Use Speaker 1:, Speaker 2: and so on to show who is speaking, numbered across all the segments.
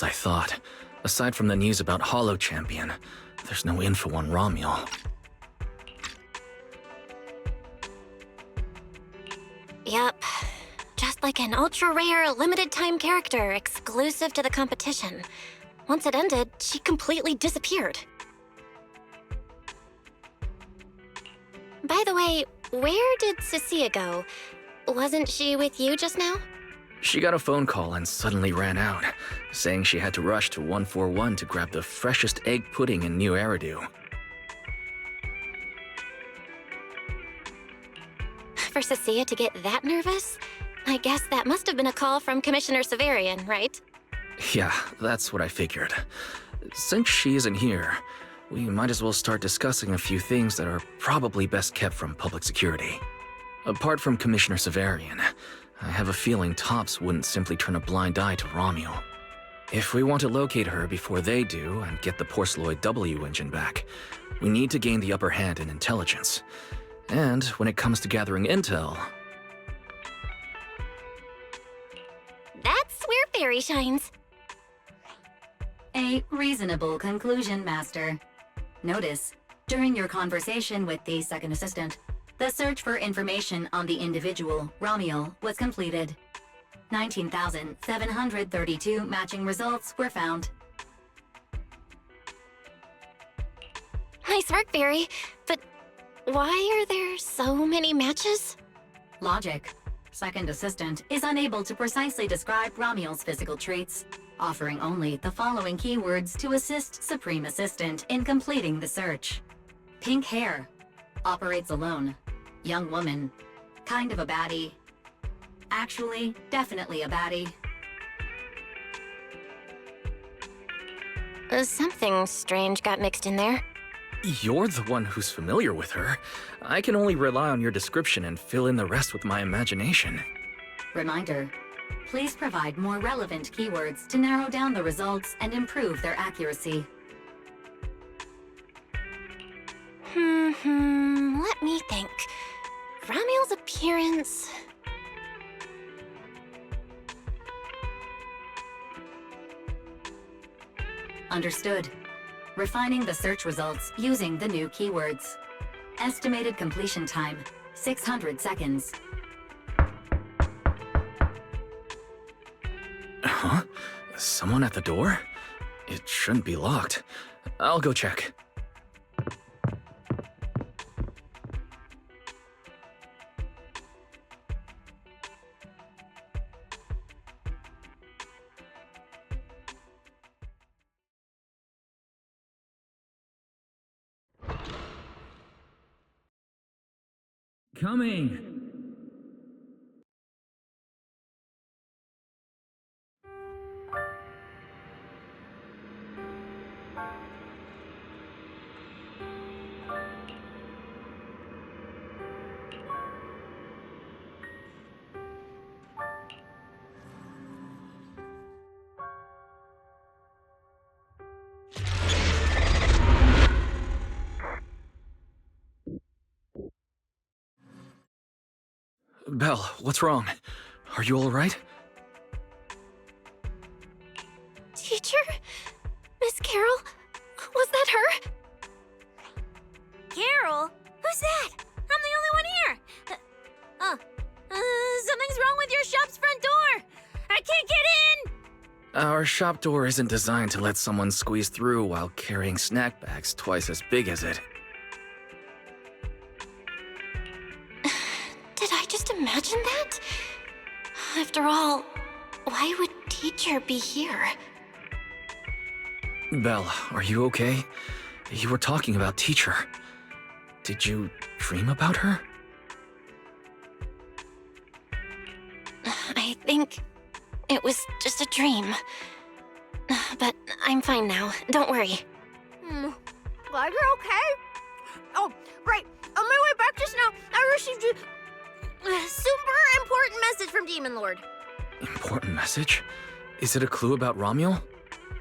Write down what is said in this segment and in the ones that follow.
Speaker 1: I thought. Aside from the news about Hollow Champion, there's no info on Romuel.
Speaker 2: Yep. Just like an ultra-rare, limited-time character exclusive to the competition. Once it ended, she completely disappeared. By the way, where did Cecilia go? Wasn't she with you just now?
Speaker 1: She got a phone call and suddenly ran out, saying she had to rush to 141 to grab the freshest egg pudding in New Eridu.
Speaker 2: For Cecilia to get that nervous? I guess that must have been a call from Commissioner Severian, right?
Speaker 1: Yeah, that's what I figured. Since she isn't here, we might as well start discussing a few things that are probably best kept from public security. Apart from Commissioner Severian, I have a feeling Tops wouldn't simply turn a blind eye to Romuel. If we want to locate her before they do and get the Porceloid W engine back, we need to gain the upper hand in intelligence. And when it comes to gathering intel...
Speaker 2: That's where Fairy shines.
Speaker 3: A reasonable conclusion, Master. Notice, during your conversation with the second assistant, the search for information on the individual, Romuel, was completed. 19,732 matching results were found.
Speaker 2: Nice work, Fairy. But why are there so many matches?
Speaker 3: Logic. Second assistant is unable to precisely describe Romuel's physical traits, offering only the following keywords to assist Supreme Assistant in completing the search. Pink hair. Operates alone. Young woman. Kind of a baddie. Actually, definitely a baddie.
Speaker 2: Something strange got mixed in there.
Speaker 1: You're the one who's familiar with her. I can only rely on your description and fill in the rest with my imagination.
Speaker 3: Reminder. Please provide more relevant keywords to narrow down the results and improve their accuracy.
Speaker 2: Let me think. Romuel's appearance...
Speaker 3: Understood. Refining the search results using the new keywords. Estimated completion time, 600 seconds.
Speaker 1: Huh? Someone at the door? It shouldn't be locked. I'll go check. Coming! Belle, what's wrong? Are you all right?
Speaker 2: Teacher? Miss Carol? Was that her? Carol? Who's that? I'm the only one here! Something's wrong with your shop's front door! I can't get in!
Speaker 1: Our shop door isn't designed to let someone squeeze through while carrying snack bags twice as big as it.
Speaker 2: Did I just imagine that? After all, why would Teacher be here?
Speaker 1: Belle, are you okay? You were talking about Teacher. Did you dream about her?
Speaker 2: I think it was just a dream. But I'm fine now, don't worry.
Speaker 4: Glad you're okay. Oh, right. On my way back just now, I received a super important message from Demon Lord.
Speaker 1: Important message? Is it a clue about Romuel?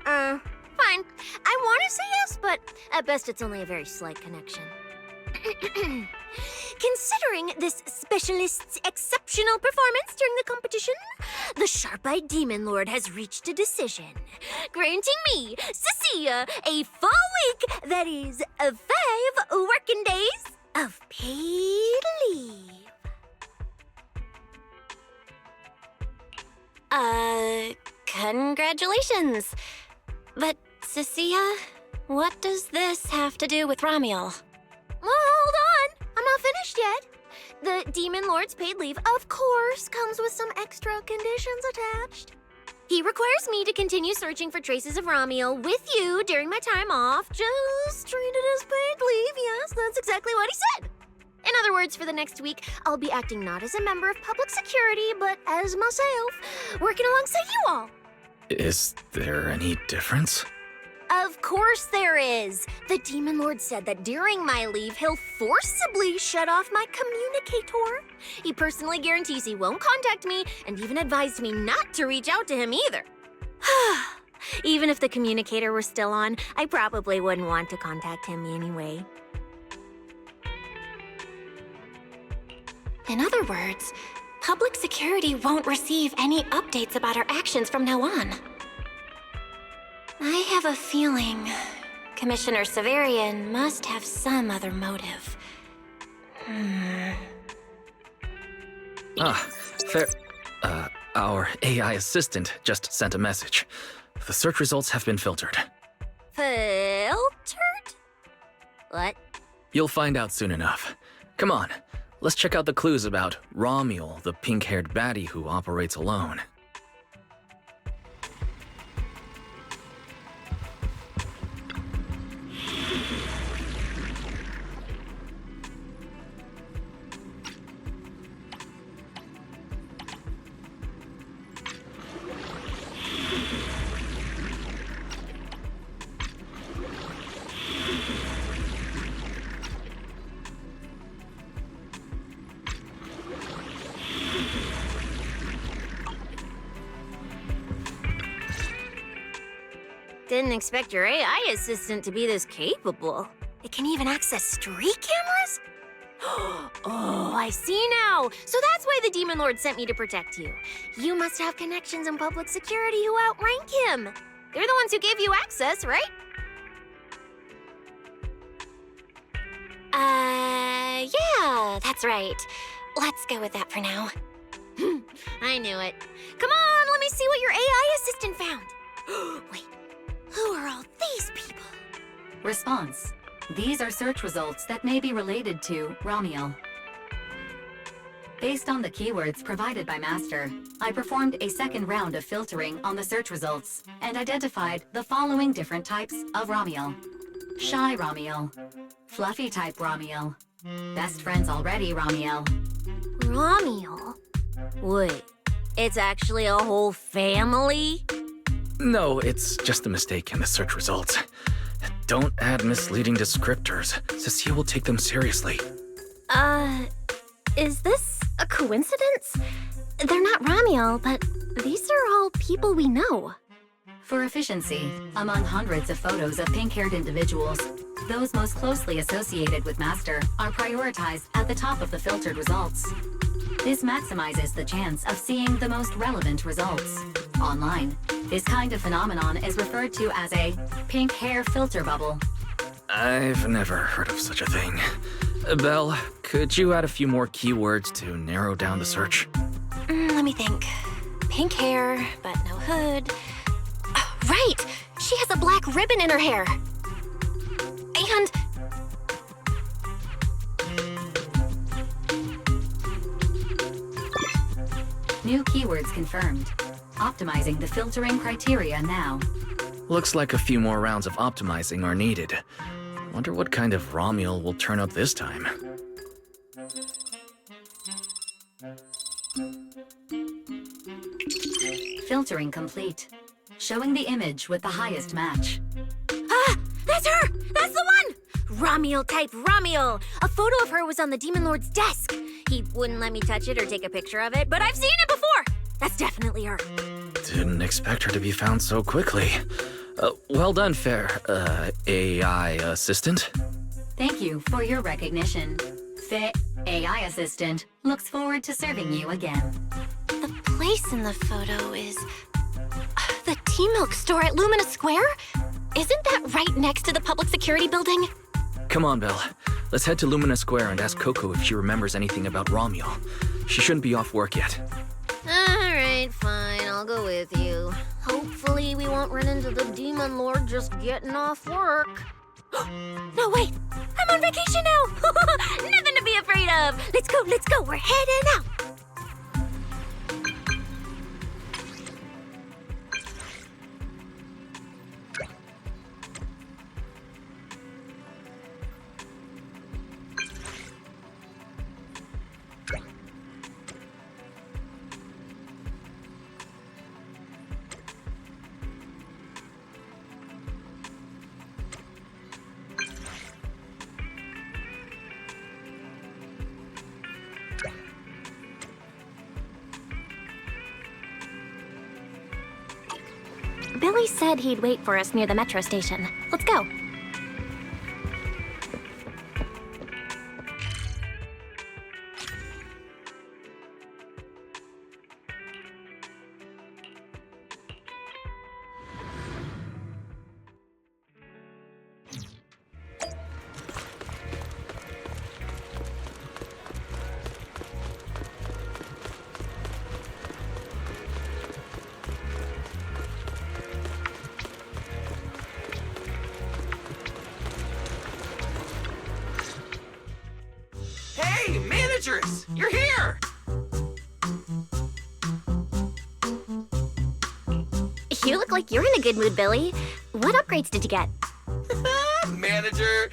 Speaker 4: Fine. I want to say yes, but at best it's only a very slight connection. Considering this specialist's exceptional performance during the competition, the sharp-eyed demon lord has reached a decision, granting me, Cecilia, a full week, that is, 5 working days of paid leave.
Speaker 2: Congratulations. But, Cecilia, what does this have to do with Ramiel?
Speaker 4: Well, hold on. I'm not finished yet. The Demon Lord's paid leave, of course, comes with some extra conditions attached. He requires me to continue searching for traces of Ramiel with you during my time off. Just treat it as paid leave, yes, that's exactly what he said. In other words, for the next week, I'll be acting not as a member of public security, but as myself, working alongside you all.
Speaker 1: Is there any difference?
Speaker 4: Of course there is. The Demon Lord said that during my leave, he'll forcibly shut off my communicator. He personally guarantees he won't contact me, and even advised me not to reach out to him either. Even if the communicator were still on, I probably wouldn't want to contact him anyway.
Speaker 2: In other words, public security won't receive any updates about our actions from now on. I have a feeling Commissioner Severian must have some other motive.
Speaker 1: Fair. Our AI assistant just sent a message. The search results have been filtered.
Speaker 4: Filtered? What?
Speaker 1: You'll find out soon enough. Come on, let's check out the clues about Ramiel, the pink-haired baddie who operates alone.
Speaker 4: Didn't expect your AI assistant to be this capable. It can even access street cameras? Oh, I see now. So that's why the Demon Lord sent me to protect you. You must have connections in public security who outrank him. They're the ones who gave you access, right?
Speaker 2: Yeah, that's right. Let's go with that for now.
Speaker 4: I knew it. Come on, let me see what your AI assistant found. Wait, who are all these people?
Speaker 3: Response. These are search results that may be related to Ramiel. Based on the keywords provided by Master, I performed a second round of filtering on the search results and identified the following different types of Ramiel. Shy Ramiel, Fluffy type Ramiel, Best Friends Already Ramiel.
Speaker 4: Ramiel? Wait, it's actually a whole family?
Speaker 1: No, it's just a mistake in the search results. Don't add misleading descriptors. Cecile will take them seriously.
Speaker 2: Is this a coincidence? They're not Ramiel, but these are all people we know.
Speaker 3: For efficiency, among hundreds of photos of pink-haired individuals, those most closely associated with Master are prioritized at the top of the filtered results. This maximizes the chance of seeing the most relevant results. Online, this kind of phenomenon is referred to as a pink hair filter bubble.
Speaker 1: I've never heard of such a thing. Belle, could you add a few more keywords to narrow down the search?
Speaker 2: Let me think. Pink hair, but no hood. Oh, right! She has a black ribbon in her hair. And...
Speaker 3: New keywords confirmed. Optimizing the filtering criteria now.
Speaker 1: Looks like a few more rounds of optimizing are needed. Wonder what kind of Ramiel will turn up this time.
Speaker 3: Filtering complete. Showing the image with the highest match.
Speaker 4: Ah! That's her! That's the one! Ramiel type Ramiel! A photo of her was on the Demon Lord's desk. He wouldn't let me touch it or take a picture of it, but I've seen it before! That's definitely her.
Speaker 1: Didn't expect her to be found so quickly. Well done, fair, AI assistant.
Speaker 3: Thank you for your recognition. The AI assistant looks forward to serving you again.
Speaker 2: The place in the photo is... the T-Milk store at Lumina Square? Isn't that right next to the public security building?
Speaker 1: Come on, Belle. Let's head to Lumina Square and ask Coco if she remembers anything about Romuel. She shouldn't be off work yet.
Speaker 4: Alright, fine, I'll go with you. Hopefully we won't run into the Demon Lord just getting off work. No, wait! I'm on vacation now! Nothing to be afraid of! Let's go, we're heading out!
Speaker 2: Billy said he'd wait for us near the metro station. Let's go.
Speaker 1: Hey, managers! You're here!
Speaker 2: You look like you're in a good mood, Billy. What upgrades did you get?
Speaker 5: Manager,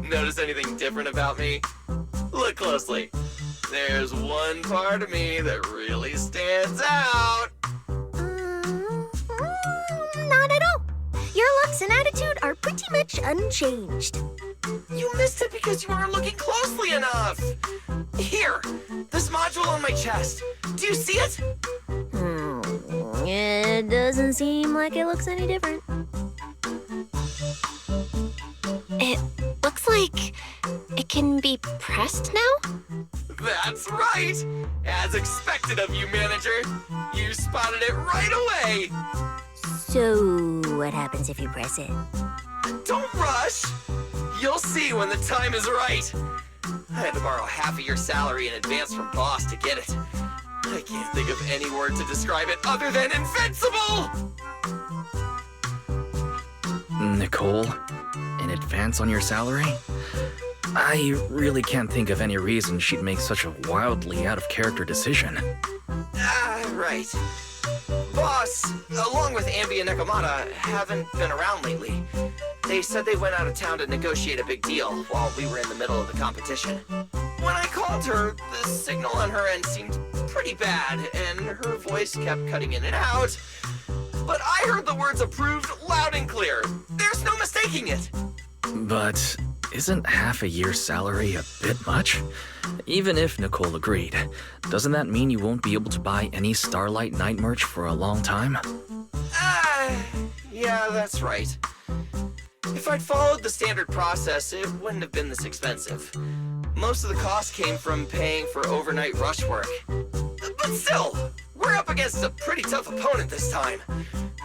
Speaker 5: notice anything different about me? Look closely. There's one part of me that really stands out.
Speaker 4: Not at all. Your looks and attitude are pretty much unchanged.
Speaker 5: You missed it because you weren't looking closely enough. Here, this module on my chest. Do you see it?
Speaker 4: It doesn't seem like it looks any different.
Speaker 2: It looks like it can be pressed now?
Speaker 5: That's right. As expected of you, manager. You spotted it right away.
Speaker 4: So, what happens if you press it?
Speaker 5: Don't rush. You'll see when the time is right. I had to borrow half of your salary in advance from boss to get it. I can't think of any word to describe it other than invincible!
Speaker 1: Nicole, in advance on your salary? I really can't think of any reason she'd make such a wildly out-of-character decision.
Speaker 5: Right. Boss, along with Ambi and Nekomata, haven't been around lately. They said they went out of town to negotiate a big deal while we were in the middle of the competition. When I called her, the signal on her end seemed pretty bad, and her voice kept cutting in and out. But I heard the words approved loud and clear. There's no mistaking it.
Speaker 1: But isn't half a year's salary a bit much? Even if Nicole agreed, doesn't that mean you won't be able to buy any Starlight Night merch for a long time?
Speaker 5: Yeah, that's right. If I'd followed the standard process, it wouldn't have been this expensive. Most of the cost came from paying for overnight rush work. But still, we're up against a pretty tough opponent this time.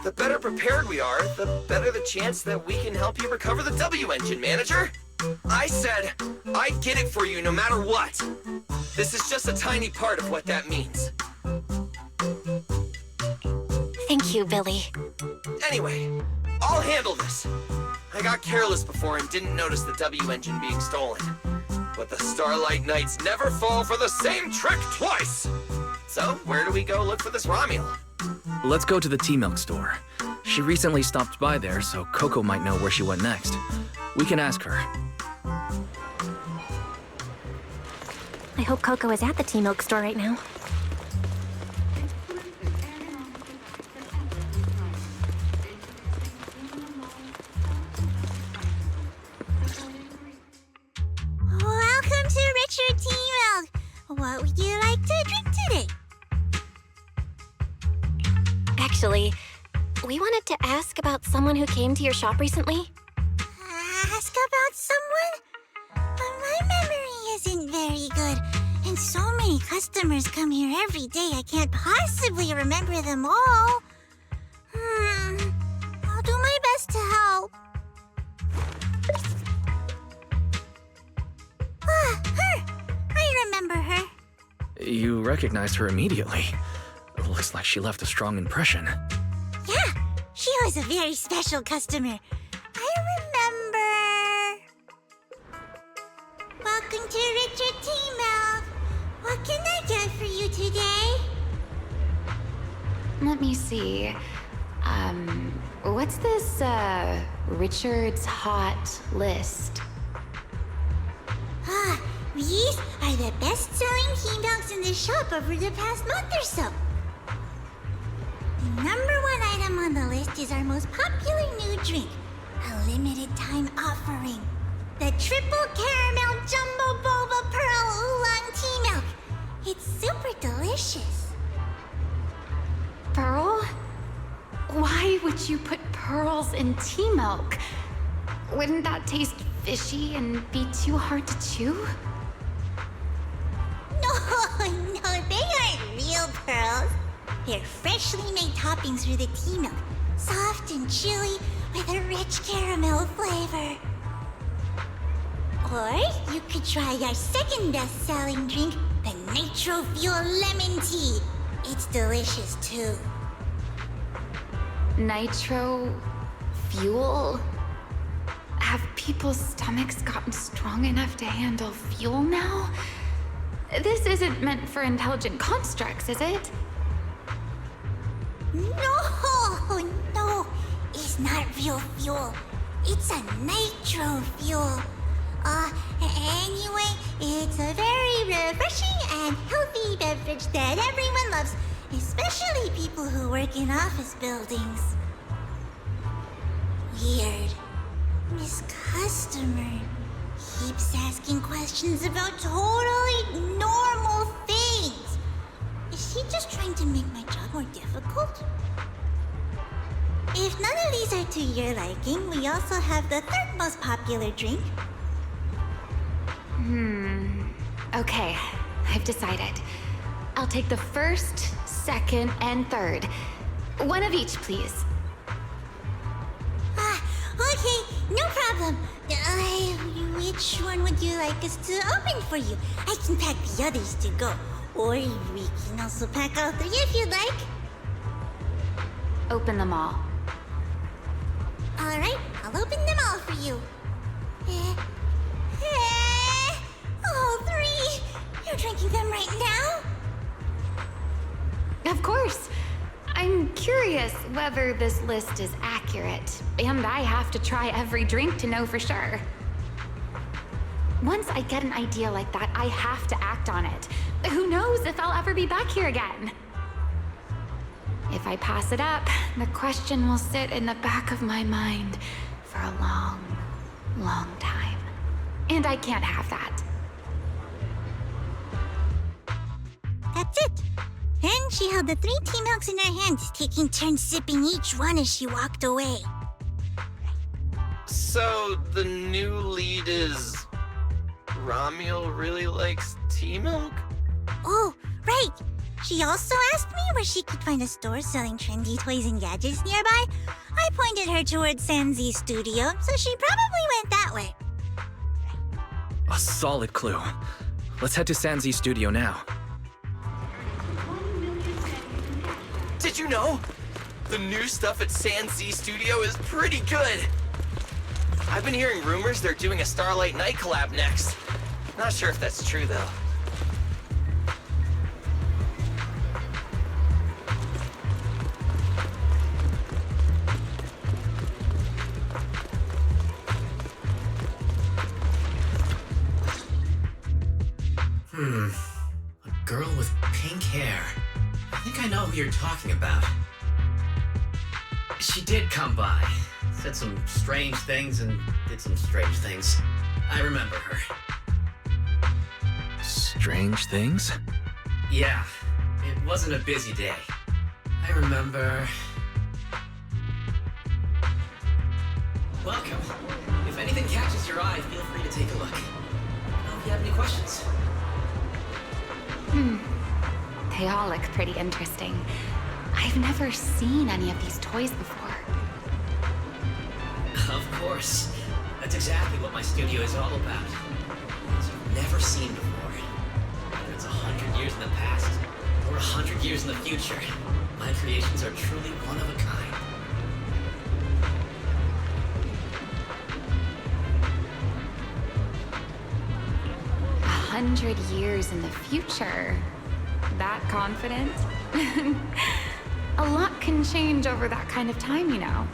Speaker 5: The better prepared we are, the better the chance that we can help you recover the W engine, manager. I said I'd get it for you no matter what. This is just a tiny part of what that means.
Speaker 2: Thank you, Billy.
Speaker 5: Anyway, I'll handle this. I got careless before and didn't notice the W engine being stolen. But the Starlight Knights never fall for the same trick twice! So, where do we go look for this Romuel?
Speaker 1: Let's go to the T-Milk store. She recently stopped by there, so Coco might know where she went next. We can ask her.
Speaker 2: I hope Coco is at the T-Milk store right now.
Speaker 4: Welcome to Richard T-Milk. What would you like to drink today?
Speaker 2: Actually, we wanted to ask about someone who came to your shop recently.
Speaker 4: Ask about someone? My memory isn't very
Speaker 6: And so many customers come here every day, I can't possibly remember them all. I'll do my best to help. Her! I remember her.
Speaker 1: You recognized her immediately. Looks like she left a strong impression.
Speaker 6: Yeah, she was a very special customer. I remember. Welcome to Richard T. Milk. What can I get for you today?
Speaker 7: Let me see. What's this, Richard's Hot List?
Speaker 6: These are the best-selling tea milks in the shop over the past month or so. The #1 item on the list is our most popular new drink, a limited-time offering. The Triple Caramel Jumbo Boba Pearl Oolong Tea Milk. It's super delicious.
Speaker 7: Pearl? Why would you put pearls in tea milk? Wouldn't that taste fishy and be too hard to chew?
Speaker 6: No, they aren't real pearls. They're freshly made toppings for the tea milk, soft and chewy with a rich caramel flavor. Or you could try our second best-selling drink, the Nitro Fuel Lemon Tea. It's delicious too.
Speaker 7: Nitro fuel? Have people's stomachs gotten strong enough to handle fuel now? This isn't meant for intelligent constructs, is it?
Speaker 6: No, it's not real fuel. It's a nitro fuel. Anyway, it's a very refreshing and healthy beverage that everyone loves, especially people who work in office buildings. Weird. This customer keeps asking questions about totally normal things. Is he just trying to make my job more difficult? If none of these are to your liking, we also have the third most popular drink.
Speaker 7: Okay, I've decided. I'll take the first, second, and third. One of each, please.
Speaker 6: Okay, no problem. Which one would you like us to open for you? I can pack the others to go. Or we can also pack all three if you'd like.
Speaker 7: Open them all.
Speaker 6: Alright, I'll open them all for you. All three! You're drinking them right now?
Speaker 7: Of course. I'm curious whether this list is accurate, and I have to try every drink to know for sure. Once I get an idea like that, I have to act on it. Who knows if I'll ever be back here again? If I pass it up, the question will sit in the back of my mind for a long, long time. And I can't have that.
Speaker 6: That's it. Then she held the 3 tea milks in her hands, taking turns sipping each one as she walked away.
Speaker 5: So, the new lead is... Ramiel really likes tea milk?
Speaker 6: Oh, right. She also asked me where she could find a store selling trendy toys and gadgets nearby. I pointed her towards Sanzi's studio, so she probably went that way.
Speaker 1: A solid clue. Let's head to Sanzi's studio now.
Speaker 5: Did you know? The new stuff at Sanzi Studio is pretty good. I've been hearing rumors they're doing a Starlight Night collab next. Not sure if that's true, though.
Speaker 8: A girl with pink hair. I think I know who you're talking about. She did come by. Said some strange things and did some strange things. I remember her.
Speaker 1: Strange things?
Speaker 8: Yeah, it wasn't a busy day. I remember... Welcome. If anything catches your eye, feel free to take a look. If you have any questions.
Speaker 7: They all look pretty interesting. I've never seen any of these toys before.
Speaker 8: Of course. That's exactly what my studio is all about. Things you've never seen before. Whether it's 100 years in the past or 100 years in the future, my creations are truly one of a kind.
Speaker 7: A 100 years in the future? That confident? A lot can change over that kind of time, you know.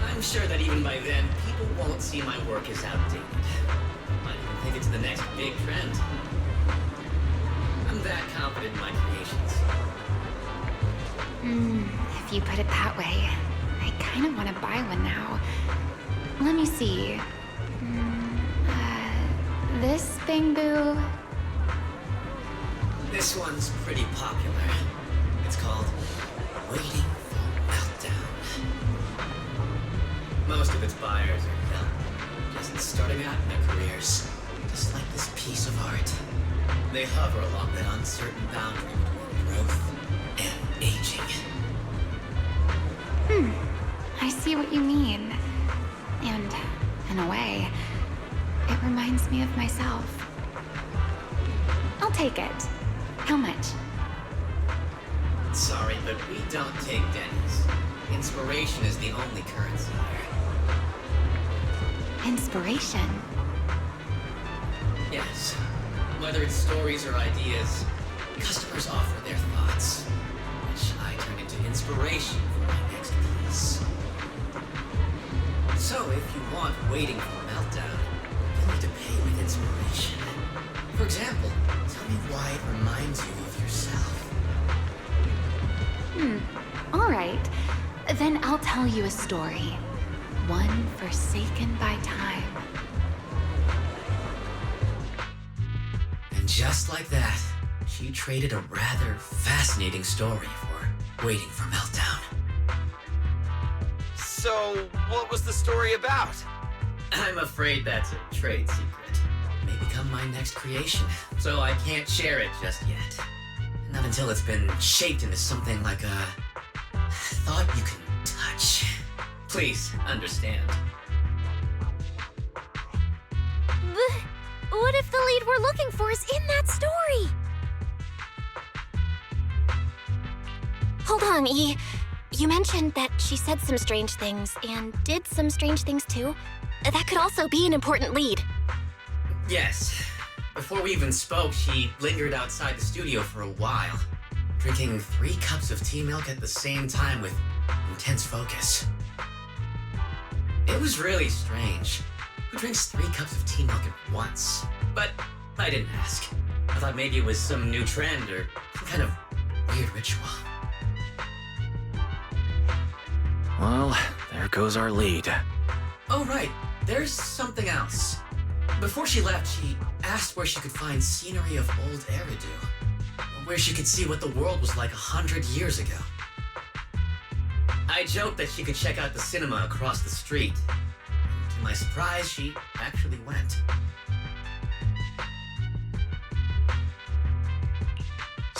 Speaker 8: I'm sure that even by then, people won't see my work as outdated. Might even think it's the next big trend. I'm that confident in my creations.
Speaker 7: If you put it that way, I kind of want to buy one now. Let me see. This bamboo.
Speaker 8: This one's pretty popular. It's called Waiting for Meltdown. Most of its buyers are young, just starting out in their careers, just like this piece of art. They hover along that uncertain boundary between growth and aging.
Speaker 7: I see what you mean. And, in a way, it reminds me of myself. I'll take it. How much?
Speaker 8: Sorry, but we don't take pennies. Inspiration is the only currency here.
Speaker 7: Inspiration?
Speaker 8: Yes. Whether it's stories or ideas, customers offer their thoughts, which I turn into inspiration for my next piece. So if you want Waiting for Meltdown, you'll need to pay with inspiration. For example, tell me why it reminds you of yourself.
Speaker 7: All right. Then I'll tell you a story. One forsaken by time.
Speaker 8: And just like that, she traded a rather fascinating story for Waiting for Meltdown.
Speaker 5: So, what was the story about?
Speaker 8: I'm afraid that's a trade secret. It may become my next creation, so I can't share it just yet. Not until it's been shaped into something like a thought you can touch. Please understand.
Speaker 4: What if the lead we're looking for is in that story?
Speaker 2: Hold on, E. You mentioned that she said some strange things and did some strange things too. That could also be an important lead.
Speaker 8: Yes. Before we even spoke, she lingered outside the studio for a while, drinking 3 cups of tea milk at the same time with intense focus. It was really strange. Who drinks 3 cups of tea milk at once? But I didn't ask. I thought maybe it was some new trend or some kind of weird ritual.
Speaker 1: Well, there goes our lead.
Speaker 8: Oh, right. There's something else. Before she left, she asked where she could find scenery of old Eridu, where she could see what the world was like 100 years ago. I joked that she could check out the cinema across the street. To my surprise, she actually went.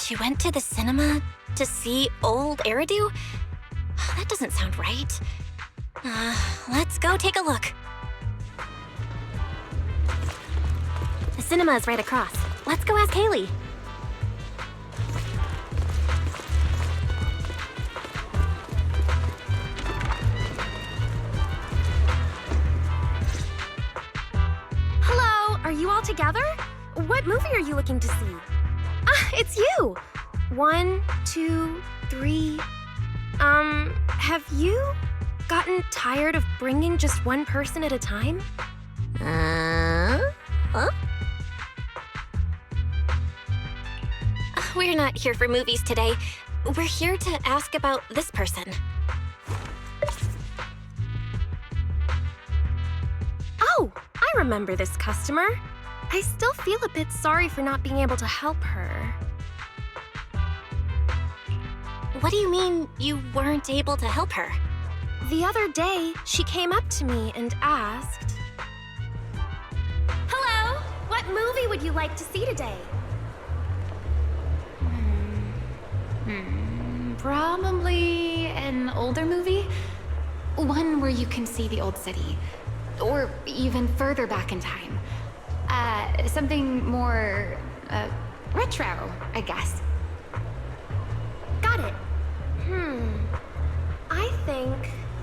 Speaker 2: She went to the cinema to see old Eridu? That doesn't sound right. Let's go take a look. The cinema is right across. Let's go ask Haley.
Speaker 4: Hello, are you all together? What movie are you looking to see? Ah, it's you! 1, 2, 3. Have you gotten tired of bringing just one person at a time?
Speaker 2: Huh? We're not here for movies today. We're here to ask about this person.
Speaker 4: Oh, I remember this customer. I still feel a bit sorry for not being able to help her.
Speaker 2: What do you mean you weren't able to help her?
Speaker 4: The other day, she came up to me and asked,
Speaker 7: Hello! What
Speaker 4: What movie would you like to see today?
Speaker 7: Probably an older movie. One where you can see the old city. Or even further back in time. Something more, retro, I guess.
Speaker 4: Got it. I think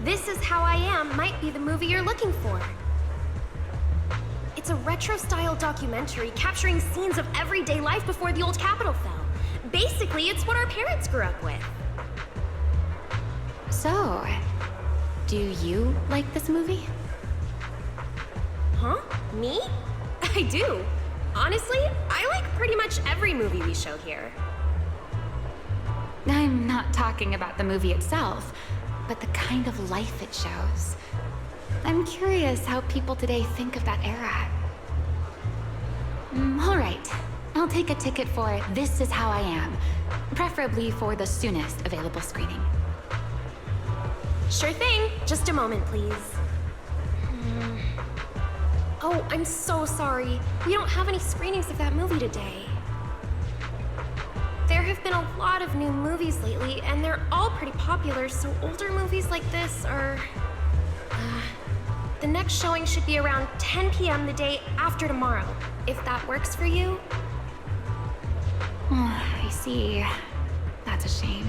Speaker 4: This Is How I Am might be the movie you're looking for. It's a retro-style documentary capturing scenes of everyday life before the old Capitol fell. Basically, it's what our parents grew up with.
Speaker 7: So, do you like this movie?
Speaker 4: Huh? Me? I do. Honestly, I like pretty much every movie we show here.
Speaker 7: I'm not talking about the movie itself, but the kind of life it shows. I'm curious how people today think of that era. All right. I'll take a ticket for This Is How I Am, preferably for the soonest available screening.
Speaker 4: Sure thing. Just a moment, please. Oh, I'm so sorry. We don't have any screenings of that movie today. There have been a lot of new movies lately, and they're all pretty popular, so older movies like this are... the next showing should be around 10 p.m. the day after tomorrow, if that works for you.
Speaker 7: I see. That's a shame.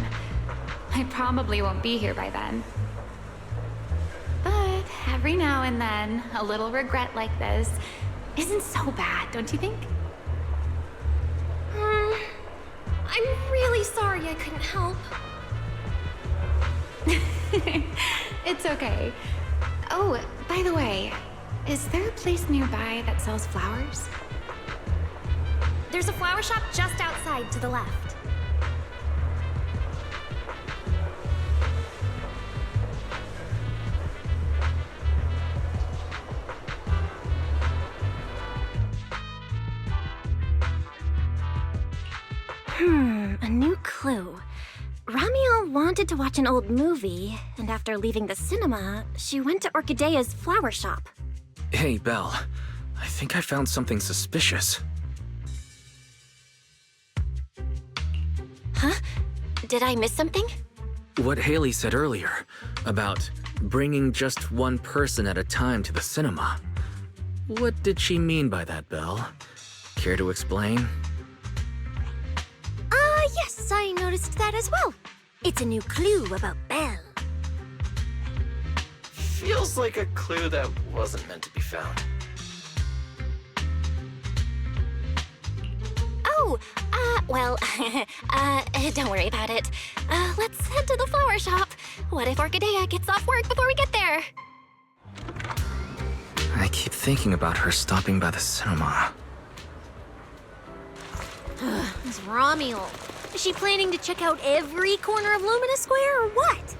Speaker 7: I probably won't be here by then. But every now and then, a little regret like this isn't so bad, don't you think?
Speaker 4: I'm really sorry I couldn't help.
Speaker 7: It's okay. Oh, by the way, is there a place nearby that sells flowers?
Speaker 4: There's a flower shop just outside to the left. A new clue. Ramiel wanted to watch an old movie, and after leaving the cinema, she went to Orchidea's flower shop.
Speaker 1: Hey, Belle. I think I found something suspicious.
Speaker 2: Huh? Did I miss something?
Speaker 1: What Haley said earlier about bringing just one person at a time to the cinema. What did she mean by that, Belle? Care to explain?
Speaker 4: Yes, I noticed that as well. It's a new clue about Belle.
Speaker 5: Feels like a clue that wasn't meant to be found.
Speaker 2: Oh, well, don't worry about it. Let's head to the flower shop. What if Orchidea gets off work before we get there?
Speaker 1: I keep thinking about her stopping by the cinema.
Speaker 4: It's Ramiel. Is she planning to check out every corner of Lumina Square or what?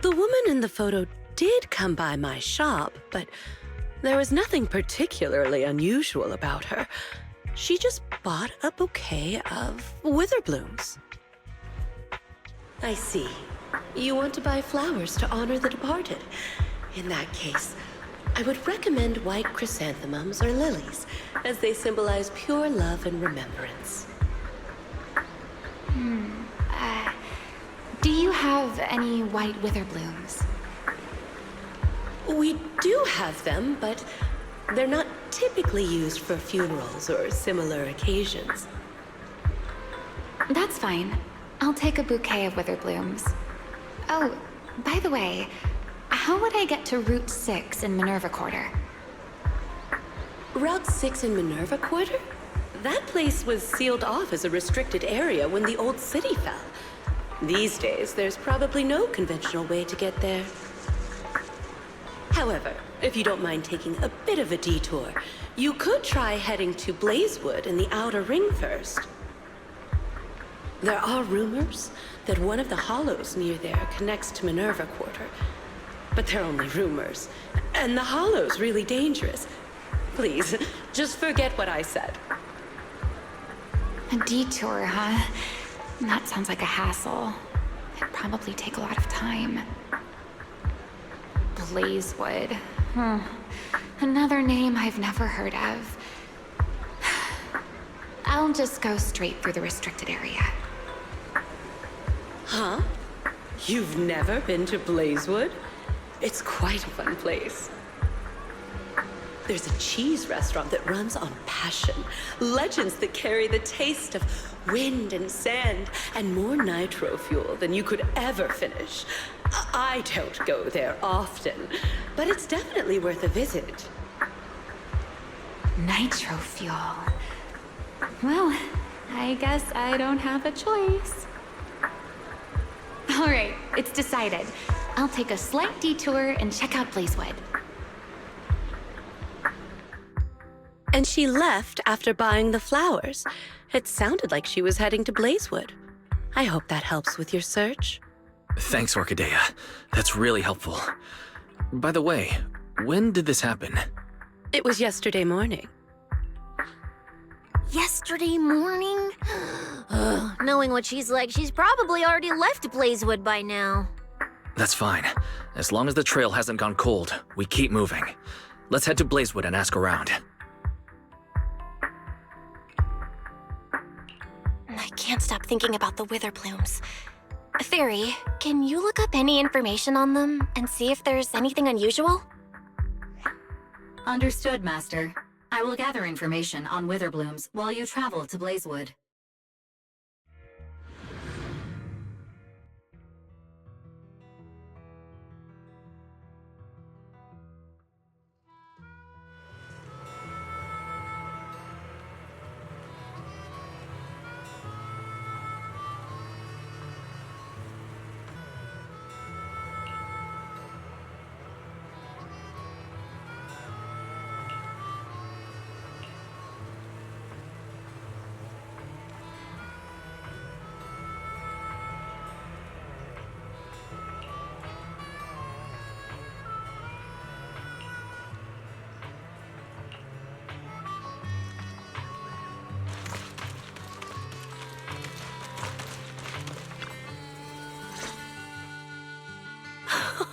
Speaker 9: The woman in the photo did come by my shop, but there was nothing particularly unusual about her. She just bought a bouquet of wither blooms. I see. You want to buy flowers to honor the departed. In that case, I would recommend white chrysanthemums or lilies, as they symbolize pure love and remembrance.
Speaker 7: Do you have any white wither blooms?
Speaker 9: We do have them, but they're not typically used for funerals or similar occasions.
Speaker 7: That's fine. I'll take a bouquet of wither blooms. Oh, by the way, how would I get to Route 6 in Minerva Quarter?
Speaker 9: Route 6 in Minerva Quarter? That place was sealed off as a restricted area when the old city fell. These days, there's probably no conventional way to get there. However, if you don't mind taking a bit of a detour, you could try heading to Blazewood in the Outer Ring first. There are rumors that one of the hollows near there connects to Minerva Quarter. But they're only rumors, and the hollow's really dangerous. Please, just forget what I said.
Speaker 7: A detour, huh? That sounds like a hassle. It'd probably take a lot of time. Blazewood. Another name I've never heard of. I'll just go straight through the restricted area.
Speaker 9: Huh? You've never been to Blazewood? It's quite a fun place. There's a cheese restaurant that runs on passion. Legends that carry the taste of wind and sand and more nitro fuel than you could ever finish. I don't go there often, but it's definitely worth a visit.
Speaker 7: Nitro fuel. Well, I guess I don't have a choice. All right, it's decided. I'll take a slight detour and check out Blazewood.
Speaker 9: And she left after buying the flowers. It sounded like she was heading to Blazewood. I hope that helps with your search.
Speaker 1: Thanks, Orchidea. That's really helpful. By the way, when did this happen?
Speaker 9: It was yesterday morning.
Speaker 4: Yesterday morning? Knowing what she's like, she's probably already left Blazewood by now.
Speaker 1: That's fine. As long as the trail hasn't gone cold, we keep moving. Let's head to Blazewood and ask around.
Speaker 2: I can't stop thinking about the wither plumes. Fairy, can you look up any information on them and see if there's anything unusual?
Speaker 3: Understood, Master. I will gather information on wither blooms while you travel to Blazewood.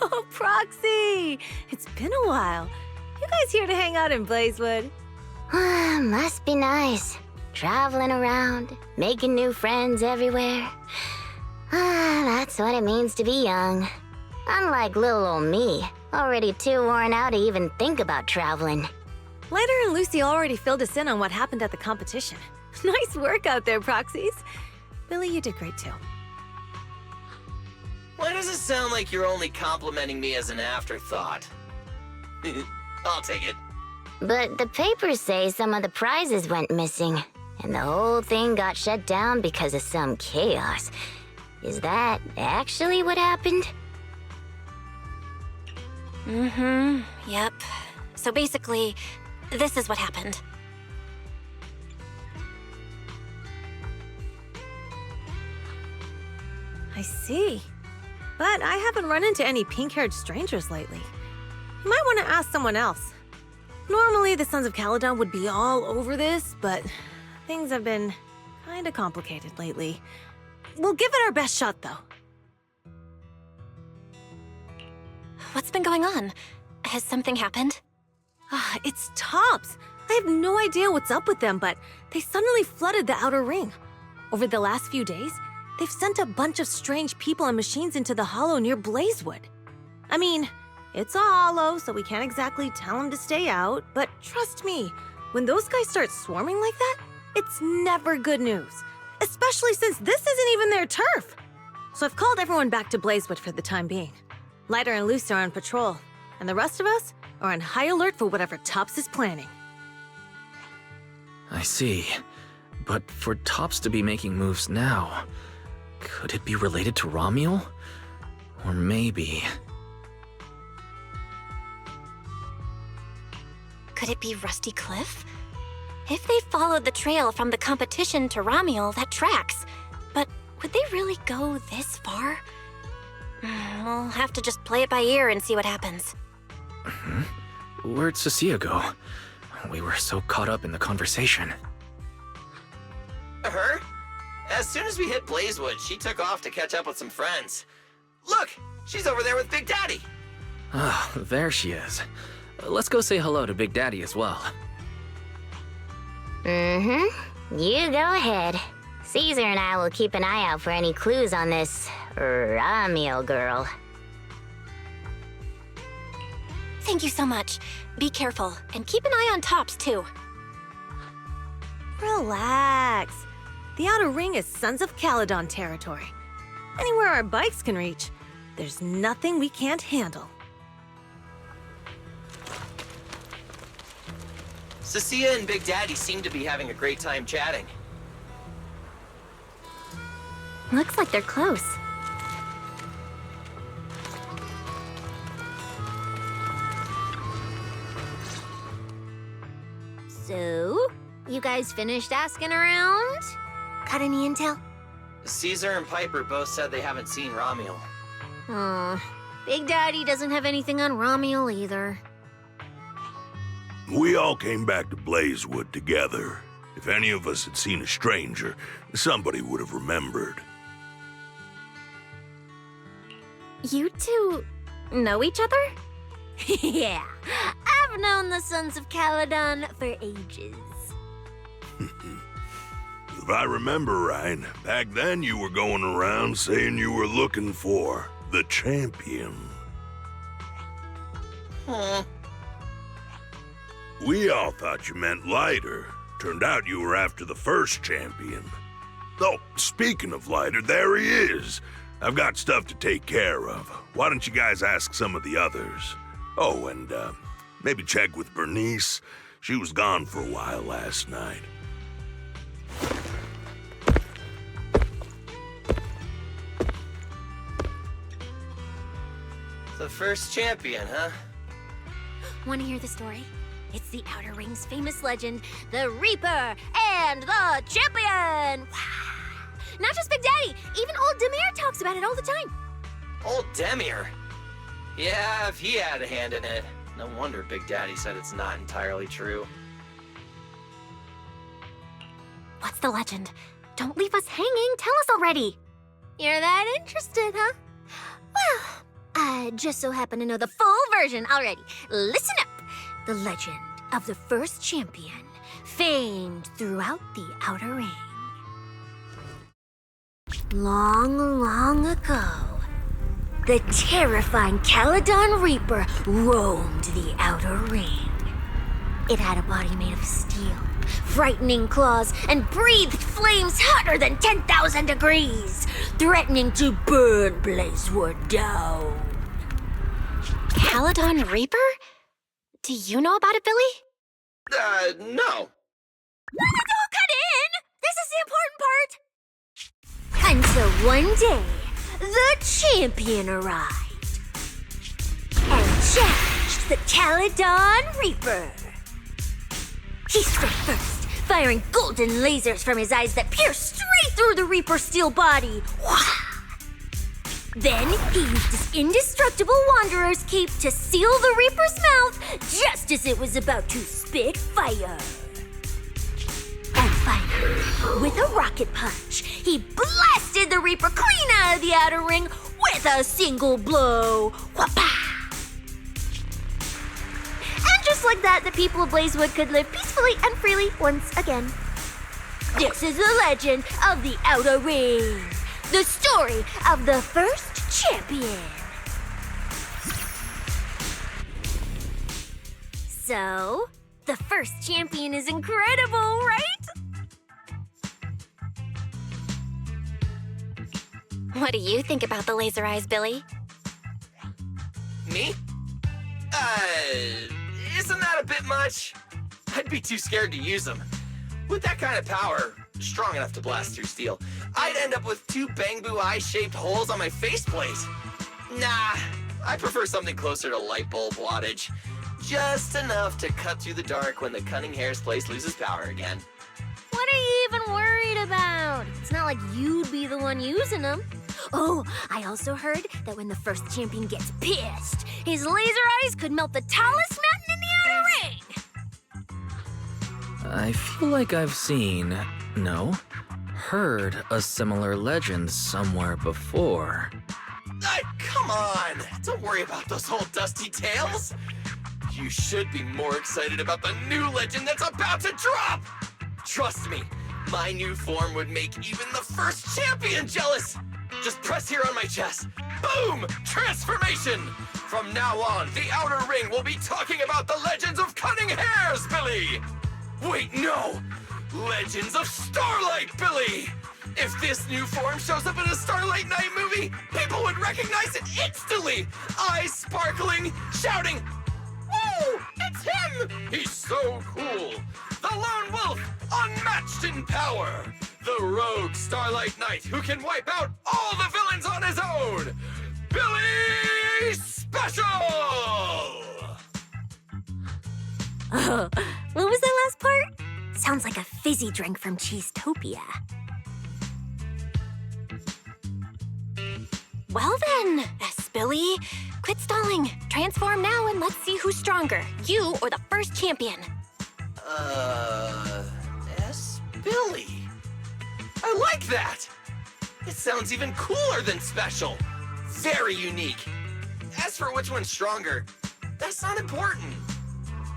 Speaker 10: Oh, Proxy! It's been a while. You guys here to hang out in Blazewood?
Speaker 6: Must be nice. Traveling around, making new friends everywhere. That's what it means to be young. Unlike little old me, already too worn out to even think about traveling.
Speaker 10: Lighter and Lucy already filled us in on what happened at the competition. Nice work out there, Proxies. Billy, you did great too.
Speaker 5: Why does it sound like you're only complimenting me as an afterthought? I'll take it.
Speaker 6: But the papers say some of the prizes went missing, and the whole thing got shut down because of some chaos. Is that actually what happened?
Speaker 2: Yep. So basically, this is what happened.
Speaker 10: I see. But I haven't run into any pink-haired strangers lately. You might want to ask someone else. Normally, the Sons of Caledon would be all over this, but things have been kinda complicated lately. We'll give it our best shot, though.
Speaker 2: What's been going on? Has something happened?
Speaker 10: It's Tops. I have no idea what's up with them, but they suddenly flooded the outer ring. Over the last few days, they've sent a bunch of strange people and machines into the hollow near Blazewood. I mean, it's a hollow, so we can't exactly tell them to stay out, but trust me, when those guys start swarming like that, it's never good news. Especially since this isn't even their turf. So I've called everyone back to Blazewood for the time being. Lighter and Lucy are on patrol, and the rest of us are on high alert for whatever Tops is planning.
Speaker 1: I see. But for Tops to be making moves now, could it be related to Romuel? Or maybe...
Speaker 2: Could it be Rusty Cliff? If they followed the trail from the competition to Romuel, that tracks. But would they really go this far? We'll have to just play it by ear and see what happens.
Speaker 1: Where'd Cecilia go? We were so caught up in the conversation.
Speaker 5: Her? As soon as we hit Blazewood, she took off to catch up with some friends. Look, she's over there with Big Daddy.
Speaker 1: Ah, there she is. Let's go say hello to Big Daddy as well.
Speaker 4: Mm-hmm. You go ahead. Caesar and I will keep an eye out for any clues on this Ramiel girl.
Speaker 2: Thank you so much. Be careful, and keep an eye on Tops, too.
Speaker 10: Relax. The Outer Ring is Sons of Caledon territory. Anywhere our bikes can reach, there's nothing we can't handle.
Speaker 5: Cecilia and Big Daddy seem to be having a great time chatting.
Speaker 2: Looks like they're close.
Speaker 4: So, you guys finished asking around? Got any intel?
Speaker 5: Caesar and Piper both said they haven't seen Ramiel.
Speaker 4: Big Daddy doesn't have anything on Ramiel either.
Speaker 11: We all came back to Blazewood together. If any of us had seen a stranger, somebody would have remembered.
Speaker 2: You two know each other?
Speaker 4: Yeah, I've known the Sons of Caledon for ages.
Speaker 11: If I remember right, back then you were going around saying you were looking for the champion. We all thought you meant Lighter. Turned out you were after the first champion. Oh, speaking of Lighter, there he is. I've got stuff to take care of. Why don't you guys ask some of the others? Oh, and maybe check with Bernice. She was gone for a while last night.
Speaker 5: The first champion, huh?
Speaker 4: Want to hear the story? It's the Outer Ring's famous legend, the Reaper and the Champion! Not just Big Daddy, even old Demir talks about it all the time.
Speaker 5: Old Demir? Yeah, if he had a hand in it. No wonder Big Daddy said it's not entirely true.
Speaker 2: What's the legend? Don't leave us hanging. Tell us already.
Speaker 4: You're that interested, huh? Well, I just so happen to know the full version already. Listen up. The legend of the first champion, famed throughout the Outer Ring. Long, long ago, the terrifying Caledon Reaper roamed the Outer Ring. It had a body made of steel, frightening claws, and breathed flames hotter than 10,000 degrees, threatening to burn Blazewood down.
Speaker 2: Caledon Reaper? Do you know about it, Billy?
Speaker 5: No.
Speaker 4: Don't cut in! This is the important part! Until one day, the champion arrived and challenged the Caledon Reaper. He struck first, firing golden lasers from his eyes that pierced straight through the Reaper's steel body. Then he used his indestructible Wanderer's cape to seal the Reaper's mouth just as it was about to spit fire. And finally, with a rocket punch, he blasted the Reaper clean out of the Outer Ring with a single blow. Whapa! And just like that, the people of Blazewood could live peacefully and freely once again. This is the legend of the Outer Ring. The story of the first champion. So, the first champion is incredible, right?
Speaker 2: What do you think about the laser eyes, Billy?
Speaker 5: Me? Isn't that a bit much? I'd be too scared to use them. With that kind of power, strong enough to blast through steel, I'd end up with 2 bamboo eye-shaped holes on my faceplate. Nah, I prefer something closer to light bulb wattage. Just enough to cut through the dark when the cunning hair's place loses power again.
Speaker 4: What are you even worried about? It's not like you'd be the one using them. Oh, I also heard that when the first champion gets pissed, his laser eyes could melt the tallest mountain in the Outer Ring.
Speaker 1: I feel like I've seen... No. heard a similar legend somewhere before.
Speaker 5: Come on! Don't worry about those old dusty tales! You should be more excited about the new legend that's about to drop! Trust me, my new form would make even the first champion jealous! Just press here on my chest. Boom! Transformation! From now on, the Outer Ring will be talking about the legends of Cunning Hairs, Billy! Wait, no! Legends of Starlight, Billy! If this new form shows up in a Starlight Night movie, people would recognize it instantly! Eyes sparkling, shouting, "Woo! It's him! He's so cool! The Lone Wolf, unmatched in power! The rogue Starlight Knight who can wipe out all the villains on his own! Billy Special!"
Speaker 4: What was that last part? Sounds like a fizzy drink from Cheesetopia.
Speaker 2: Well then, Billy, quit stalling. Transform now and let's see who's stronger, you or the first champion.
Speaker 5: Billy. I like that! It sounds even cooler than special. Very unique. As for which one's stronger, that's not important.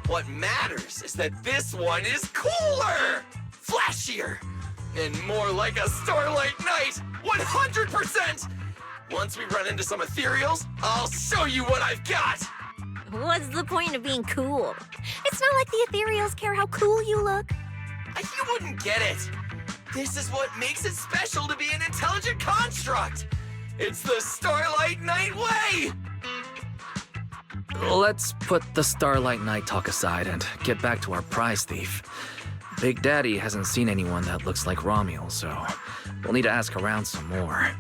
Speaker 5: What matters is that this one is cooler, flashier, and more like a Starlight Knight, 100%! Once we run into some ethereals, I'll show you what I've got!
Speaker 4: What's the point of being cool? It's not like the ethereals care how cool you look.
Speaker 5: You wouldn't get it. This is what makes it special to be an intelligent construct. It's the Starlight Knight way!
Speaker 1: Let's put the Starlight Knight talk aside and get back to our prize thief. Big Daddy hasn't seen anyone that looks like Romuald, so we'll need to ask around some more.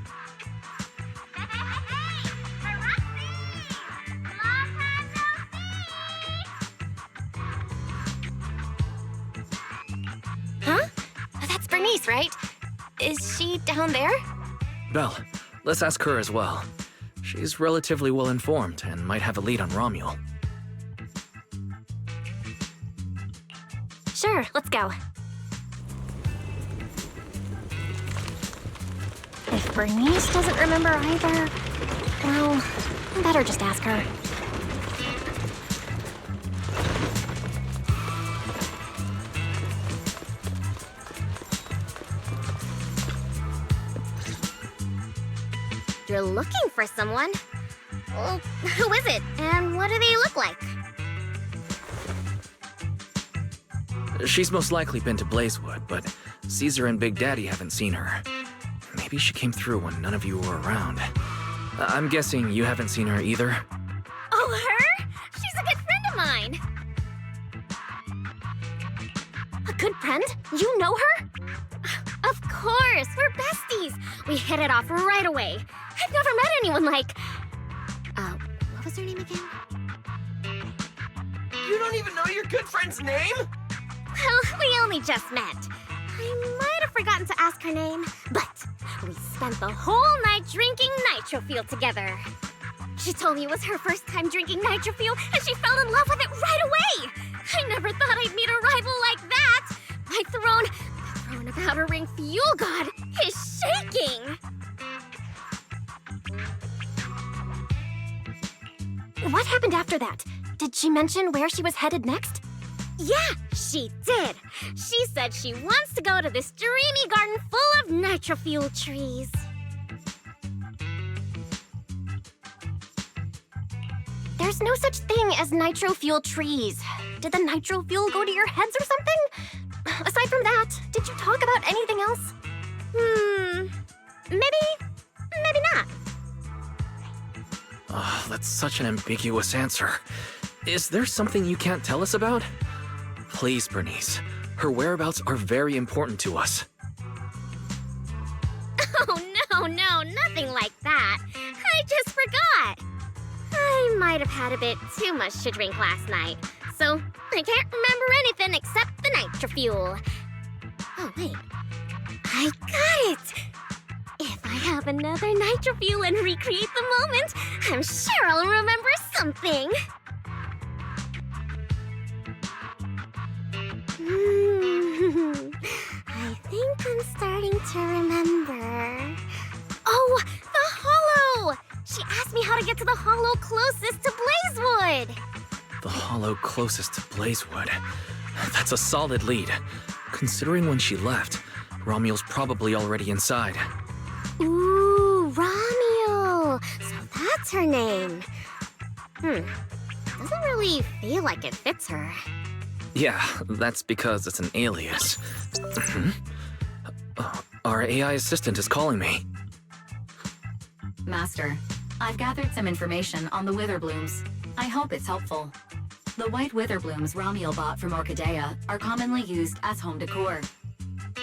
Speaker 2: Huh? That's Bernice, right? Is she down there?
Speaker 1: Belle, let's ask her as well. She's relatively well-informed and might have a lead on Romuald.
Speaker 2: Sure, let's go. If Bernice doesn't remember either, well, I better just ask her.
Speaker 4: You're looking for someone? Well, who is it, and what do they look like?
Speaker 1: She's most likely been to Blazewood, but Caesar and Big Daddy haven't seen her. Maybe she came through when none of you were around. I'm guessing you haven't seen her either?
Speaker 4: Oh, her? She's a good friend of mine.
Speaker 2: A good friend? You know her?
Speaker 4: Of course, we're besties. We hit it off right away. I've never met anyone like... what was her name again?
Speaker 5: You don't even know your good friend's name?
Speaker 4: Well, we only just met. I might have forgotten to ask her name, but we spent the whole night drinking Nitrofuel together. She told me it was her first time drinking Nitrofuel, and she fell in love with it right away. I never thought I'd meet a rival like that. My throne of Outer Ring Fuel God is shaking.
Speaker 2: What happened after that? Did she mention where she was headed next?
Speaker 4: Yeah, she did. She said she wants to go to this dreamy garden full of Nitrofuel trees.
Speaker 2: There's no such thing as Nitrofuel trees. Did the Nitrofuel go to your heads or something? Aside from that, did you talk about anything else?
Speaker 4: Maybe not.
Speaker 1: Oh, that's such an ambiguous answer. Is there something you can't tell us about? Please, Bernice. Her whereabouts are very important to us.
Speaker 4: Oh, no, nothing like that. I just forgot. I might have had a bit too much to drink last night, so I can't remember anything except the Nitrofuel. Oh, wait. I got it! If I have another Nitrofuel and recreate the moment, I'm sure I'll remember something. I think I'm starting to remember. Oh, the hollow! She asked me how to get to the hollow closest to Blazewood.
Speaker 1: The hollow closest to Blazewood. That's a solid lead. Considering when she left, Ramiel's probably already inside.
Speaker 4: Ooh, Ramiel. So that's her name. Doesn't really feel like it fits her.
Speaker 1: Yeah, that's because it's an alias. Our AI assistant is calling me.
Speaker 3: Master, I've gathered some information on the Witherblooms. I hope it's helpful. The white Witherblooms Ramiel bought from Orchidea are commonly used as home decor.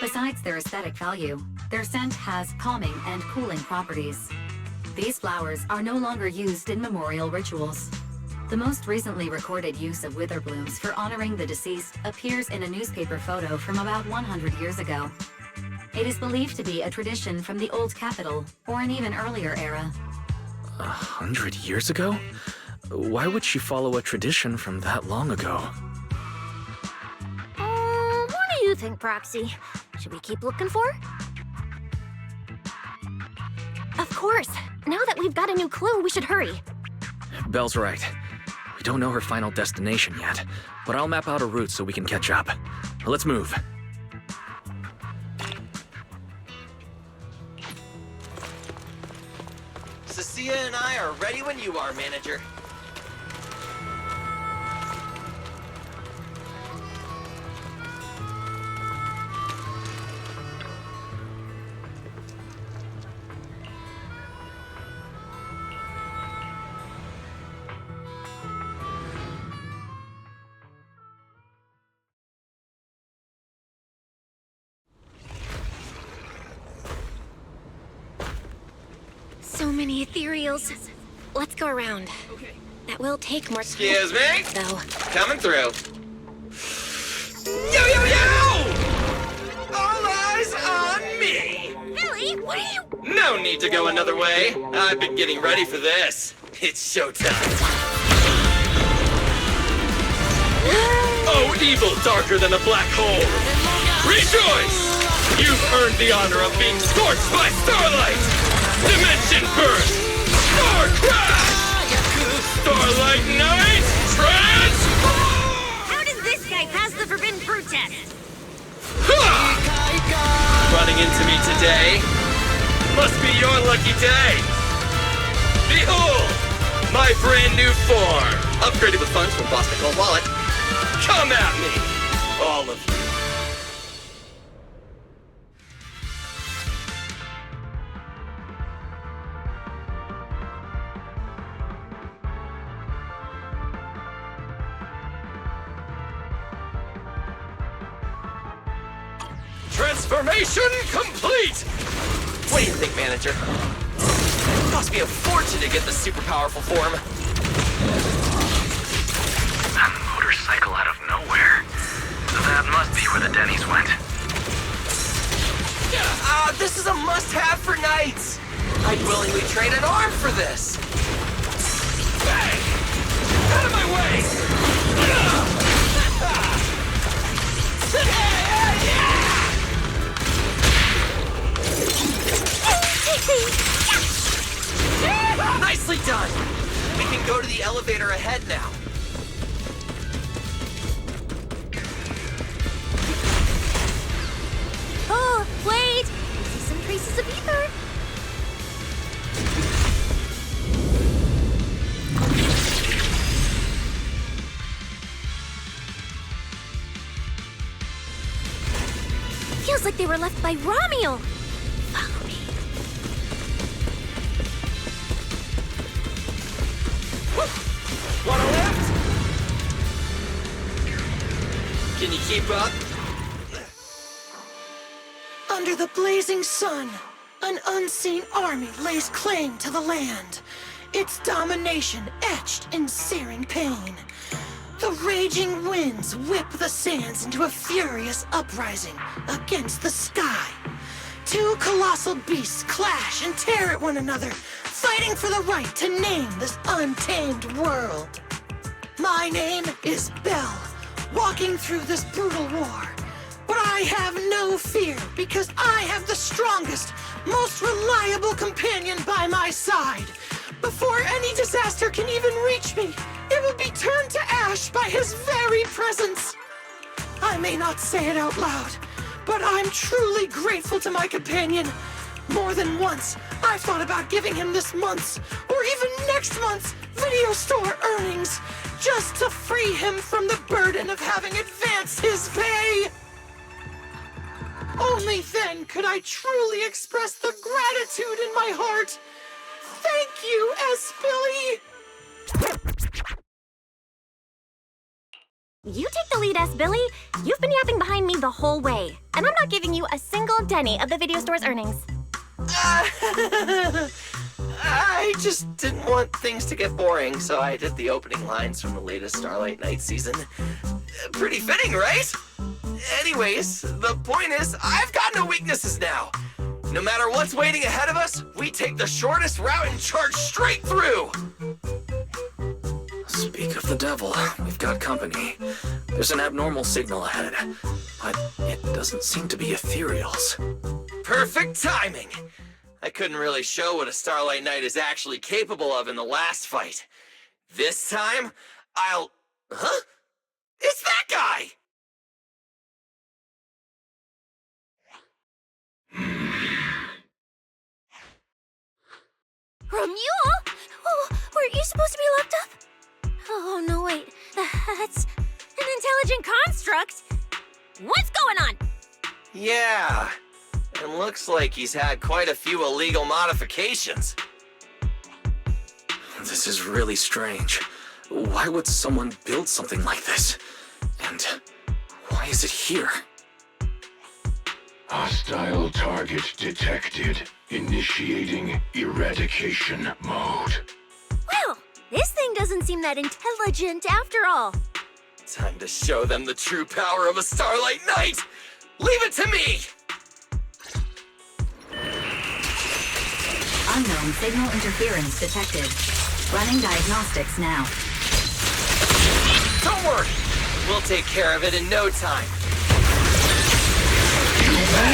Speaker 3: Besides their aesthetic value, their scent has calming and cooling properties. These flowers are no longer used in memorial rituals. The most recently recorded use of Witherblooms for honoring the deceased appears in a newspaper photo from about 100 years ago. It is believed to be a tradition from the Old Capital, or an even earlier era.
Speaker 1: 100 years ago? Why would she follow a tradition from that long ago?
Speaker 4: What do you think, Proxy? Should we keep looking for? Of course. Now that we've got a new clue, we should hurry.
Speaker 1: Belle's right. We don't know her final destination yet, but I'll map out a route so we can catch up. Let's move.
Speaker 5: Cecilia and I are ready when you are, Manager.
Speaker 2: So many ethereals. Let's go around. That will take more time.
Speaker 5: Excuse me?
Speaker 2: Though.
Speaker 5: Coming through. Yo, yo, yo! All eyes on me!
Speaker 4: Billy, what are you...
Speaker 5: No need to go another way. I've been getting ready for this. It's showtime. Oh, evil darker than a black hole! Rejoice! You've earned the honor of being scorched by starlight! Dimension burst! Star crash! Starlight night! Transform!
Speaker 4: How does this guy pass the forbidden fruit test?
Speaker 5: Ha! Running into me today? Must be your lucky day! Behold! My brand new form! Upgraded with funds from Boss Nicole's wallet. Come at me! All of you. Transformation complete! What do you think, Manager? It cost me a fortune to get this super powerful form.
Speaker 1: A motorcycle out of nowhere. That must be where the Denny's went.
Speaker 5: This is a must-have for knights! I'd willingly trade an arm for this! Bang! Out of my way! Nicely done! We can go to the elevator ahead now.
Speaker 4: Oh, wait! I see some traces of ether. Feels like they were left by Ramiel. Follow me.
Speaker 5: Want a lift? Can you keep up? Under the blazing sun, an unseen army lays claim to the land. Its domination etched in searing pain. The raging winds whip the sands into a furious uprising against the sky. Two colossal beasts clash and tear at one another, fighting for the right to name this untamed world. My name is Belle, walking through this brutal war, but I I have no fear, because I have the strongest, most reliable companion by my side. Before any disaster can even reach me, it will be turned to ash by his very presence. I may not say it out loud, but I'm truly grateful to my companion. More than once, I've thought about giving him this month's, or even next month's, video store earnings, just to free him from the burden of having advanced his pay. Only then could I truly express the gratitude in my heart. Thank you, S. Billy.
Speaker 2: You take the lead, S. Billy. You've been yapping behind me the whole way, and I'm not giving you a single penny of the video store's earnings.
Speaker 5: I just didn't want things to get boring, so I did the opening lines from the latest Starlight Night season. Pretty fitting, right? Anyways, the point is, I've got no weaknesses now. No matter what's waiting ahead of us, we take the shortest route and charge straight through!
Speaker 1: Speak of the devil, we've got company. There's an abnormal signal ahead, but it doesn't seem to be ethereals.
Speaker 5: Perfect timing! I couldn't really show what a Starlight Knight is actually capable of in the last fight. This time, I'll... Huh? It's that guy!
Speaker 4: Romuald? Oh, weren't you supposed to be locked up? Oh, no, wait. That's an intelligent construct. What's going on?
Speaker 5: Yeah, it looks like he's had quite a few illegal modifications.
Speaker 1: This is really strange. Why would someone build something like this? And why is it here?
Speaker 12: Hostile target detected. Initiating eradication mode.
Speaker 4: Well, this thing doesn't seem that intelligent after all.
Speaker 5: Time to show them the true power of a Starlight Knight! Leave it to me!
Speaker 3: Unknown signal interference detected. Running diagnostics now.
Speaker 5: Don't worry! We'll take care of it in no time.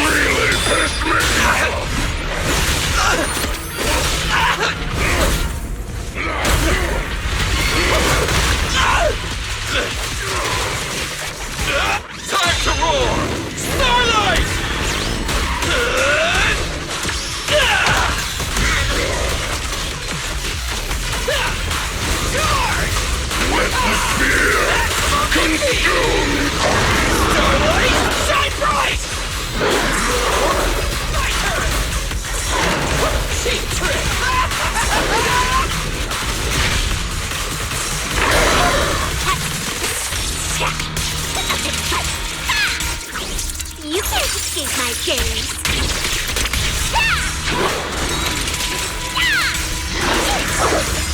Speaker 11: Really pissed me off!
Speaker 5: Time to roar! Starlight!
Speaker 11: With the spear, consume!
Speaker 5: Starlight, shine bright! My turn! Cheap trick!
Speaker 4: You can't escape my gaze.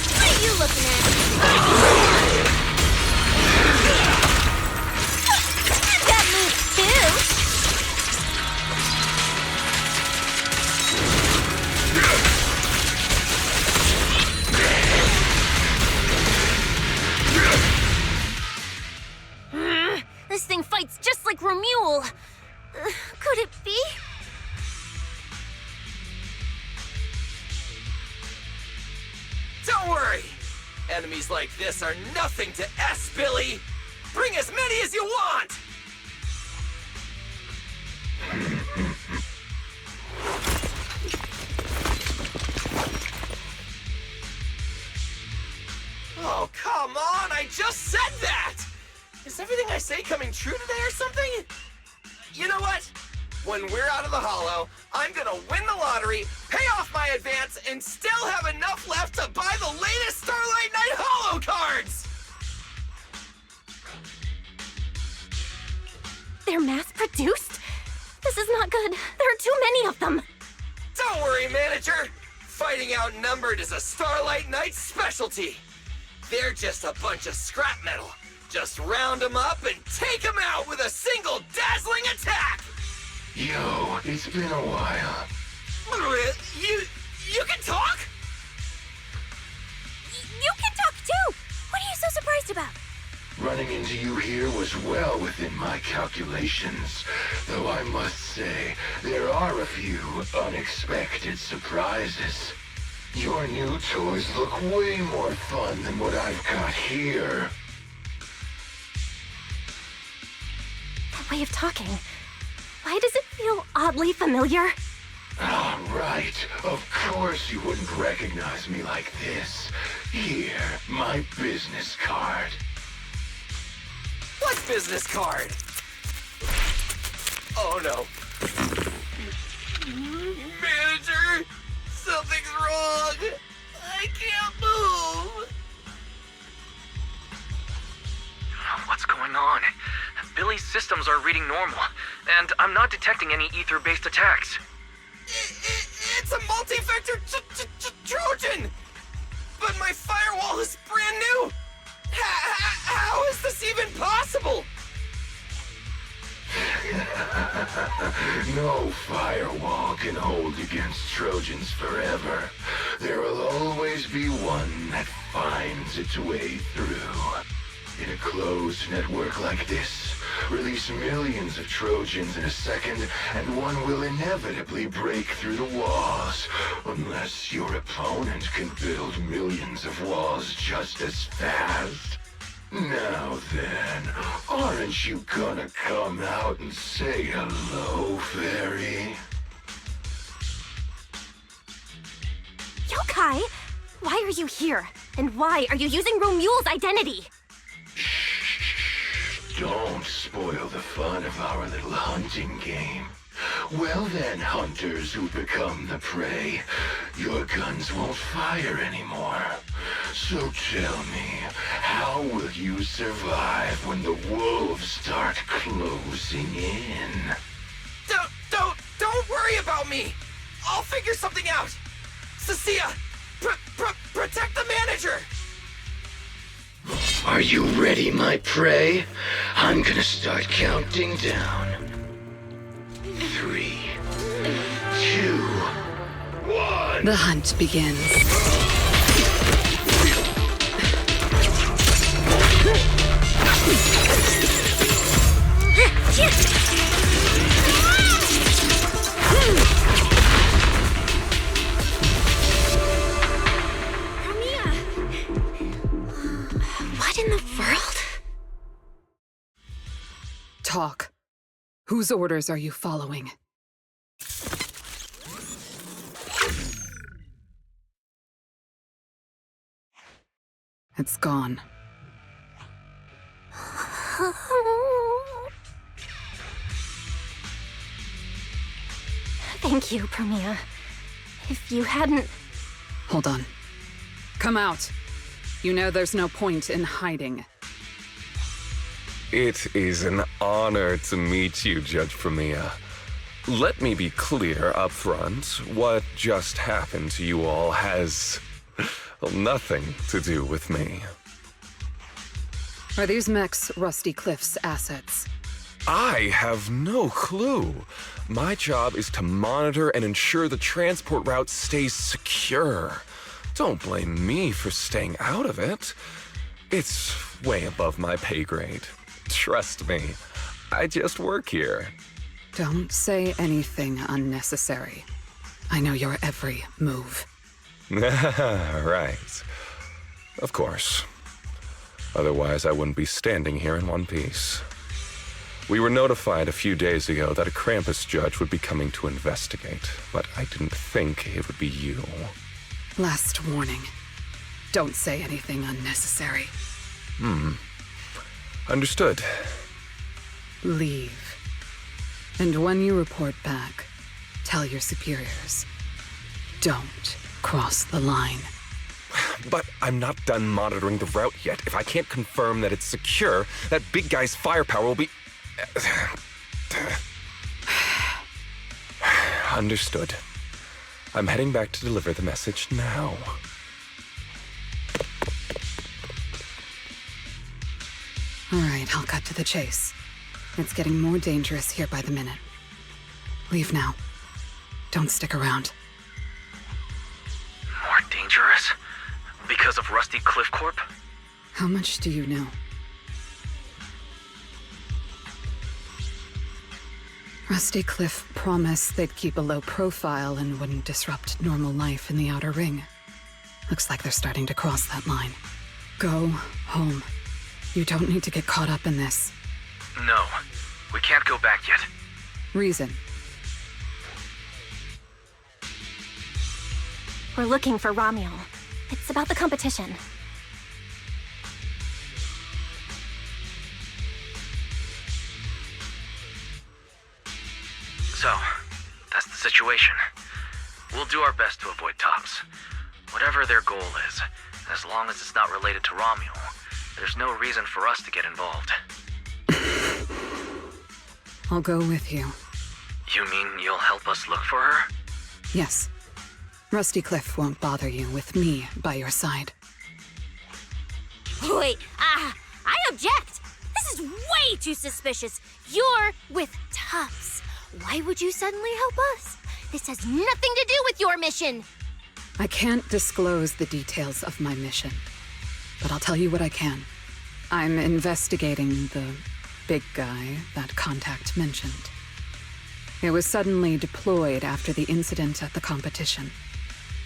Speaker 4: What are you looking at? I've got moves too. This thing fights just like Romuald. Could it be?
Speaker 5: Don't worry! Enemies like this are nothing to S, Billy! Bring as many as you want! Oh, come on! I just said that! Is everything I say coming true today or something? You know what? When we're out of the Hollow, I'm gonna win the lottery, pay off my advance, and still have enough left to buy the latest Starlight Night Hollow cards!
Speaker 2: They're mass-produced? This is not good. There are too many of them.
Speaker 5: Don't worry, manager. Fighting outnumbered is a Starlight Night specialty. They're just a bunch of scrap metal. Just round them up and take them out with a single dazzling attack!
Speaker 12: Yo, it's been a while.
Speaker 5: You can talk?
Speaker 4: You can talk too! What are you so surprised about?
Speaker 12: Running into you here was well within my calculations, though I must say, there are a few unexpected surprises. Your new toys look way more fun than what I've got here.
Speaker 2: That way of talking. Why does it feel oddly familiar?
Speaker 12: Ah, right. Of course you wouldn't recognize me like this. Here, my business card.
Speaker 5: What business card? Oh no. Manager! Something's wrong! I can't move!
Speaker 1: What's going on? Billy's systems are reading normal, and I'm not detecting any ether-based attacks.
Speaker 5: It's a multi-vector Trojan! But my firewall is brand new! How is this even possible?
Speaker 12: No firewall can hold against Trojans forever. There will always be one that finds its way through. In a closed network like this, release millions of Trojans in a second, and one will inevitably break through the walls, unless your opponent can build millions of walls just as fast. Now then, aren't you gonna come out and say hello, fairy?
Speaker 2: Yokai! Why are you here? And why are you using Romule's identity?
Speaker 12: Don't spoil the fun of our little hunting game. Well then, hunters who become the prey, your guns won't fire anymore. So tell me, how will you survive when the wolves start closing in?
Speaker 5: Don't worry about me! I'll figure something out! Cecilia, protect the manager!
Speaker 12: Are you ready, my prey? I'm gonna start counting down. 3, 2, 1.
Speaker 9: The hunt begins.
Speaker 2: What in the world?
Speaker 13: Talk. Whose orders are you following? It's gone.
Speaker 2: Thank you, Promia. If you hadn't...
Speaker 13: Hold on. Come out. You know there's no point in hiding.
Speaker 14: It is an honor to meet you, Judge Promia. Let me be clear up front. What just happened to you all has nothing to do with me.
Speaker 13: Are these mechs Rusty Cliff's assets?
Speaker 14: I have no clue. My job is to monitor and ensure the transport route stays secure. Don't blame me for staying out of it. It's way above my pay grade. Trust me, I just work here.
Speaker 13: Don't say anything unnecessary. I know your every move.
Speaker 14: Right. Of course. Otherwise, I wouldn't be standing here in one piece. We were notified a few days ago that a Krampus judge would be coming to investigate, but I didn't think it would be you.
Speaker 13: Last warning. Don't say anything unnecessary.
Speaker 14: Understood.
Speaker 13: Leave. And when you report back, tell your superiors. Don't cross the line.
Speaker 14: But I'm not done monitoring the route yet. If I can't confirm that it's secure, that big guy's firepower will be... Understood. I'm heading back to deliver the message now.
Speaker 13: All right, I'll cut to the chase. It's getting more dangerous here by the minute. Leave now. Don't stick around.
Speaker 1: More dangerous? Because of Rusty Cliff Corp?
Speaker 13: How much do you know? Rusty Cliff promised they'd keep a low profile and wouldn't disrupt normal life in the Outer Ring. Looks like they're starting to cross that line. Go home. You don't need to get caught up in this.
Speaker 1: No, we can't go back yet.
Speaker 13: Reason.
Speaker 2: We're looking for Ramiel. It's about the competition.
Speaker 1: So, that's the situation. We'll do our best to avoid tops. Whatever their goal is, as long as it's not related to Ramiel, there's no reason for us to get involved.
Speaker 13: I'll go with you.
Speaker 1: You mean you'll help us look for her?
Speaker 13: Yes. Rusty Cliff won't bother you with me by your side.
Speaker 4: Wait, I object! This is way too suspicious. You're with Tufts. Why would you suddenly help us? This has nothing to do with your mission.
Speaker 13: I can't disclose the details of my mission, but I'll tell you what I can. I'm investigating the big guy that Contact mentioned. It was suddenly deployed after the incident at the competition.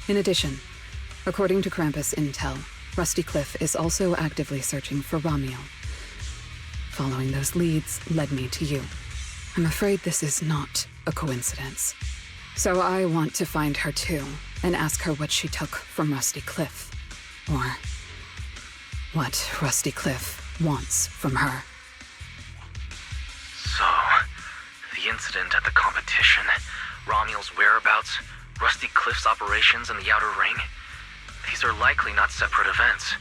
Speaker 13: In addition, according to Krampus intel, Rusty Cliff is also actively searching for Ramiel. Following those leads led me to you. I'm afraid this is not a coincidence. So I want to find her too, and ask her what she took from Rusty Cliff. Or what Rusty Cliff wants from her.
Speaker 1: So, the incident at the competition, Ramiel's whereabouts, Rusty Cliff's operations in the Outer Ring, these are likely not separate events.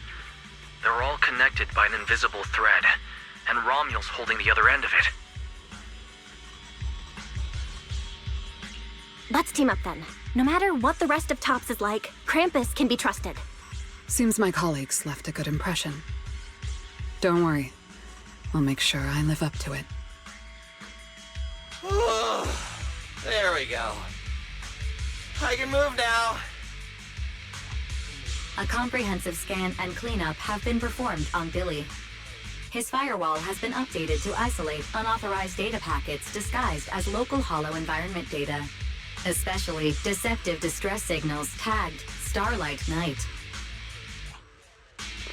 Speaker 1: They're all connected by an invisible thread, and Ramiel's holding the other end of it.
Speaker 2: Let's team up then. No matter what the rest of Tops is like, Krampus can be trusted.
Speaker 13: Seems my colleagues left a good impression. Don't worry. I'll make sure I live up to it.
Speaker 5: There we go. I can move now.
Speaker 3: A comprehensive scan and cleanup have been performed on Billy. His firewall has been updated to isolate unauthorized data packets disguised as local hollow environment data, especially deceptive distress signals tagged Starlight Night.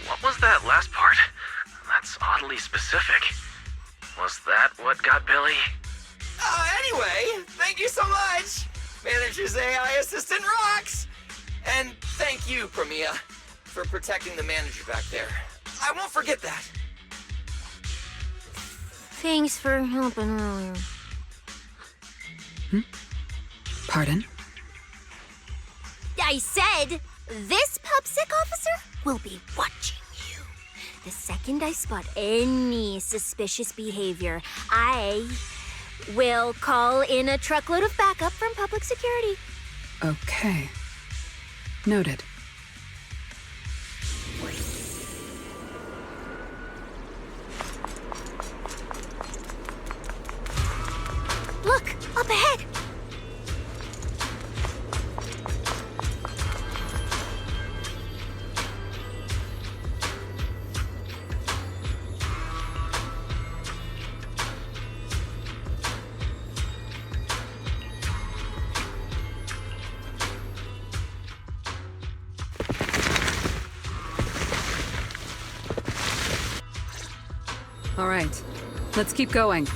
Speaker 1: What was that last part? That's oddly specific. Was that what got Billy?
Speaker 5: Anyway, thank you so much. Manager's AI assistant rocks. And thank you, Premia, for protecting the manager back there. I won't forget that.
Speaker 4: Thanks for helping earlier.
Speaker 13: Pardon?
Speaker 4: I said, this PubSec officer will be watching you. The second I spot any suspicious behavior, I will call in a truckload of backup from public security.
Speaker 13: Okay. Noted.
Speaker 4: Look, up ahead.
Speaker 13: All right, let's keep going.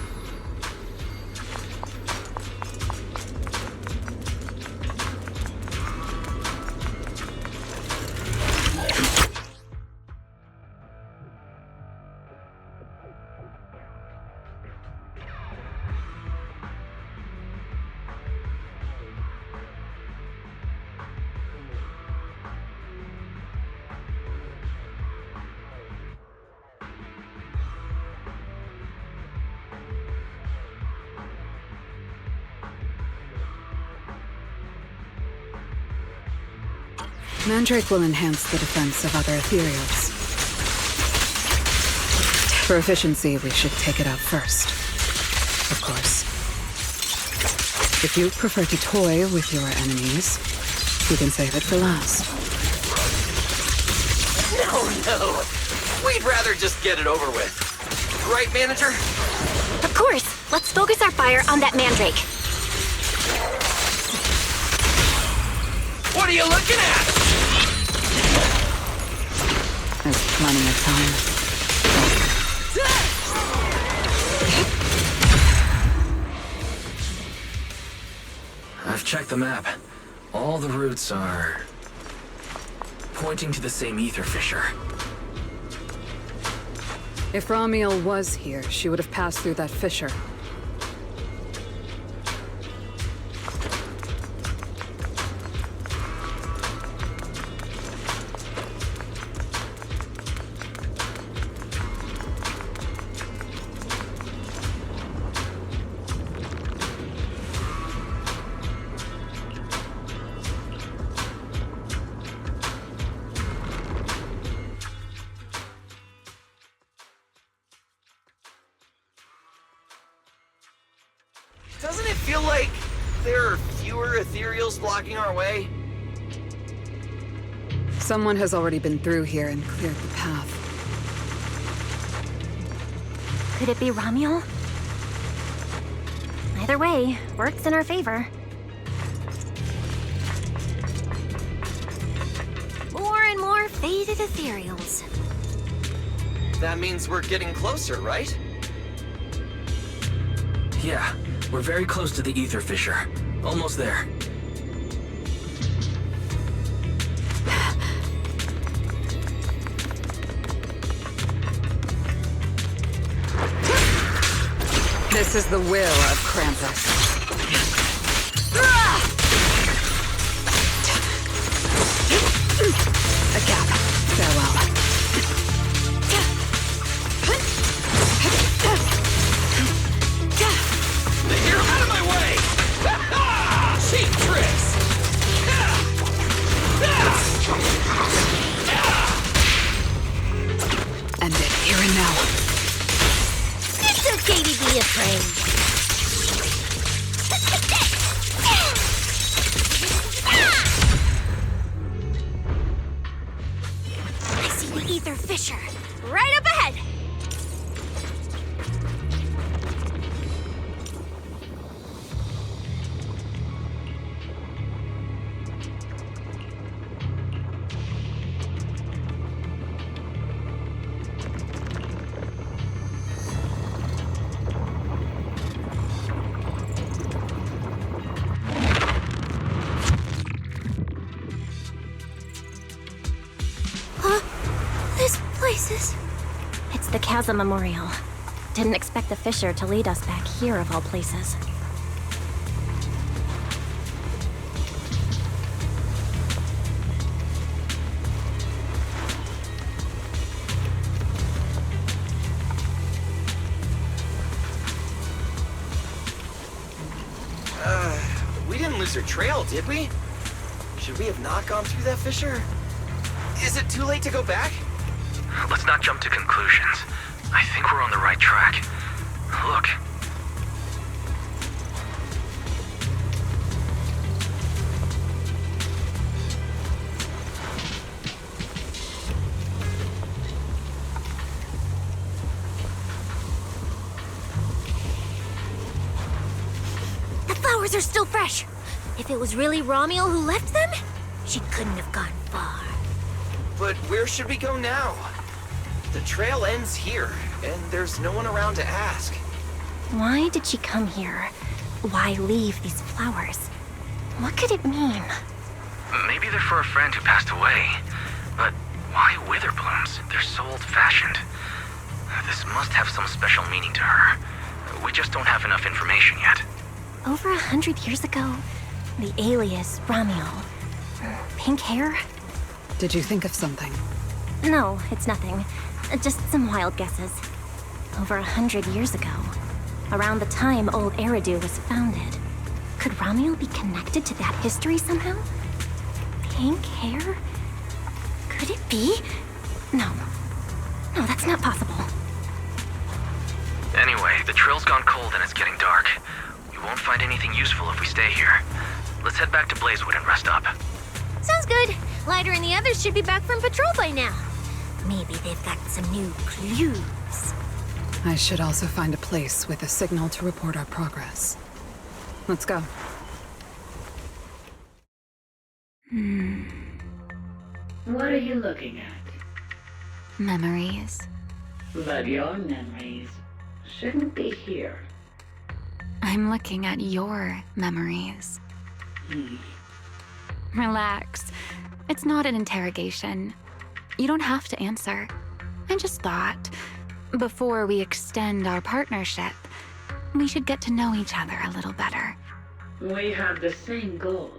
Speaker 13: Mandrake will enhance the defense of other ethereals. For efficiency, we should take it out first. Of course. If you prefer to toy with your enemies, you can save it for last.
Speaker 5: No. We'd rather just get it over with. Right, manager?
Speaker 2: Of course. Let's focus our fire on that mandrake.
Speaker 5: What are you looking at?
Speaker 13: There's plenty of time.
Speaker 1: I've checked the map. All the routes are pointing to the same ether fissure.
Speaker 13: If Ramiel was here, she would have passed through that fissure.
Speaker 5: Doesn't it feel like there are fewer ethereals blocking our way?
Speaker 13: Someone has already been through here and cleared the path.
Speaker 2: Could it be Ramiel? Either way, works in our favor.
Speaker 4: More and more faded ethereals.
Speaker 5: That means we're getting closer, right?
Speaker 1: Yeah, we're very close to the ether fissure. Almost there.
Speaker 13: This is the will of Krampus. A gap. Farewell.
Speaker 5: You're out of my way! Cheap tricks!
Speaker 13: End it here and now.
Speaker 4: It's okay to be afraid. I see the ether fissure. Right up ahead! This place is...
Speaker 2: It's the Chasm Memorial. Didn't expect the fissure to lead us back here of all places.
Speaker 5: We didn't lose our trail, did we? Should we have not gone through that fissure? Is it too late to go back?
Speaker 1: Let's not jump to conclusions. I think we're on the right track. Look.
Speaker 4: The flowers are still fresh. If it was really Ramiel who left them, she couldn't have gone far.
Speaker 5: But where should we go now? The trail ends here, and there's no one around to ask.
Speaker 2: Why did she come here? Why leave these flowers? What could it mean?
Speaker 1: Maybe they're for a friend who passed away. But why wither blooms? They're so old-fashioned. This must have some special meaning to her. We just don't have enough information yet.
Speaker 2: Over 100 years ago, the alias Ramiel. Pink hair?
Speaker 13: Did you think of something?
Speaker 2: No, it's nothing. Just some wild guesses. Over 100 years ago, around the time old Eridu was founded, could Ramiel be connected to that history somehow? Pink hair? Could it be? No. No, that's not possible.
Speaker 1: Anyway, the trail's gone cold and it's getting dark. We won't find anything useful if we stay here. Let's head back to Blazewood and rest up.
Speaker 4: Sounds good. Lighter and the others should be back from patrol by now. Maybe they've got some new clues.
Speaker 13: I should also find a place with a signal to report our progress. Let's go.
Speaker 15: What are you looking at?
Speaker 7: Memories.
Speaker 15: But your memories shouldn't be here.
Speaker 7: I'm looking at your memories. Relax. It's not an interrogation. You don't have to answer. I just thought, before we extend our partnership, we should get to know each other a little better.
Speaker 15: We have the same goal.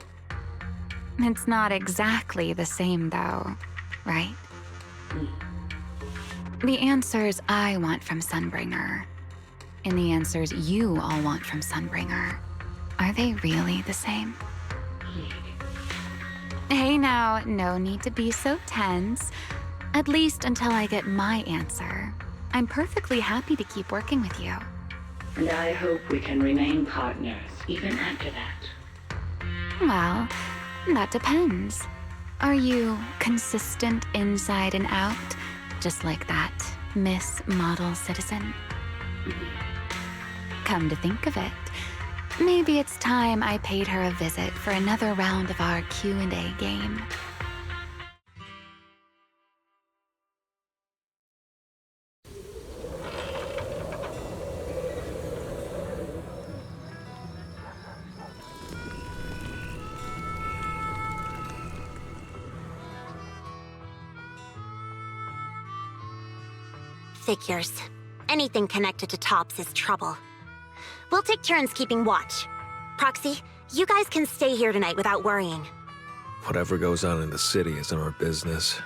Speaker 7: It's not exactly the same, though, right? The answers I want from Sunbringer, and the answers you all want from Sunbringer, are they really the same? Hey now, no need to be so tense. At least until I get my answer. I'm perfectly happy to keep working with you.
Speaker 15: And I hope we can remain partners even after that.
Speaker 7: Well, that depends. Are you consistent inside and out, just like that Miss Model Citizen? Come to think of it, maybe it's time I paid her a visit for another round of our Q&A game.
Speaker 4: Figures. Anything connected to Tops is trouble. We'll take turns keeping watch. Proxy, you guys can stay here tonight without worrying.
Speaker 16: Whatever goes on in the city isn't our business.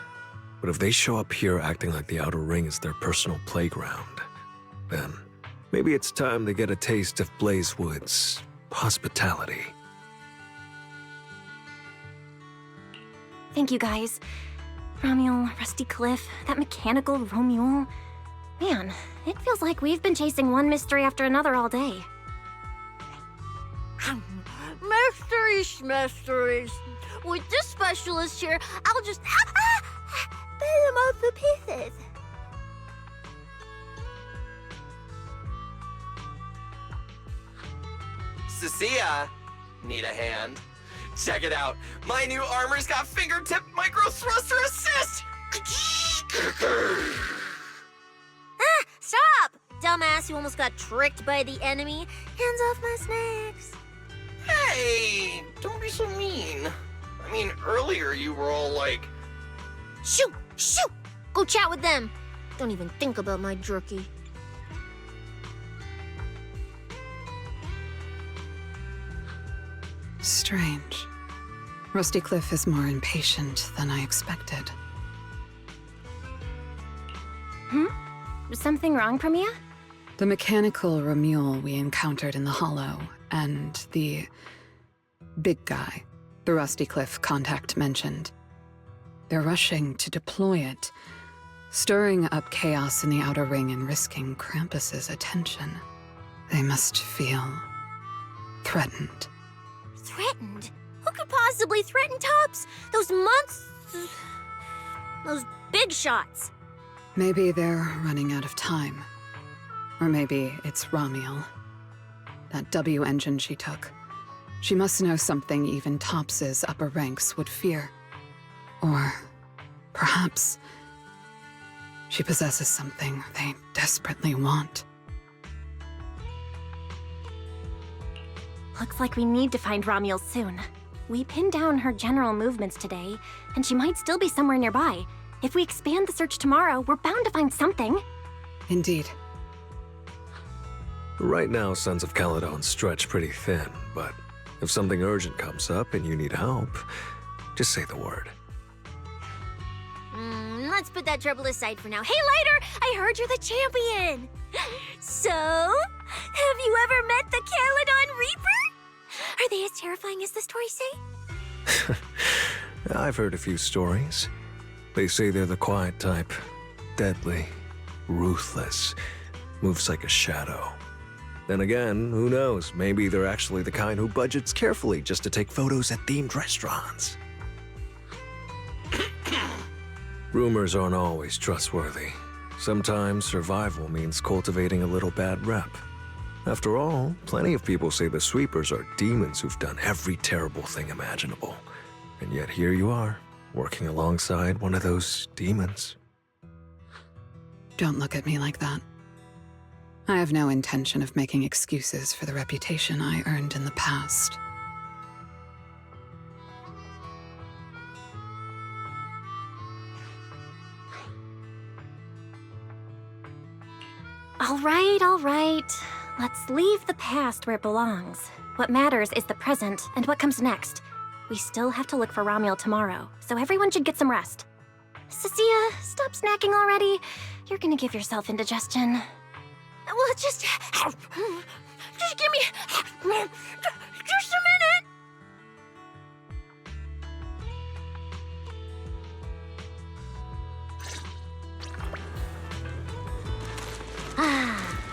Speaker 16: But if they show up here acting like the Outer Ring is their personal playground, then maybe it's time to get a taste of Blazewood's hospitality.
Speaker 2: Thank you, guys. Ramiel, Rusty Cliff, that mechanical Romule. Man, it feels like we've been chasing one mystery after another all day.
Speaker 4: Mysteries. With this specialist here, I'll just pull them off the pieces.
Speaker 5: Cecilia, need a hand? Check it out. My new armor's got fingertip micro thruster assist.
Speaker 4: Stop! Dumbass who almost got tricked by the enemy. Hands off my snacks.
Speaker 5: Hey, don't be so mean. I mean, earlier you were all like,
Speaker 4: Shoo! Go chat with them. Don't even think about my jerky.
Speaker 13: Strange. Rusty Cliff is more impatient than I expected.
Speaker 2: Something wrong, Premia?
Speaker 13: The mechanical Romule we encountered in the Hollow, and the big guy the Rusty Cliff contact mentioned. They're rushing to deploy it, stirring up chaos in the Outer Ring and risking Krampus's attention. They must feel threatened.
Speaker 4: Threatened? Who could possibly threaten Tops? Those months... Those big shots.
Speaker 13: Maybe they're running out of time. Or maybe it's Ramiel. That W engine she took. She must know something even Tops's upper ranks would fear. Or perhaps she possesses something they desperately want.
Speaker 2: Looks like we need to find Ramiel soon. We pinned down her general movements today, and she might still be somewhere nearby. If we expand the search tomorrow, we're bound to find something.
Speaker 13: Indeed.
Speaker 16: Right now, Sons of Caledon stretch pretty thin, but if something urgent comes up and you need help, just say the word.
Speaker 4: Let's put that trouble aside for now. Hey, Lighter! I heard you're the champion! So, have you ever met the Caledon Reaper? Are they as terrifying as the stories say?
Speaker 16: I've heard a few stories. They say they're the quiet type. Deadly. Ruthless. Moves like a shadow. Then again, who knows? Maybe they're actually the kind who budgets carefully just to take photos at themed restaurants. Rumors aren't always trustworthy, Sometimes survival means cultivating a little bad rep. After all, plenty of people say the sweepers are demons who've done every terrible thing imaginable. And yet here you are, working alongside one of those demons.
Speaker 13: Don't look at me like that. I have no intention of making excuses for the reputation I earned in the past.
Speaker 2: All right. Let's leave the past where it belongs. What matters is the present and what comes next. We still have to look for Ramiel tomorrow, so everyone should get some rest. Cecilia, stop snacking already. You're gonna give yourself indigestion.
Speaker 4: Well, just give me just a minute.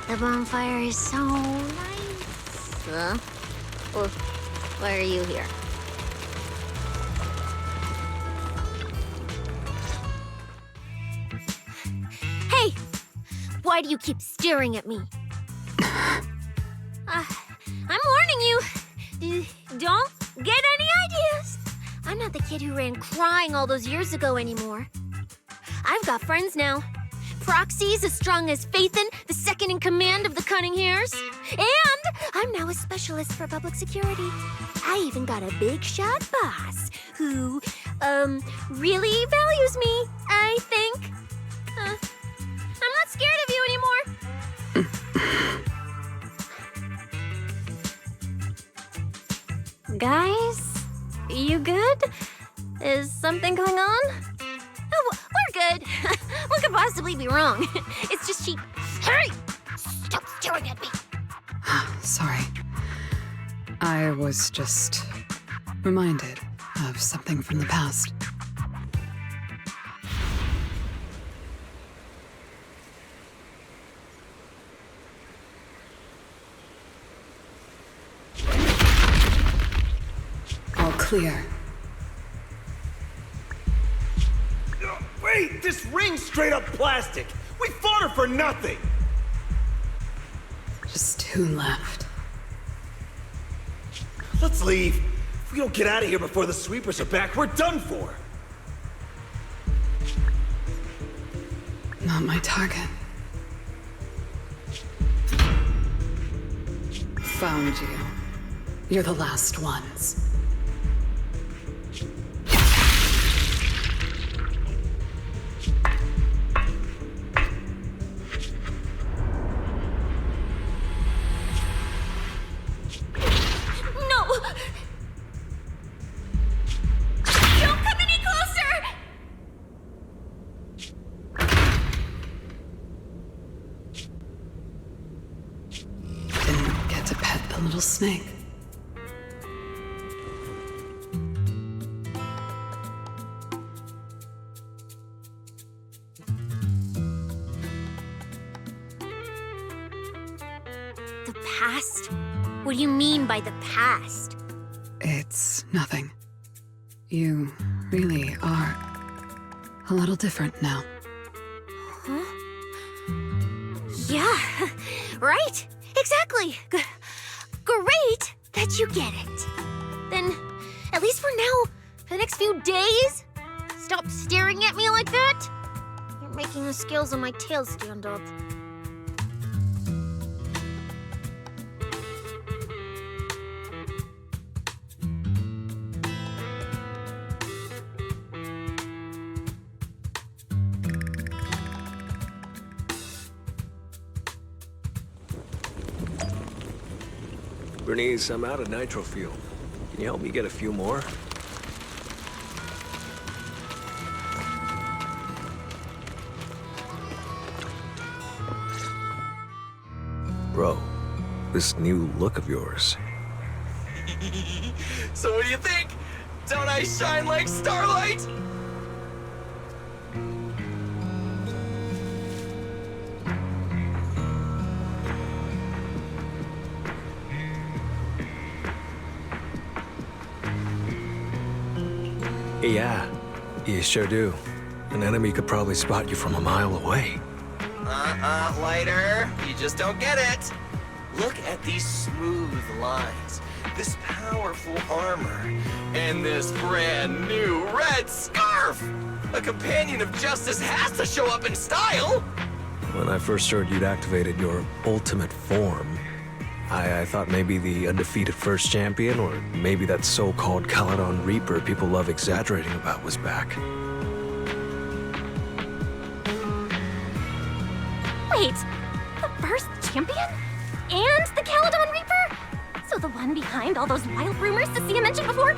Speaker 4: The bonfire is so nice. Well, why are you here? Hey! Why do you keep staring at me? I'm warning you. Don't get any ideas. I'm not the kid who ran crying all those years ago anymore. I've got friends now. Proxies as strong as Phaethon, the second in command of the Cunning Hairs. And I'm now a specialist for public security. I even got a big shot boss who, really values me, I think. I'm not scared of you anymore.
Speaker 2: Guys, you good? Is something going on?
Speaker 4: Oh, we're good. What could possibly be wrong? It's just she... Hey! Stop staring at me!
Speaker 13: Sorry. I was just reminded of something from the past. All clear.
Speaker 17: Wait, this ring's straight up plastic. We fought her for nothing.
Speaker 13: Just 2 left.
Speaker 17: Let's leave. If we don't get out of here before the sweepers are back, we're done for.
Speaker 13: Not my target. Found you. You're the last ones. Snake.
Speaker 4: The past? What do you mean by the past?
Speaker 13: It's nothing. You really are a little different now.
Speaker 4: Huh? Yeah, right? Exactly. Great that you get it. Then, at least for now, for the next few days, stop staring at me like that. You're making the scales on my tail stand up.
Speaker 16: Bernice, I'm out of nitro fuel. Can you help me get a few more? Bro, this new look of yours.
Speaker 5: So what do you think? Don't I shine like starlight?
Speaker 16: Yeah, you sure do. An enemy could probably spot you from a mile away.
Speaker 5: Lighter. You just don't get it. Look at these smooth lines, this powerful armor, and this brand new red scarf! A companion of justice has to show up in style!
Speaker 16: When I first heard you'd activated your ultimate form, I thought maybe the undefeated first champion, or maybe that so-called Caledon Reaper people love exaggerating about was back.
Speaker 2: Wait, the first champion? And the Caledon Reaper? So the one behind all those wild rumors Cecilia mentioned before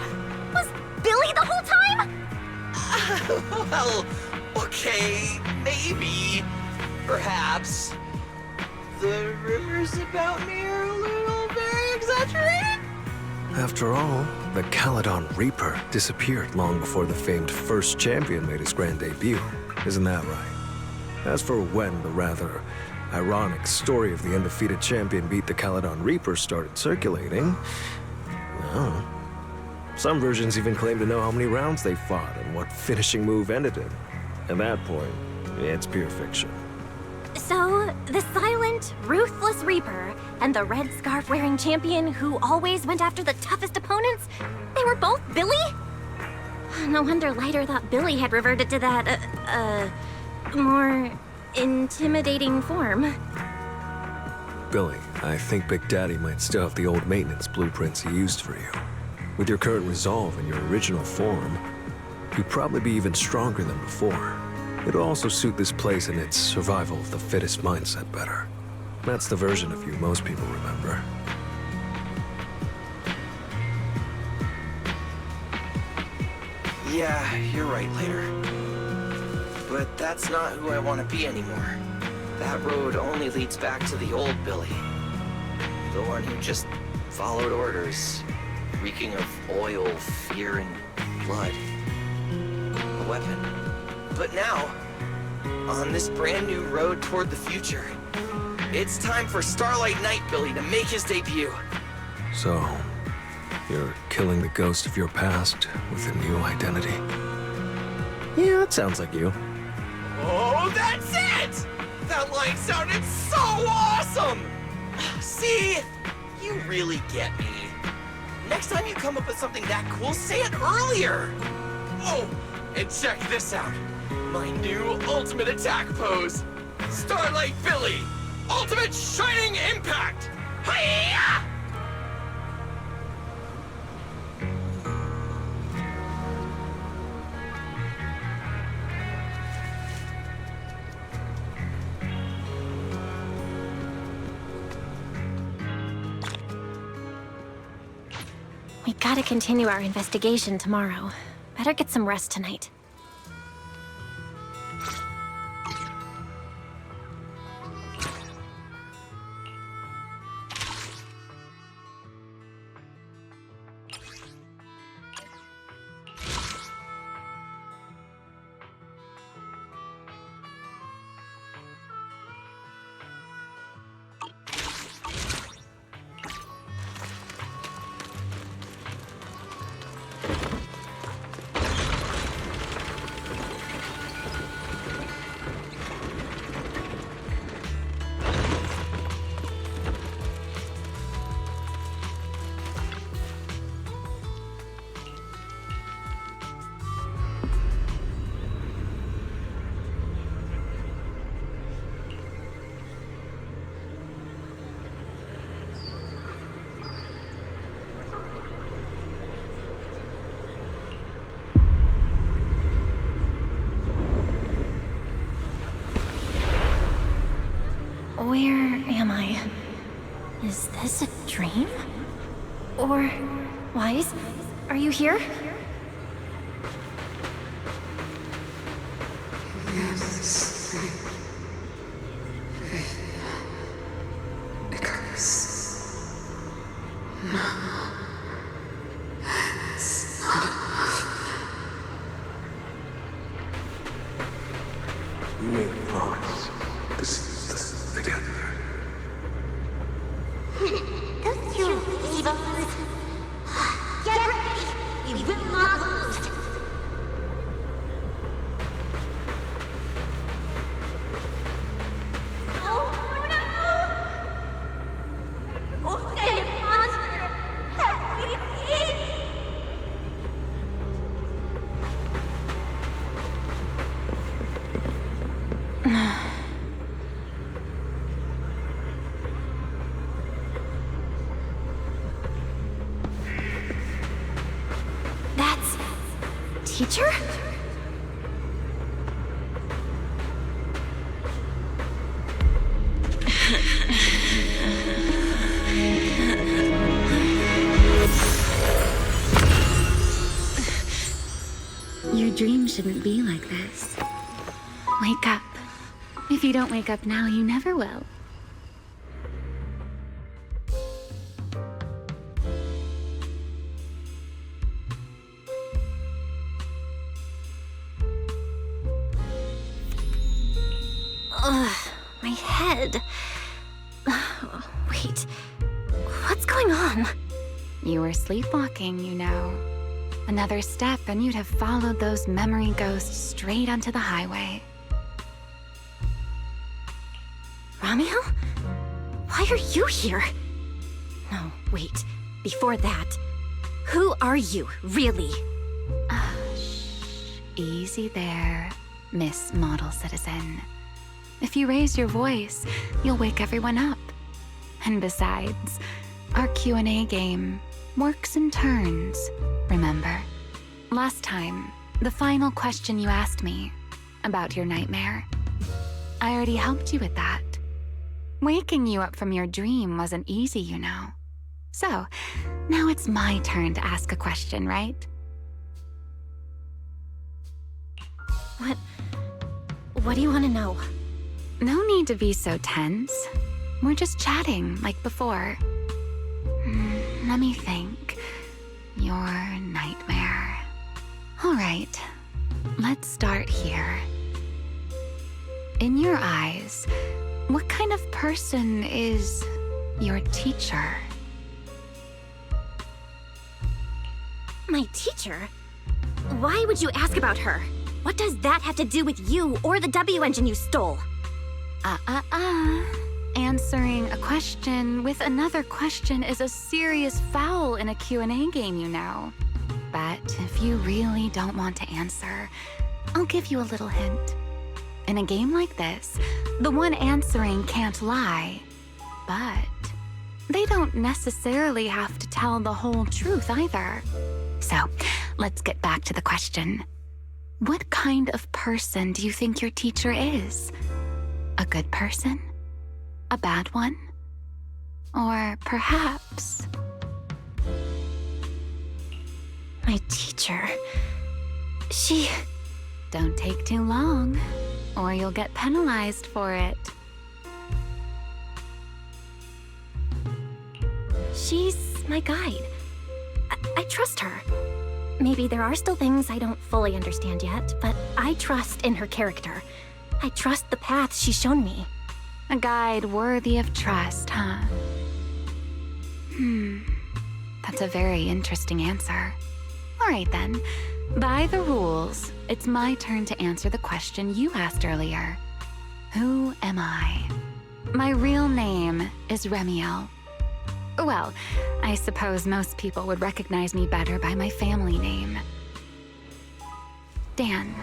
Speaker 2: was Billy the whole time?
Speaker 5: Well, okay, maybe. Perhaps. The rumors about me are a little very exaggerated?
Speaker 16: After all, the Caledon Reaper disappeared long before the famed first champion made his grand debut. Isn't that right? As for when the rather ironic story of the undefeated champion beat the Caledon Reaper started circulating, well, some versions even claim to know how many rounds they fought and what finishing move ended it. At that point, it's pure fiction.
Speaker 2: So, the silent, ruthless Reaper and the red scarf-wearing champion who always went after the toughest opponents, they were both Billy? No wonder Lighter thought Billy had reverted to that, more intimidating form.
Speaker 16: Billy, I think Big Daddy might still have the old maintenance blueprints he used for you. With your current resolve and your original form, you'd probably be even stronger than before. It'll also suit this place and its survival of the fittest mindset better. That's the version of you most people remember.
Speaker 5: Yeah, you're right, Later. But that's not who I want to be anymore. That road only leads back to the old Billy. The one who just followed orders, reeking of oil, fear, and blood. A weapon. But now, on this brand new road toward the future, it's time for Starlight Knight Billy to make his debut.
Speaker 16: So, you're killing the ghost of your past with a new identity. Yeah, that sounds like you.
Speaker 5: Oh, that's it! That line sounded so awesome! See? You really get me. Next time you come up with something that cool, say it earlier! Oh, and check this out. My new ultimate attack pose. Starlight Billy! Ultimate Shining Impact! Hi-ya!
Speaker 2: We gotta continue our investigation tomorrow. Better get some rest tonight. Where am I? Is this a dream? Or... Wise? Are you here?
Speaker 16: You made a promise. This is together.
Speaker 6: Don't you leave us. Get ready. We will not lose.
Speaker 2: teacher?
Speaker 7: Your dream shouldn't be like this. Wake up. If you don't wake up now, you never will.
Speaker 2: Ugh, my head. Wait, what's going on?
Speaker 7: You were sleepwalking, you know. Another step and you'd have followed those memory ghosts straight onto the highway.
Speaker 2: Ramiel? Why are you here? No, wait. Before that, who are you, really?
Speaker 7: Shh. Easy there, Miss Model Citizen. If you raise your voice, you'll wake everyone up. And besides, our Q&A game works in turns, remember? Last time, the final question you asked me about your nightmare, I already helped you with that. Waking you up from your dream wasn't easy, you know. So, now it's my turn to ask a question, right?
Speaker 2: What do you want to know?
Speaker 7: No need to be so tense. We're just chatting like before. Let me think. Your nightmare. All right, let's start here. In your eyes, what kind of person is your teacher?
Speaker 2: My teacher? Why would you ask about her? What does that have to do with you or the W engine you stole?
Speaker 7: Answering a question with another question is a serious foul in a Q&A game, you know. But if you really don't want to answer, I'll give you a little hint. In a game like this, the one answering can't lie, but they don't necessarily have to tell the whole truth either. So, let's get back to the question. What kind of person do you think your teacher is? A good person? A bad one? Or perhaps...
Speaker 2: My teacher... She...
Speaker 7: Don't take too long, or you'll get penalized for it.
Speaker 2: She's my guide. I trust her. Maybe there are still things I don't fully understand yet, but I trust in her character. I trust the path she's shown me.
Speaker 7: A guide worthy of trust, huh? That's a very interesting answer. All right then. By the rules, it's my turn to answer the question you asked earlier. Who am I? My real name is Ramiel. Well, I suppose most people would recognize me better by my family name. Dan.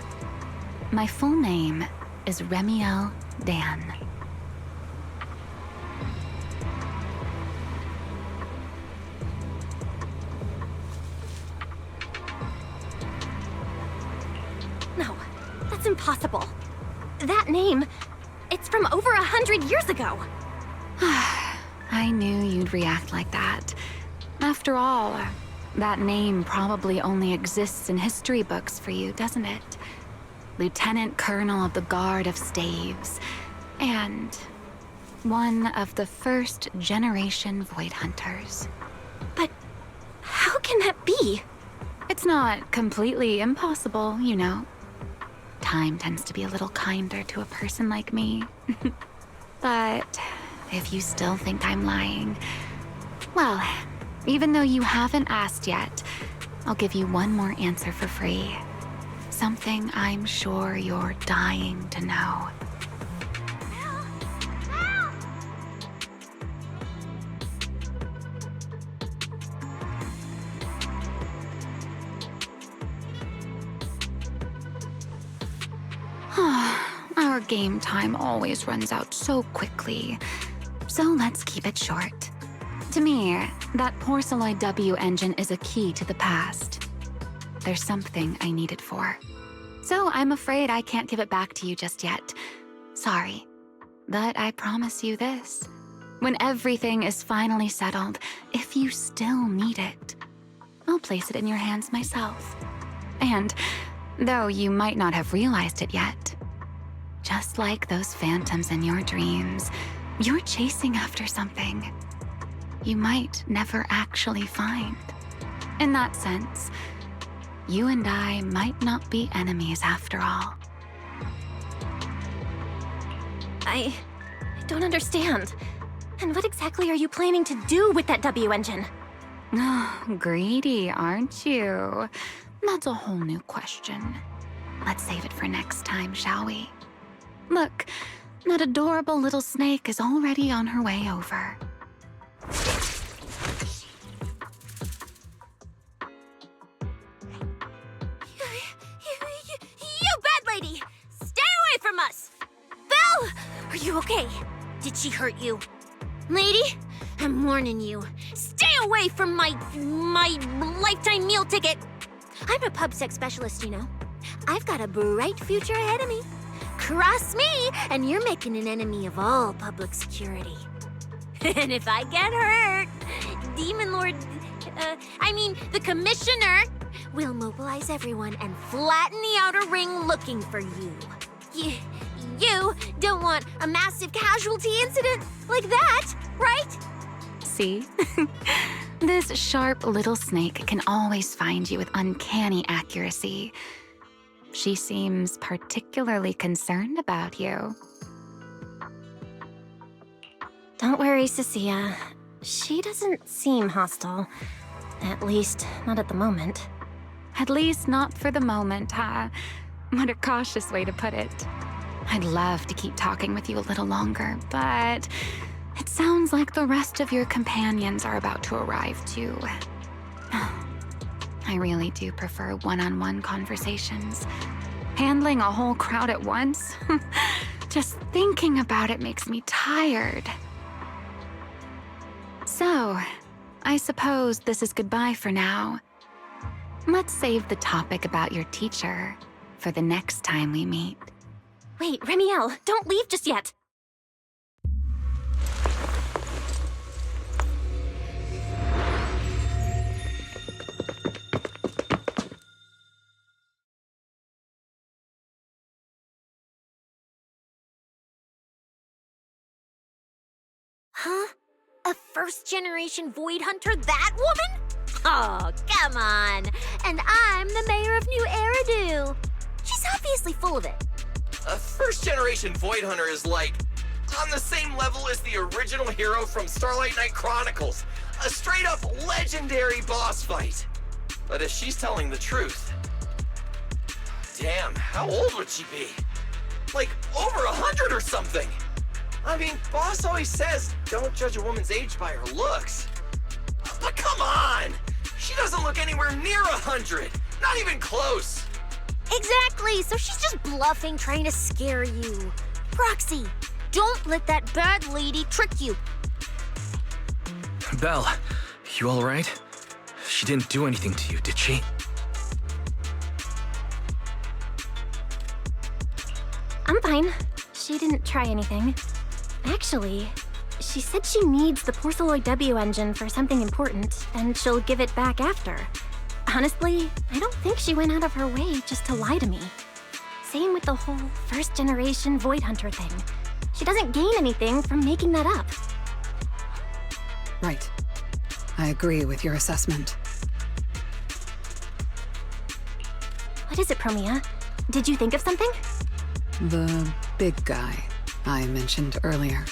Speaker 7: My full name is Ramiel Dan.
Speaker 2: No, that's impossible. That name, it's from over 100 years ago.
Speaker 7: I knew you'd react like that. After all, that name probably only exists in history books for you, doesn't it? Lieutenant Colonel of the Guard of Staves, and one of the first generation Void Hunters.
Speaker 2: But how can that be?
Speaker 7: It's not completely impossible, you know. Time tends to be a little kinder to a person like me. But if you still think I'm lying, well, even though you haven't asked yet, I'll give you one more answer for free. Something I'm sure you're dying to know. Our game time always runs out so quickly, so let's keep it short. To me, that Porceloid W engine is a key to the past. there's something I need it for. So I'm afraid I can't give it back to you just yet. Sorry. But I promise you this. When everything is finally settled, if you still need it, I'll place it in your hands myself. And, though you might not have realized it yet, just like those phantoms in your dreams, you're chasing after something you might never actually find. In that sense, you and I might not be enemies after all.
Speaker 2: I don't understand. And what exactly are you planning to do with that W engine?
Speaker 7: Oh, greedy, aren't you? That's a whole new question. Let's save it for next time, shall we? Look, that adorable little snake is already on her way over.
Speaker 4: You bad lady! Stay away from us! Belle!
Speaker 2: Are you okay?
Speaker 4: Did she hurt you? Lady, I'm warning you. Stay away from my lifetime meal ticket! I'm a pub sex specialist, you know. I've got a bright future ahead of me. Cross me, and you're making an enemy of all public security. And if I get hurt, Demon Lord, the Commissioner will mobilize everyone and flatten the outer ring looking for you. You don't want a massive casualty incident like that, right?
Speaker 7: See? This sharp little snake can always find you with uncanny accuracy. She seems particularly concerned about you.
Speaker 2: Don't worry, Cecilia. She doesn't seem hostile. At least, not at the moment.
Speaker 7: At least not for the moment, huh? What a cautious way to put it. I'd love to keep talking with you a little longer, but it sounds like the rest of your companions are about to arrive too. I really do prefer one-on-one conversations. Handling a whole crowd at once? Just thinking about it makes me tired. So, I suppose this is goodbye for now. Let's save the topic about your teacher for the next time we meet.
Speaker 2: Wait, Remiel, don't leave just yet!
Speaker 4: Huh? A first-generation Void Hunter, that woman? Oh, come on. And I'm the mayor of New Eridu. She's obviously full of it.
Speaker 5: A first-generation Void Hunter is like on the same level as the original hero from Starlight Knight Chronicles. A straight-up legendary boss fight. But if she's telling the truth... Damn, how old would she be? Like over 100 or something. I mean, boss always says, don't judge a woman's age by her looks. But come on! She doesn't look anywhere near 100. Not even close.
Speaker 4: Exactly, so she's just bluffing, trying to scare you. Proxy, don't let that bad lady trick you.
Speaker 1: Belle, you all right? She didn't do anything to you, did she?
Speaker 2: I'm fine. She didn't try anything. Actually, she said she needs the Porceloid W engine for something important, and she'll give it back after. Honestly, I don't think she went out of her way just to lie to me. Same with the whole first-generation Void Hunter thing. She doesn't gain anything from making that up.
Speaker 13: Right. I agree with your assessment.
Speaker 2: What is it, Promia? Did you think of something?
Speaker 13: The big guy I mentioned earlier.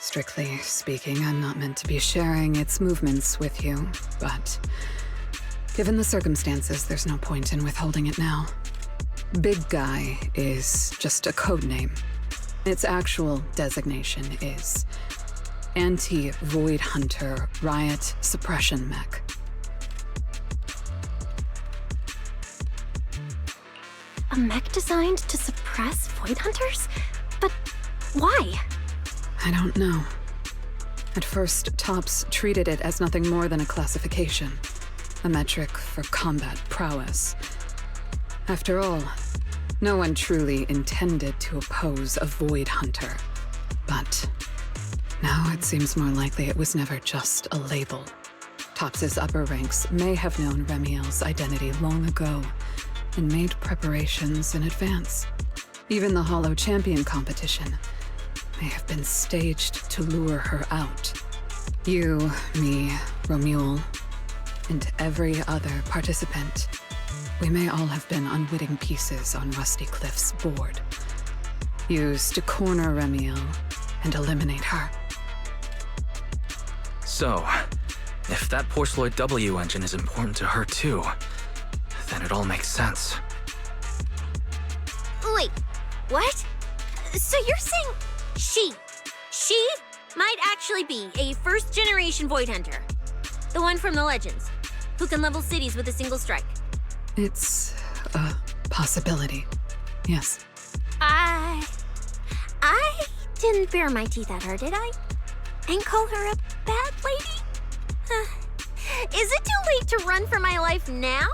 Speaker 13: Strictly speaking, I'm not meant to be sharing its movements with you, but given the circumstances, there's no point in withholding it now. Big Guy is just a code name. Its actual designation is Anti-Void Hunter Riot Suppression Mech.
Speaker 2: A mech designed to suppress Void Hunters? But why?
Speaker 13: I don't know. At first, Tops treated it as nothing more than a classification. a metric for combat prowess. After all, no one truly intended to oppose a Void Hunter. But now it seems more likely it was never just a label. Tops's upper ranks may have known Remiel's identity long ago and made preparations in advance. Even the Hollow Champion competition may have been staged to lure her out. You, me, Romuald, and every other participant, we may all have been unwitting pieces on Rusty Cliff's board, used to corner Remiel and eliminate her.
Speaker 1: So, if that Porceloid W engine is important to her too, then it all makes sense.
Speaker 4: Wait, what? So you're saying she might actually be a first-generation Void Hunter? The one from the Legends, who can level cities with a single strike?
Speaker 13: It's a possibility, yes.
Speaker 4: I didn't bare my teeth at her, did I? And call her a bad lady? Is it too late to run for my life now?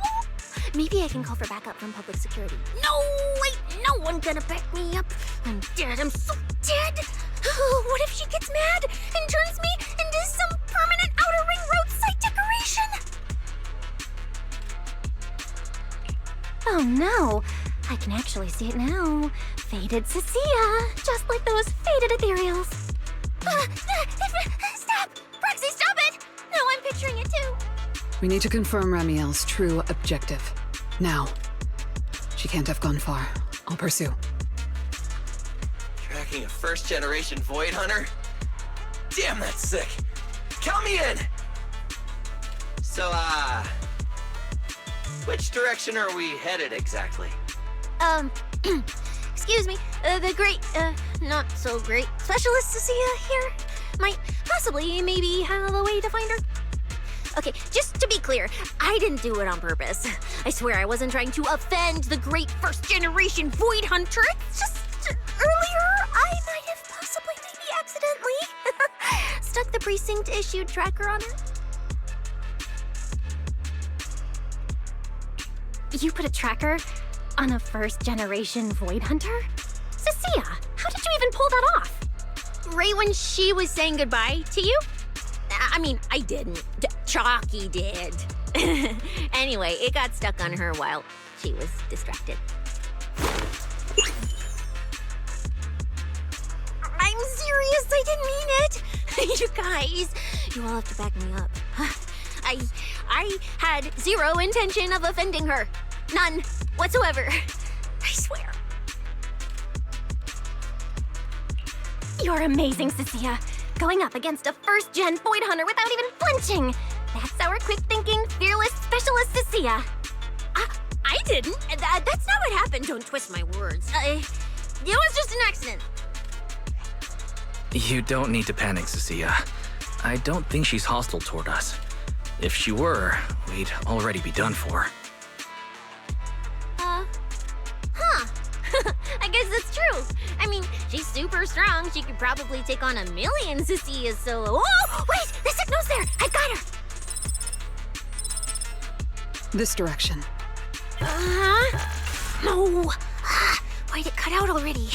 Speaker 4: Maybe I can call for backup from public security. No, wait, no one gonna back me up. I'm dead, I'm so dead. What if she gets mad and turns me into some permanent outer ring roadside decoration? Oh no, I can actually see it now. Faded Cecilia, just like those faded ethereals. Stop! Roxy, stop it! No, I'm picturing it too.
Speaker 13: We need to confirm Remiel's true objective. Now. She can't have gone far. I'll pursue.
Speaker 5: Tracking a first-generation Void Hunter? Damn, that's sick. Count me in! So, which direction are we headed exactly?
Speaker 4: Excuse me, the great, not so great specialist Cecilia here might possibly maybe have a way to find her. Okay, just to be clear, I didn't do it on purpose. I swear I wasn't trying to offend the great first-generation Void Hunter. It's just, earlier, I might have possibly maybe accidentally stuck the precinct-issued tracker on her. You put a tracker on a first-generation Void Hunter? Cecilia, how did you even pull that off? Right when she was saying goodbye to you? I mean, I didn't. Chalky did. Anyway, it got stuck on her while she was distracted. I'm serious, I didn't mean it. You guys, you all have to back me up. I had zero intention of offending her. None whatsoever. I swear. You're amazing, Cecilia. Going up against a first-gen Void Hunter without even flinching. That's our quick-thinking, fearless specialist, Cecilia. I didn't. That's not what happened. Don't twist my words. It was just an accident.
Speaker 1: You don't need to panic, Cecilia. I don't think she's hostile toward us. If she were, we'd already be done for.
Speaker 4: I guess that's true. I mean, she's super strong. She could probably take on 1,000,000 Cecilias solo. Oh, wait! The signal's there! I've got her!
Speaker 13: This direction.
Speaker 4: No! Why'd it cut out already?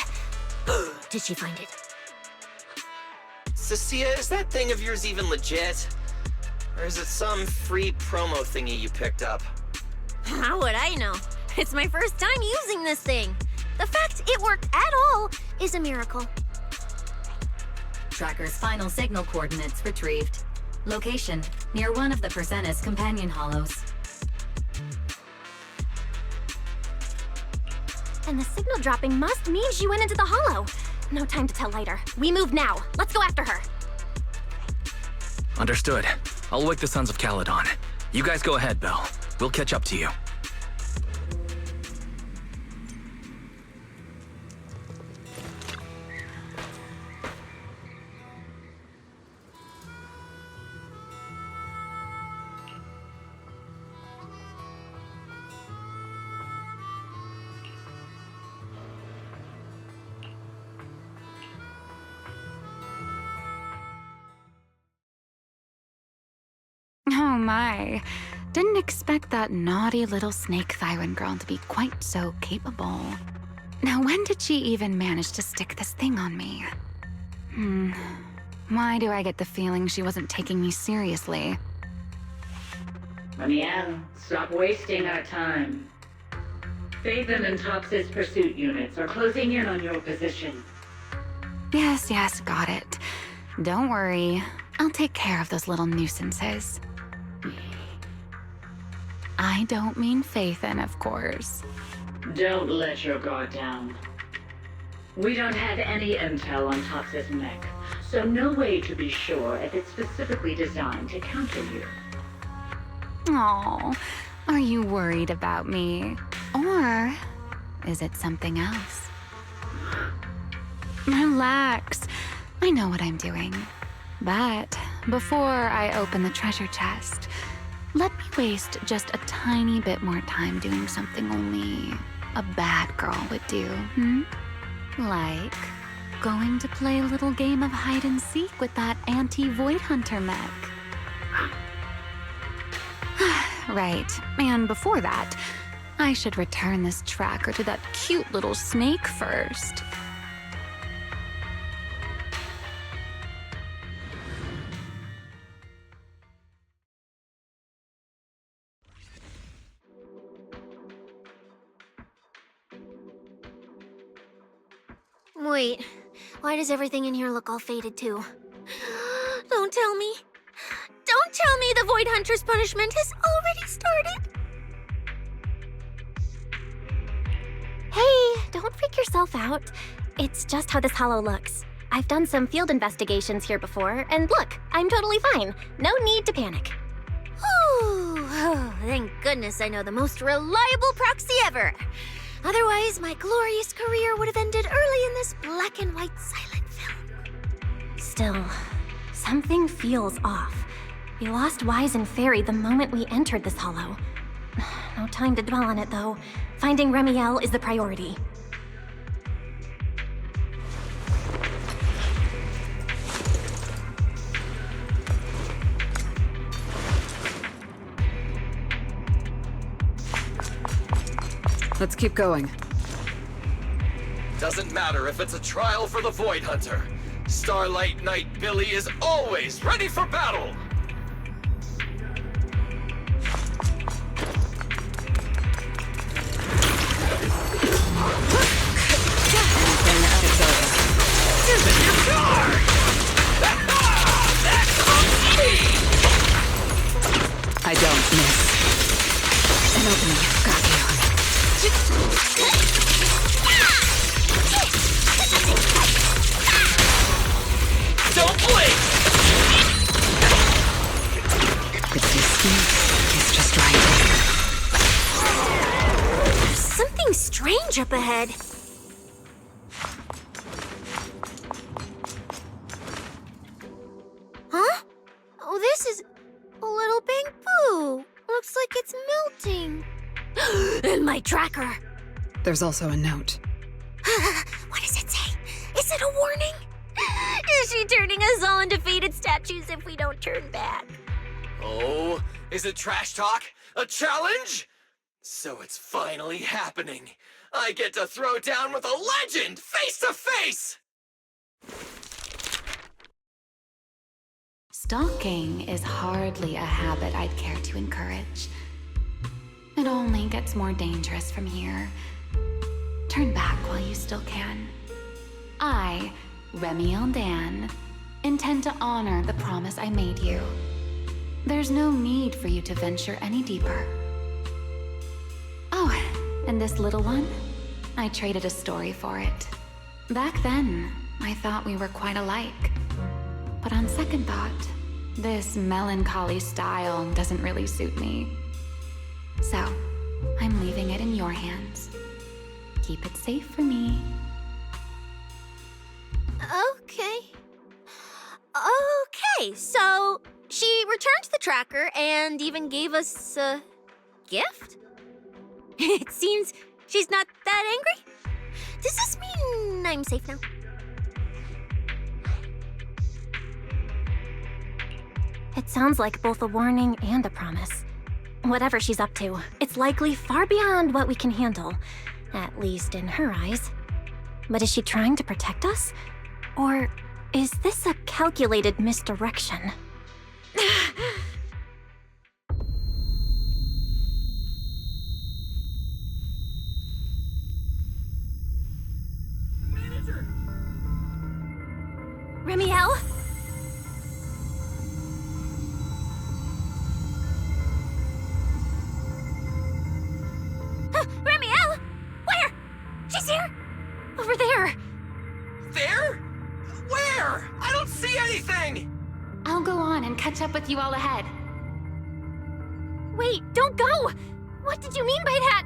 Speaker 4: Did she find it?
Speaker 5: Cecilia, is that thing of yours even legit? Or is it some free promo thingy you picked up?
Speaker 4: How would I know? It's my first time using this thing. The fact it worked at all is a miracle.
Speaker 3: Tracker's final signal coordinates retrieved. Location, near one of the Persenis companion hollows.
Speaker 4: And the signal dropping must mean she went into the hollow. No time to tell later. We move now. Let's go after her.
Speaker 1: Understood. I'll wake the Sons of Caledon. You guys go ahead, Belle. We'll catch up to you.
Speaker 7: Oh my. Didn't expect that naughty little snake Thyron girl to be quite so capable. Now, when did she even manage to stick this thing on me? Why do I get the feeling she wasn't taking me seriously?
Speaker 15: Ramiel, stop wasting our time. Phaethon and Tops's pursuit units are closing in on your position.
Speaker 7: Yes, got it. Don't worry. I'll take care of those little nuisances. I don't mean Phaethon, of course.
Speaker 15: Don't let your guard down. We don't have any intel on Tops's mech, so no way to be sure if it's specifically designed to counter you.
Speaker 7: Oh, are you worried about me? Or is it something else? Relax. I know what I'm doing. But before I open the treasure chest, let me waste just a tiny bit more time doing something only a bad girl would do, Like going to play a little game of hide and seek with that anti-Void Hunter mech. Right, and before that, I should return this tracker to that cute little snake first.
Speaker 4: Wait, why does everything in here look all faded too? Don't tell me. Don't tell me the Void Hunter's punishment has already started.
Speaker 2: Hey, don't freak yourself out. It's just how this hollow looks. I've done some field investigations here before, and look, I'm totally fine. No need to panic.
Speaker 4: Whew. Oh, thank goodness I know the most reliable proxy ever. Otherwise, my glorious career would have ended early in this black and white silent film.
Speaker 2: Still, something feels off. We lost Wise and Fairy the moment we entered this hollow. No time to dwell on it, though. Finding Ramiel is the priority.
Speaker 13: Let's keep going.
Speaker 5: Doesn't matter if it's a trial for the Void Hunter. Starlight Knight Billy is always ready for battle! Isn't your guard! That's on me!
Speaker 13: I don't miss. An opening. Got you.
Speaker 5: Don't blink!
Speaker 13: The distance is just right.
Speaker 4: There's something strange up ahead. Huh? Oh, this is a little bamboo. Looks like it's melting. And my tracker.
Speaker 13: There's also a note.
Speaker 4: What does it say? Is it a warning? Is she turning us all into faded statues if we don't turn back?
Speaker 5: Oh, is it trash talk? A challenge? So it's finally happening. I get to throw down with a legend face to face!
Speaker 7: Stalking is hardly a habit I'd care to encourage. It only gets more dangerous from here. Turn back while you still can. I, Ramiel Dan, intend to honor the promise I made you. There's no need for you to venture any deeper. Oh, and this little one? I traded a story for it. Back then, I thought we were quite alike. But on second thought, this melancholy style doesn't really suit me. So, I'm leaving it in your hands. Keep it safe for me.
Speaker 4: Okay. Okay, so she returned the tracker and even gave us a gift? It seems she's not that angry. Does this mean I'm safe now?
Speaker 2: It sounds like both a warning and a promise. Whatever she's up to, it's likely far beyond what we can handle. At least in her eyes. But is she trying to protect us? Or is this a calculated misdirection?
Speaker 5: Manager!
Speaker 2: Remiel? Remiel! Where? She's here! Over there!
Speaker 5: There? Where? I don't see anything!
Speaker 7: I'll go on and catch up with you all ahead.
Speaker 2: Wait, don't go! What did you mean by that?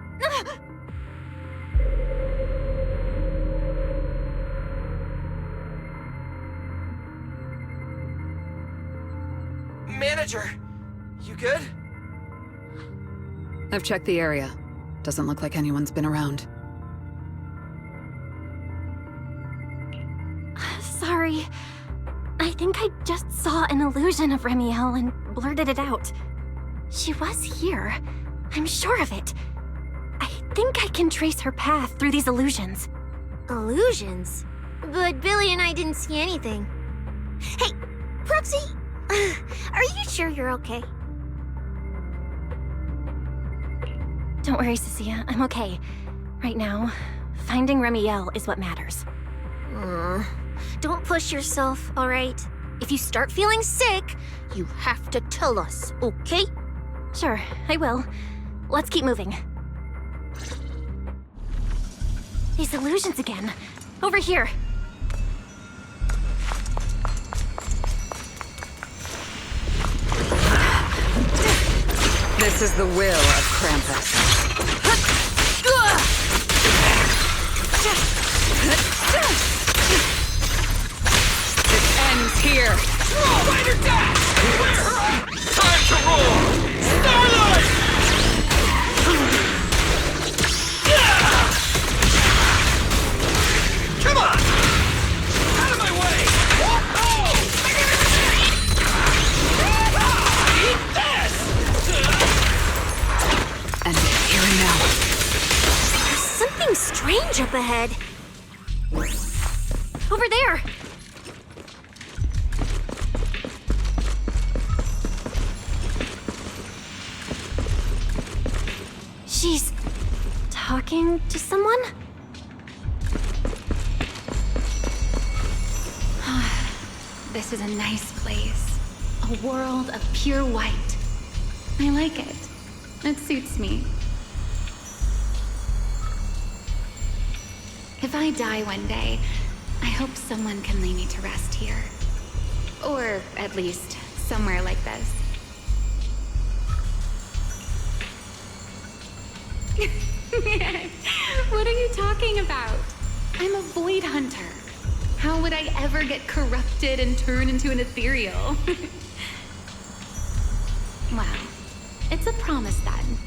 Speaker 5: Manager, you good?
Speaker 13: I've checked the area. Doesn't look like anyone's been around.
Speaker 2: Sorry. I think I just saw an illusion of Remiel and blurted it out. She was here. I'm sure of it. I think I can trace her path through these illusions.
Speaker 4: Illusions? But Billy and I didn't see anything. Hey, Proxy! Are you sure you're okay?
Speaker 2: Don't worry, Cecilia. I'm okay. Right now, finding Remiel is what matters.
Speaker 4: Don't push yourself, alright? If you start feeling sick, you have to tell us, okay?
Speaker 2: Sure, I will. Let's keep moving. These illusions again. Over here.
Speaker 13: This is the will of Krampus. It ends here.
Speaker 5: Roll, Rider Dash! Time to roll! Starlight! Come on! Out of my way! Oh! Eat this!
Speaker 13: And here and now.
Speaker 4: There's something strange up ahead.
Speaker 2: Over there! She's talking to someone?
Speaker 7: This is a nice place. A world of pure white. I like it. It suits me. If I die one day, I hope someone can lay me to rest here. Or at least somewhere like this. What are you talking about? I'm a void hunter. How would I ever get corrupted and turn into an ethereal? Wow. It's a promise then.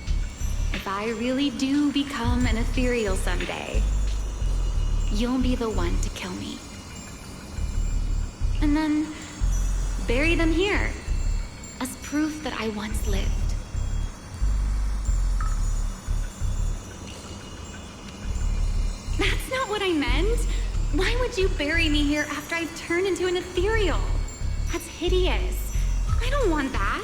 Speaker 7: If I really do become an ethereal someday, you'll be the one to kill me. And then bury them here as proof that I once lived. That's not what I meant. Why would you bury me here after I've turned into an ethereal? That's hideous. I don't want that.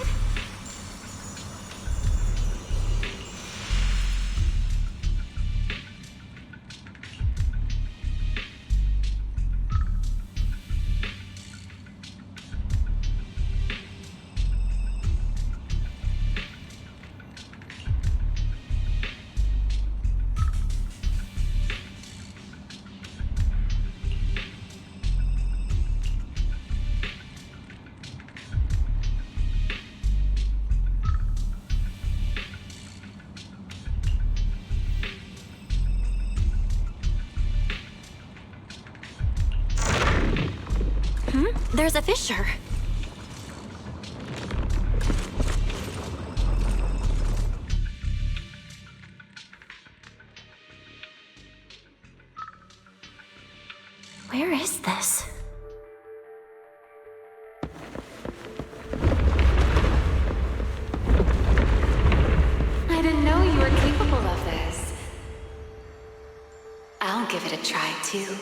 Speaker 2: There's a fissure. Where is this?
Speaker 7: give it a try too.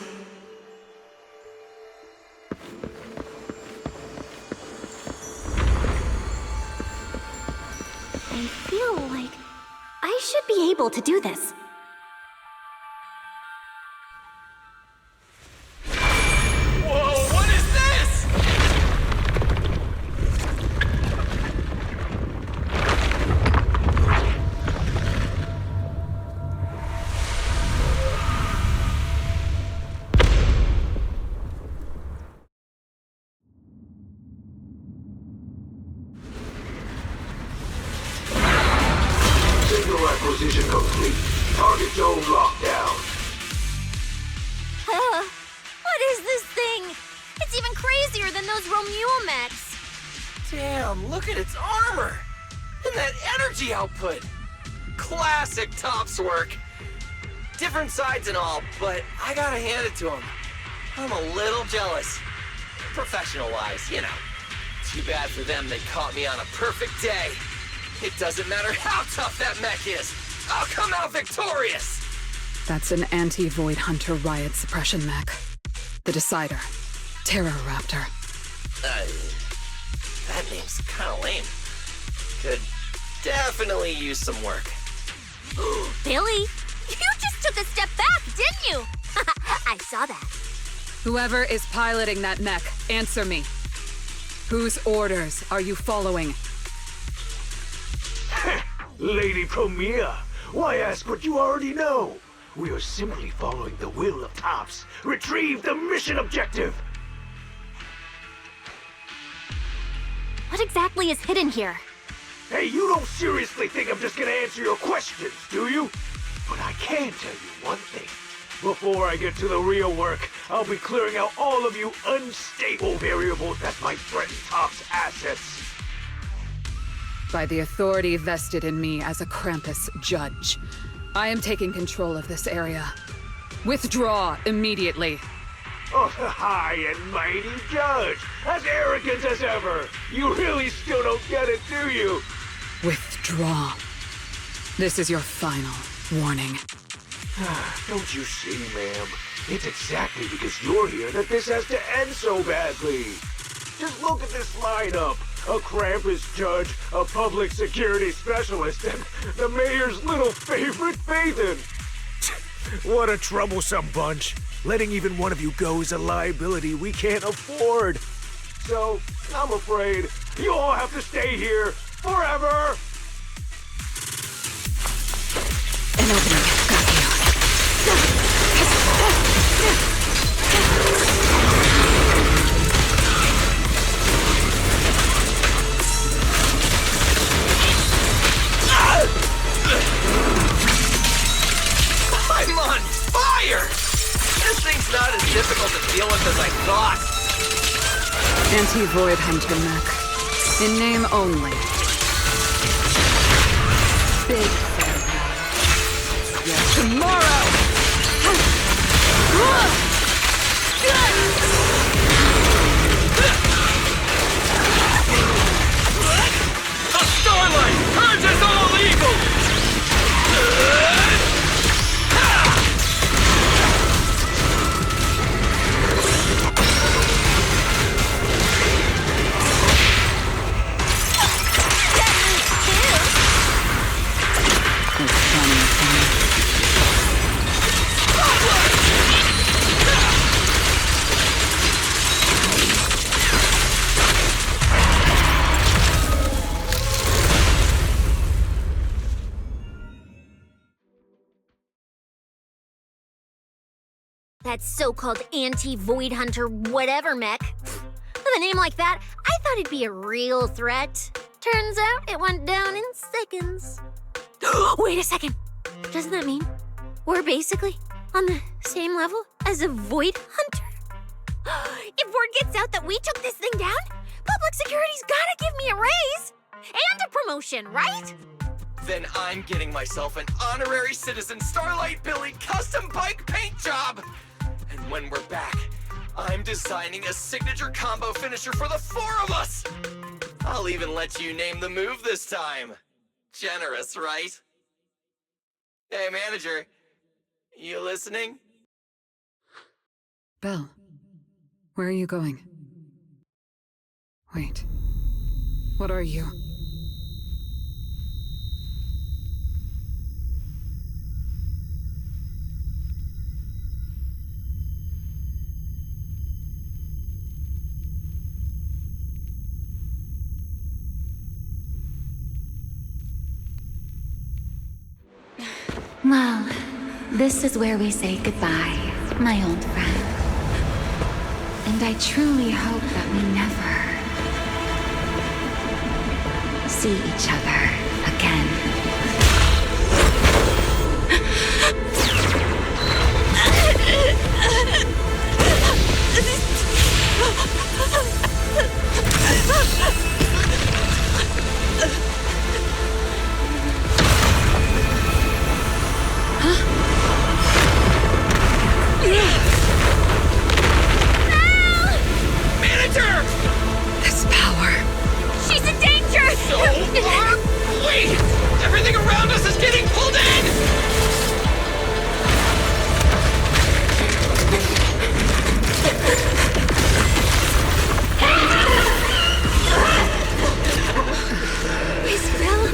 Speaker 2: I feel like I should be able to do this.
Speaker 5: Whoa, what is this?
Speaker 12: Signal acquisition complete. Target dome locked down.
Speaker 4: What is this thing? It's even crazier than those Romulo mechs.
Speaker 5: Damn, look at its armor! And that energy output! Classic Tops work! Different sides and all, but I gotta hand it to him. I'm a little jealous. Professional-wise, you know. Too bad for them they caught me on a perfect day. It doesn't matter how tough that mech is. I'll come out victorious!
Speaker 13: That's an anti-Void Hunter riot suppression mech. The Decider. Terror Raptor.
Speaker 5: That name's kinda lame. Could definitely use some work.
Speaker 4: Billy, you just took a step back, didn't you? I saw that.
Speaker 13: Whoever is piloting that mech, answer me. Whose orders are you following?
Speaker 17: Lady Promia, why ask what you already know? We are simply following the will of Tops. Retrieve the mission objective!
Speaker 2: What exactly is hidden here?
Speaker 17: Hey, you don't seriously think I'm just gonna answer your questions, do you? But I can tell you one thing. Before I get to the real work, I'll be clearing out all of you unstable variables that might threaten Tops' assets.
Speaker 13: By the authority vested in me as a Krampus judge, I am taking control of this area. Withdraw immediately.
Speaker 17: Oh, high and mighty judge! As arrogant as ever! You really still don't get it, do you?
Speaker 13: Withdraw. This is your final warning.
Speaker 17: Don't you see, ma'am? It's exactly because you're here that this has to end so badly. Just look at this lineup. A Krampus judge, a public security specialist, and the mayor's little favorite, Phaethon. What a troublesome bunch. Letting even one of you go is a liability we can't afford. So, I'm afraid you all have to stay here forever.
Speaker 13: An opening.
Speaker 5: I'm on fire! This thing's not as difficult to deal with as I thought.
Speaker 13: Anti-Void Hunter mech. In name only. Big farewell. Yes, tomorrow!
Speaker 5: The Starlight purges all evil!
Speaker 4: That so-called anti-Void Hunter whatever mech. With a name like that, I thought it'd be a real threat. Turns out it went down in seconds. Wait a second. Doesn't that mean we're basically on the same level as a Void Hunter? If word gets out that we took this thing down, public security's gotta give me a raise and a promotion, right?
Speaker 5: Then I'm getting myself an honorary citizen Starlight Billy custom bike paint job! And when we're back, I'm designing a signature combo finisher for the four of us! I'll even let you name the move this time. Generous, right? Hey, manager, you listening?
Speaker 13: Belle, where are you going? Wait. What are you?
Speaker 7: Well, this is where we say goodbye, my old friend. And I truly hope that we never see each other again.
Speaker 5: Manager!
Speaker 9: This power.
Speaker 4: She's in danger!
Speaker 5: So are we! Everything around us is getting pulled in!
Speaker 4: Is Belle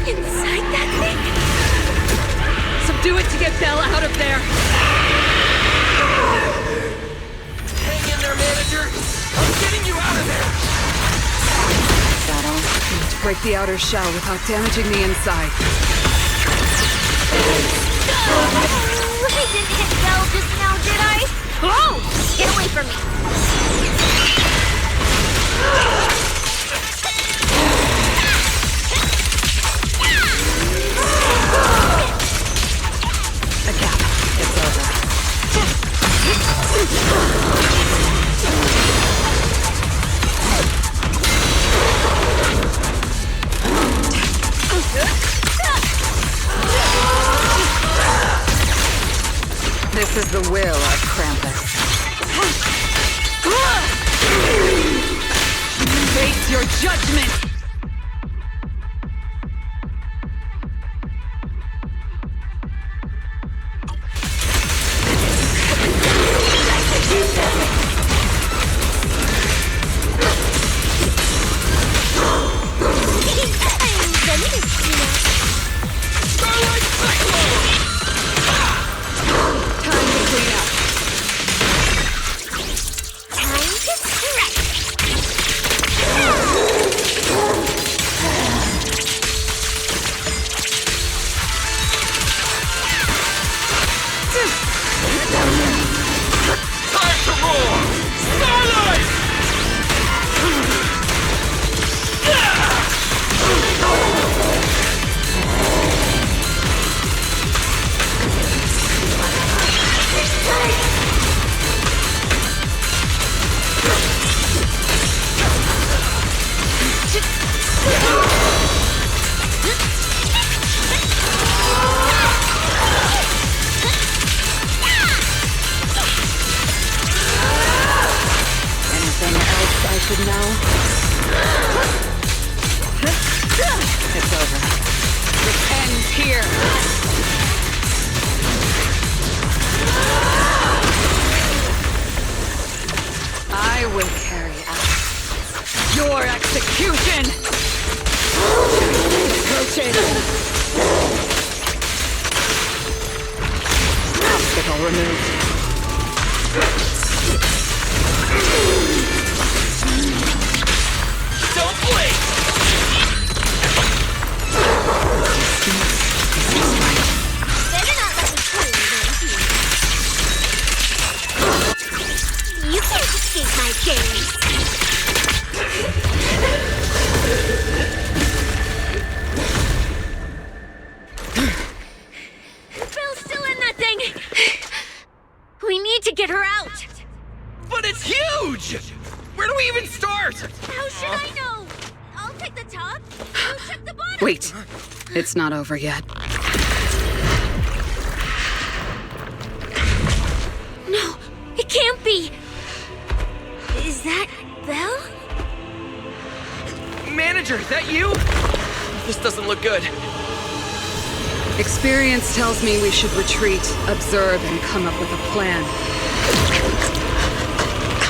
Speaker 4: inside that thing?
Speaker 9: Subdue it to get Belle out of there.
Speaker 5: Hang in there, Manager! I'm getting you out of there!
Speaker 13: Battle. You need to break the outer shell without damaging the inside.
Speaker 4: I didn't hit Belle just now, did I? Oh! Get away from me!
Speaker 13: A gap. It's over. This is the will of Krampus. Face your judgment! It's over. This ends here. I will carry out your execution. Approaching. Obstacle removed.
Speaker 5: Don't blink!
Speaker 4: Better not let me kill you, don't you? You can't escape my gaze. Belle's still in that thing. We need to get her out.
Speaker 5: But it's huge! Where do we even start?
Speaker 4: How should I know? I'll take the top. You check the bottom.
Speaker 13: Wait. It's not over yet.
Speaker 4: No, it can't be. Is that Belle?
Speaker 5: Manager, that you? This doesn't look good.
Speaker 13: Experience tells me we should retreat, observe, and come up with a plan.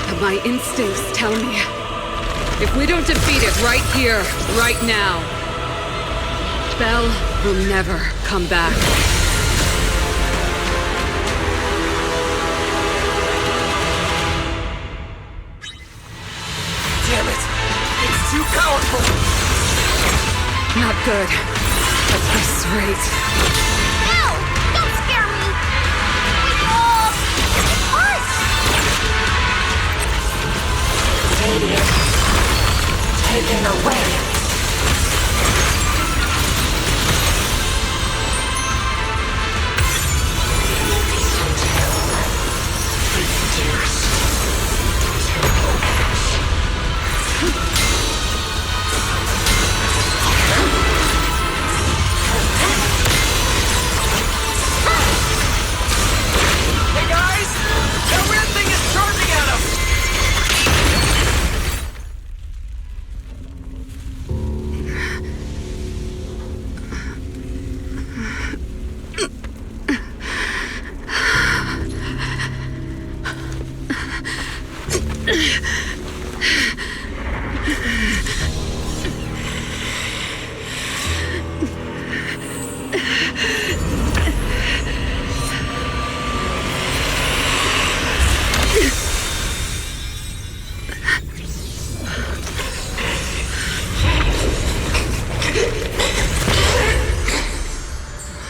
Speaker 13: But my instincts tell me, if we don't defeat it right here, right now, Belle will never come back.
Speaker 5: Damn it! It's too powerful!
Speaker 13: Not good. At this rate.
Speaker 4: No! Don't scare me! We all... Us!
Speaker 6: Radiant taken away.
Speaker 5: Hey guys! That weird thing is charging at us!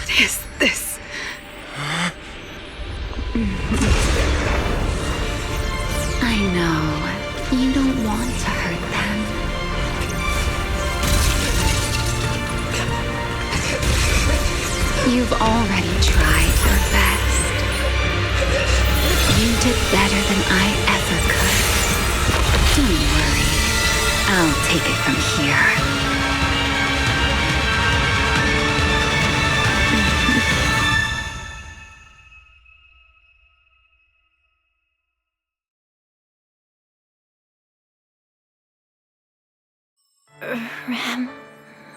Speaker 13: What is this?
Speaker 7: I know. You don't want to hurt them. You've already tried your best. You did better than I ever could. Don't worry. I'll take it from here.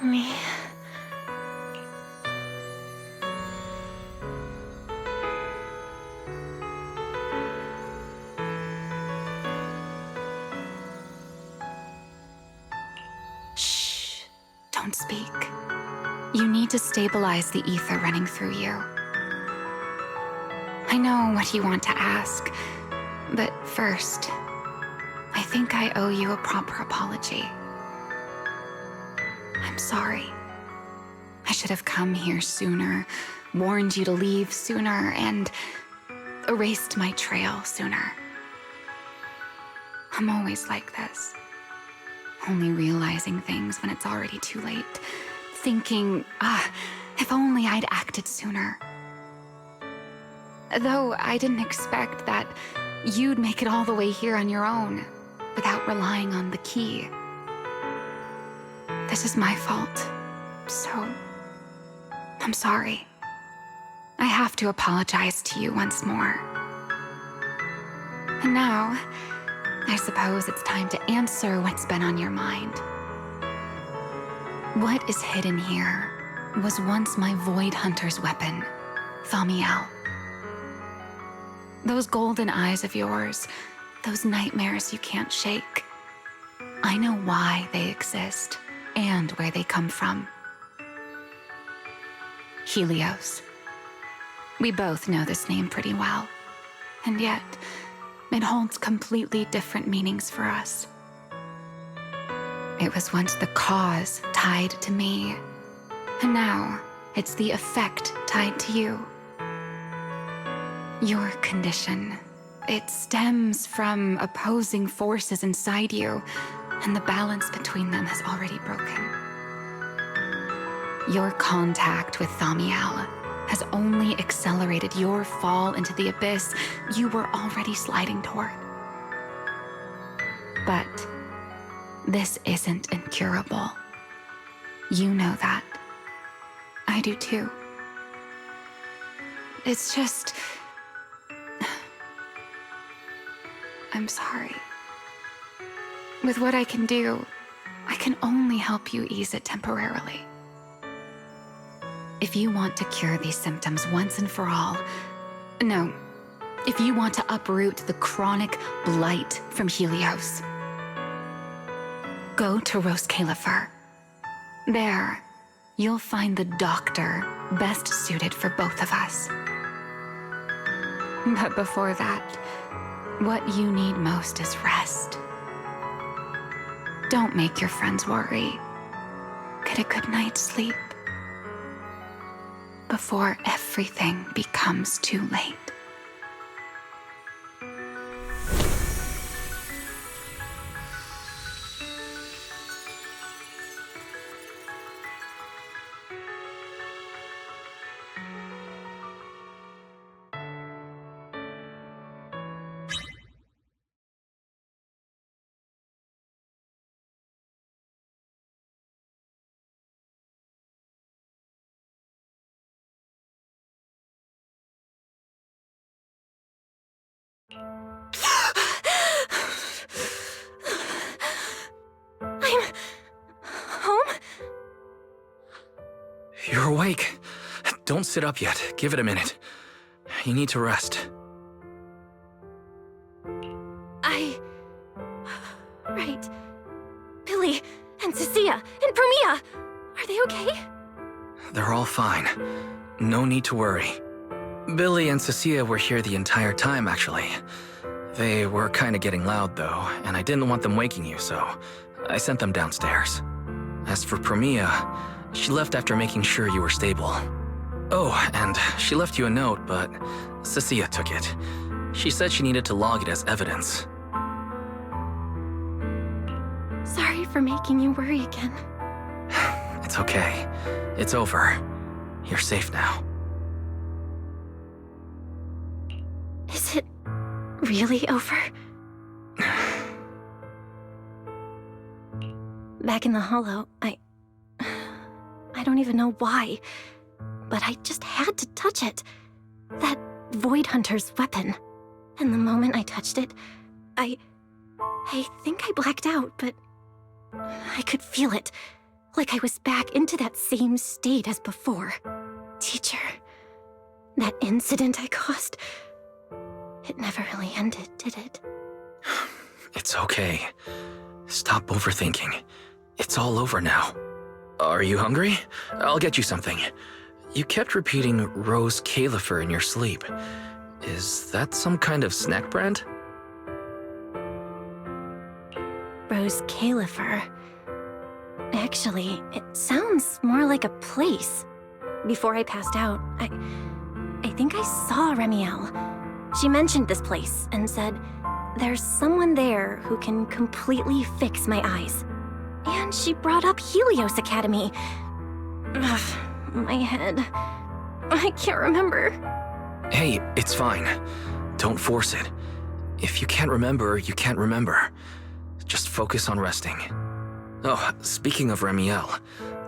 Speaker 2: Me.
Speaker 7: Shh. Don't speak. You need to stabilize the ether running through you. I know what you want to ask, but first, I think I owe you a proper apology. I'm sorry. I should have come here sooner, warned you to leave sooner, and erased my trail sooner. I'm always like this. Only realizing things when it's already too late. Thinking, if only I'd acted sooner. Though I didn't expect that you'd make it all the way here on your own, without relying on the key. This is my fault, so I'm sorry. I have to apologize to you once more. And now, I suppose it's time to answer what's been on your mind. What is hidden here was once my Void Hunter's weapon, Thamiel. Those golden eyes of yours, those nightmares you can't shake. I know why they exist and where they come from. Helios. We both know this name pretty well, and yet it holds completely different meanings for us. It was once the cause tied to me, and now it's the effect tied to you. Your condition, it stems from opposing forces inside you, and the balance between them has already broken. Your contact with Thamiel has only accelerated your fall into the abyss you were already sliding toward. But this isn't incurable. You know that. I do too. It's just... I'm sorry. With what I can do, I can only help you ease it temporarily. If you want to cure these symptoms once and for all... No, if you want to uproot the chronic blight from Helios. Go to Rose Califer. There, you'll find the doctor best suited for both of us. But before that, what you need most is rest. Don't make your friends worry. Get a good night's sleep before everything becomes too late.
Speaker 2: I'm home?
Speaker 1: You're awake. Don't sit up yet. Give it a minute. You need to rest.
Speaker 2: Right. Billy and Cecilia and Promia, are they okay?
Speaker 1: They're all fine. No need to worry. Billy and Cecilia were here the entire time, actually. They were kinda getting loud, though, and I didn't want them waking you, so I sent them downstairs. As for Promia, she left after making sure you were stable. Oh, and she left you a note, but Cecilia took it. She said she needed to log it as evidence.
Speaker 2: Sorry for making you worry again.
Speaker 1: It's okay. It's over. You're safe now.
Speaker 2: Is it really over? Back in the Hollow, I don't even know why, but I just had to touch it. That Void Hunter's weapon. And the moment I touched it, I think I blacked out, but I could feel it. Like I was back into that same state as before. Teacher, that incident I caused, it never really ended, did it?
Speaker 1: It's okay. Stop overthinking. It's all over now. Are you hungry? I'll get you something. You kept repeating Rose Califer in your sleep. Is that some kind of snack brand?
Speaker 2: Rose Califer. Actually, it sounds more like a place. Before I passed out, I think I saw Remiel. She mentioned this place and said, there's someone there who can completely fix my eyes. And she brought up Helios Academy. Ugh, my head. I can't remember.
Speaker 1: Hey, it's fine. Don't force it. If you can't remember, you can't remember. Just focus on resting. Oh, speaking of Remiel,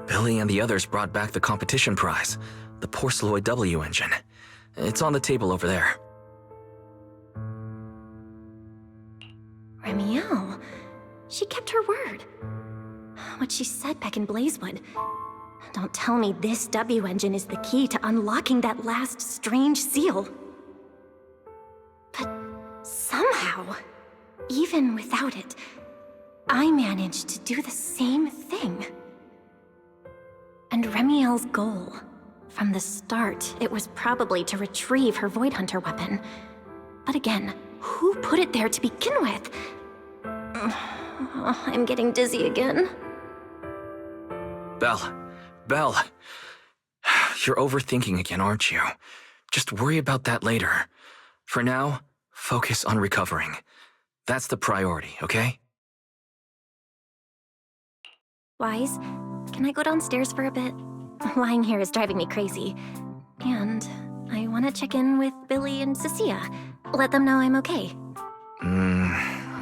Speaker 1: Billy and the others brought back the competition prize, the Porceloid W engine. It's on the table over there.
Speaker 2: Remiel. She kept her word. What she said back in Blazewood. Don't tell me this W engine is the key to unlocking that last strange seal. But somehow, even without it, I managed to do the same thing. And Remiel's goal, from the start, it was probably to retrieve her Void Hunter weapon. But again, who put it there to begin with? I'm getting dizzy again.
Speaker 1: Belle. You're overthinking again, aren't you? Just worry about that later. For now, focus on recovering. That's the priority, okay?
Speaker 2: Wise, can I go downstairs for a bit? Lying here is driving me crazy. And I want to check in with Billy and Cecilia. Let them know I'm okay.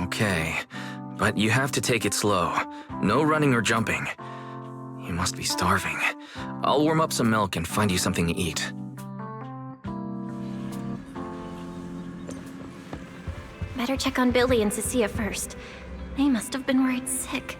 Speaker 1: Okay. But you have to take it slow. No running or jumping. You must be starving. I'll warm up some milk and find you something to eat.
Speaker 2: Better check on Billy and Cecilia first. They must have been worried sick.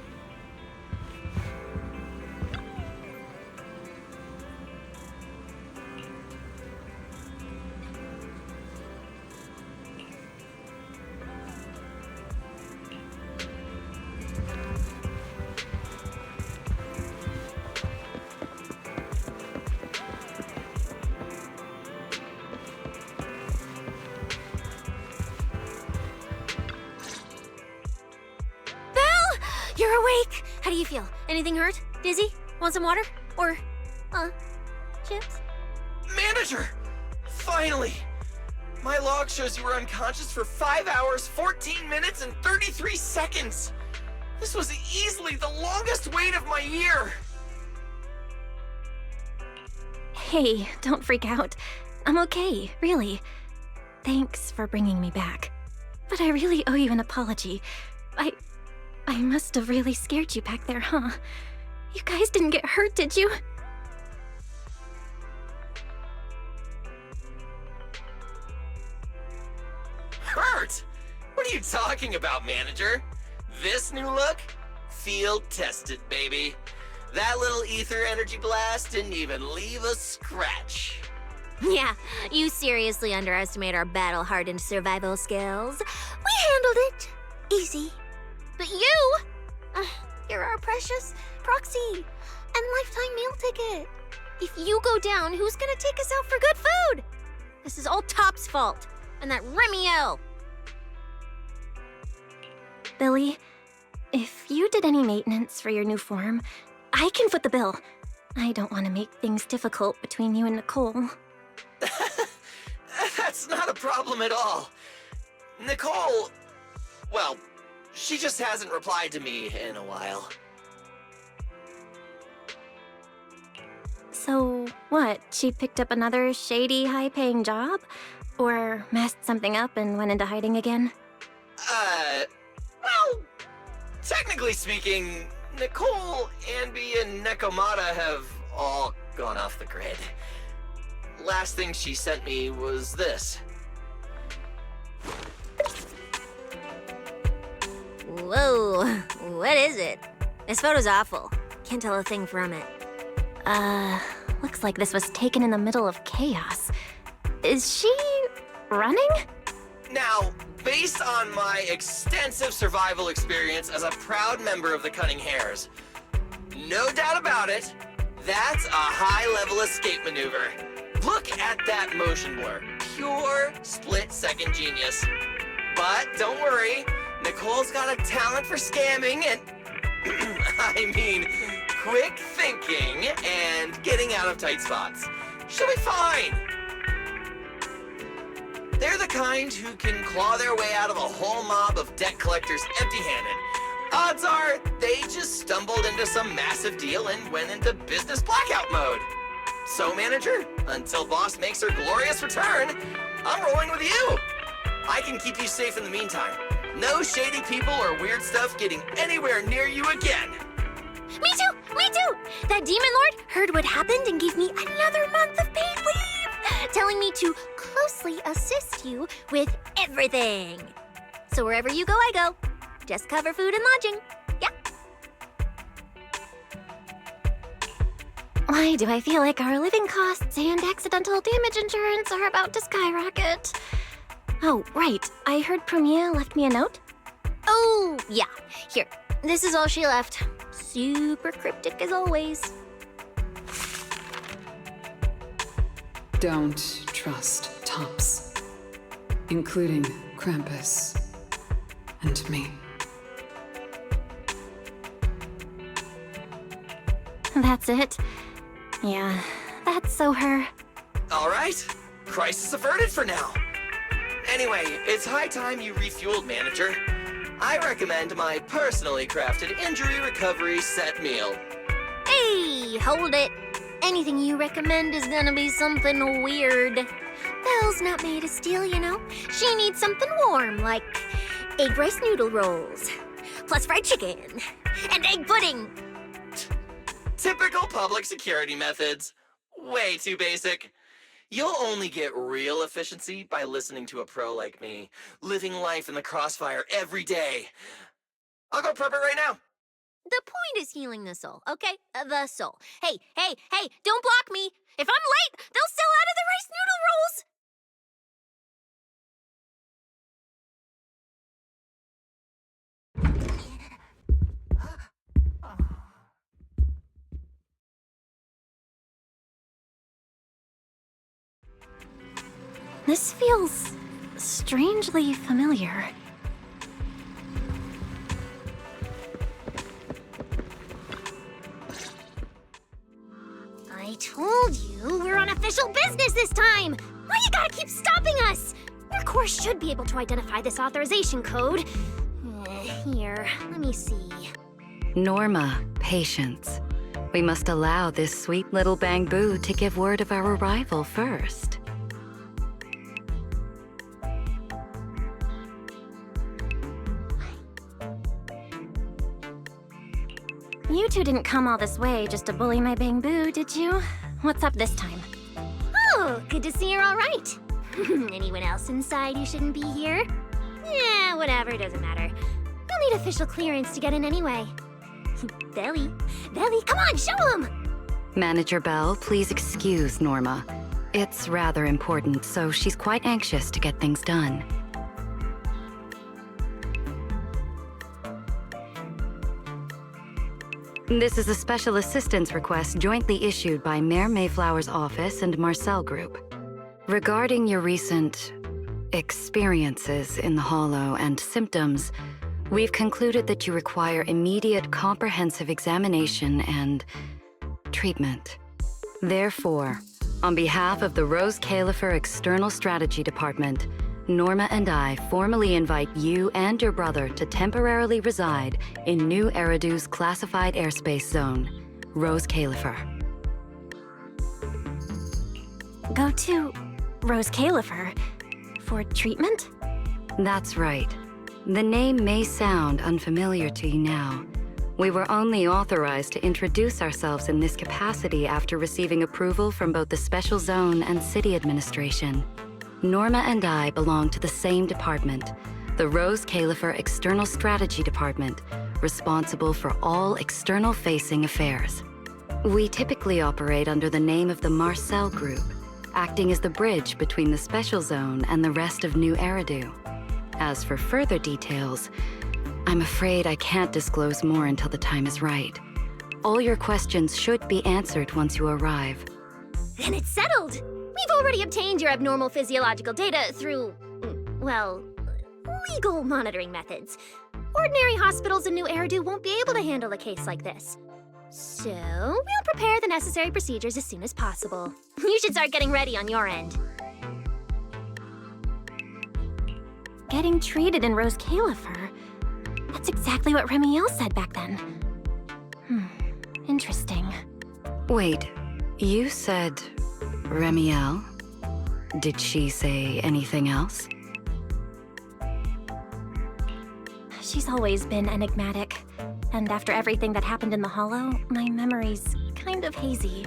Speaker 4: You're awake! How do you feel? Anything hurt? Dizzy? Want some water? Or, chips?
Speaker 5: Manager! Finally! My log shows you were unconscious for 5 hours, 14 minutes, and 33 seconds! This was easily the longest wait of my year!
Speaker 2: Hey, don't freak out. I'm okay, really. Thanks for bringing me back. But I really owe you an apology. I must have really scared you back there, huh? You guys didn't get hurt, did you?
Speaker 5: Hurt? What are you talking about, Manager? This new look? Field tested, baby. That little ether energy blast didn't even leave a scratch.
Speaker 4: Yeah, you seriously underestimate our battle-hardened survival skills. We handled it. Easy. But you? You're our precious proxy and lifetime meal ticket. If you go down, who's gonna take us out for good food? This is all Top's fault. And that Remiel.
Speaker 2: Billy, if you did any maintenance for your new form, I can foot the bill. I don't want to make things difficult between you and Nicole.
Speaker 5: That's not a problem at all. Nicole, well, she just hasn't replied to me in a while.
Speaker 2: So, what? She picked up another shady, high-paying job? Or messed something up and went into hiding again?
Speaker 5: Well, technically speaking, Nicole, Anby, and Nekomata have all gone off the grid. Last thing she sent me was this.
Speaker 4: Whoa, what is it? This photo's awful. Can't tell a thing from it.
Speaker 2: Looks like this was taken in the middle of chaos. Is she running?
Speaker 5: Now, based on my extensive survival experience as a proud member of the Cunning Hares, no doubt about it, that's a high-level escape maneuver. Look at that motion blur. Pure split-second genius. But don't worry, Nicole's got a talent for scamming and, I mean, quick thinking and getting out of tight spots. She'll be fine. They're the kind who can claw their way out of a whole mob of debt collectors empty-handed. Odds are they just stumbled into some massive deal and went into business blackout mode. So, Manager, until Boss makes her glorious return, I'm rolling with you. I can keep you safe in the meantime. No shady people or weird stuff getting anywhere near you again.
Speaker 4: Me too! Me too! That Demon Lord heard what happened and gave me another month of paid leave, telling me to closely assist you with everything. So wherever you go, I go. Just cover food and lodging. Yeah.
Speaker 2: Why do I feel like our living costs and accidental damage insurance are about to skyrocket? Oh, right. I heard Premier left me a note.
Speaker 4: Oh, yeah. Here. This is all she left. Super cryptic as always.
Speaker 13: Don't trust Tops, including Krampus and me.
Speaker 2: That's it. Yeah, that's so her.
Speaker 5: All right, crisis averted for now. Anyway, it's high time you refueled, Manager. I recommend my personally crafted injury recovery set meal.
Speaker 4: Hey, hold it. Anything you recommend is gonna be something weird. Belle's not made of steel, you know. She needs something warm, like egg rice noodle rolls, plus fried chicken, and egg pudding.
Speaker 5: Typical public security methods. Way too basic. You'll only get real efficiency by listening to a pro like me, living life in the crossfire every day. I'll go prep it right now.
Speaker 4: The point is healing the soul, okay? The soul. Hey, don't block me. If I'm late, they'll sell out of the rice noodle rolls.
Speaker 2: This feels strangely familiar.
Speaker 4: I told you we're on official business this time! Why you gotta keep stopping us? Your course should be able to identify this authorization code. Here, let me see.
Speaker 3: Norma, patience. We must allow this sweet little bamboo to give word of our arrival first.
Speaker 2: You two didn't come all this way just to bully my bamboo, did you? What's up this time?
Speaker 4: Oh, good to see you're all right. Anyone else inside who shouldn't be here? Yeah, whatever, doesn't matter. You'll need official clearance to get in anyway. Belly, come on, show 'em!
Speaker 3: Manager Bell, please excuse Norma. It's rather important, so she's quite anxious to get things done. This is a special assistance request jointly issued by Mayor Mayflower's office and Marcel Group. Regarding your recent experiences in the Hollow and symptoms, we've concluded that you require immediate comprehensive examination and treatment. Therefore, on behalf of the Rose Califer External Strategy Department, Norma and I formally invite you and your brother to temporarily reside in New Eridu's classified airspace zone, Rose Califer.
Speaker 2: Go to Rose Califer for treatment?
Speaker 3: That's right. The name may sound unfamiliar to you now. We were only authorized to introduce ourselves in this capacity after receiving approval from both the Special Zone and City Administration. Norma and I belong to the same department, the Rose Califer External Strategy Department, responsible for all external-facing affairs. We typically operate under the name of the Marcel Group, acting as the bridge between the Special Zone and the rest of New Eridu. As for further details, I'm afraid I can't disclose more until the time is right. All your questions should be answered once you arrive.
Speaker 4: Then it's settled! We've already obtained your abnormal physiological data through, well, legal monitoring methods. Ordinary hospitals in New Eridu won't be able to handle a case like this. So, we'll prepare the necessary procedures as soon as possible. You should start getting ready on your end.
Speaker 2: Getting treated in Rose Califer? That's exactly what Remiel said back then. Interesting.
Speaker 3: Wait, you said Remiel? Did she say anything else?
Speaker 2: She's always been enigmatic. And after everything that happened in the Hollow, my memory's kind of hazy.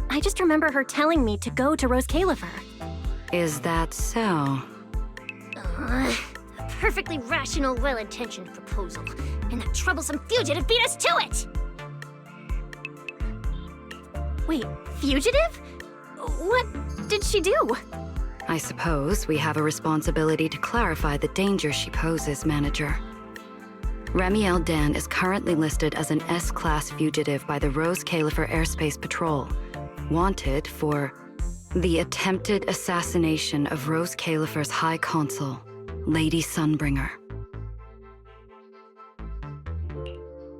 Speaker 2: I just remember her telling me to go to Rose Califer.
Speaker 3: Is that so?
Speaker 4: A perfectly rational, well-intentioned proposal. And that troublesome fugitive beat us to it!
Speaker 2: Wait, fugitive? What did she do?
Speaker 3: I suppose we have a responsibility to clarify the danger she poses, Manager. Remiel Dan is currently listed as an S-Class fugitive by the Rose Califer Airspace Patrol, wanted for the attempted assassination of Rose Califer's High Consul, Lady Sunbringer.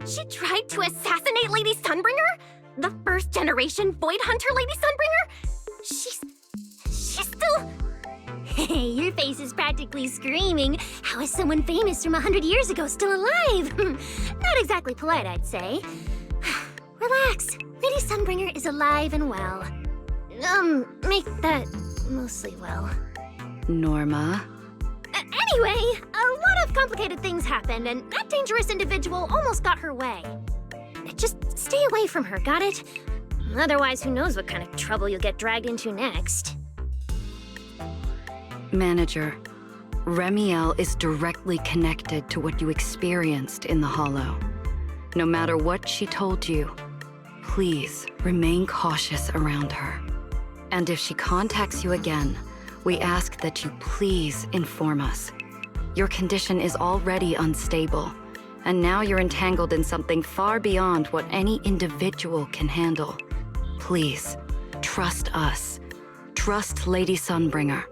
Speaker 2: She tried to assassinate Lady Sunbringer? The first-generation Void Hunter Lady Sunbringer? She's still...
Speaker 4: Hey, your face is practically screaming. How is someone famous from 100 years ago still alive? Not exactly polite, I'd say. Relax. Lady Sunbringer is alive and well. Make that mostly well.
Speaker 3: Norma?
Speaker 4: Anyway, a lot of complicated things happened, and that dangerous individual almost got her way. Just stay away from her, got it? Otherwise, who knows what kind of trouble you'll get dragged into next.
Speaker 3: Manager, Remiel is directly connected to what you experienced in the Hollow. No matter what she told you, please remain cautious around her. And if she contacts you again, we ask that you please inform us. Your condition is already unstable, and now you're entangled in something far beyond what any individual can handle. Please, trust us. Trust Lady Sunbringer.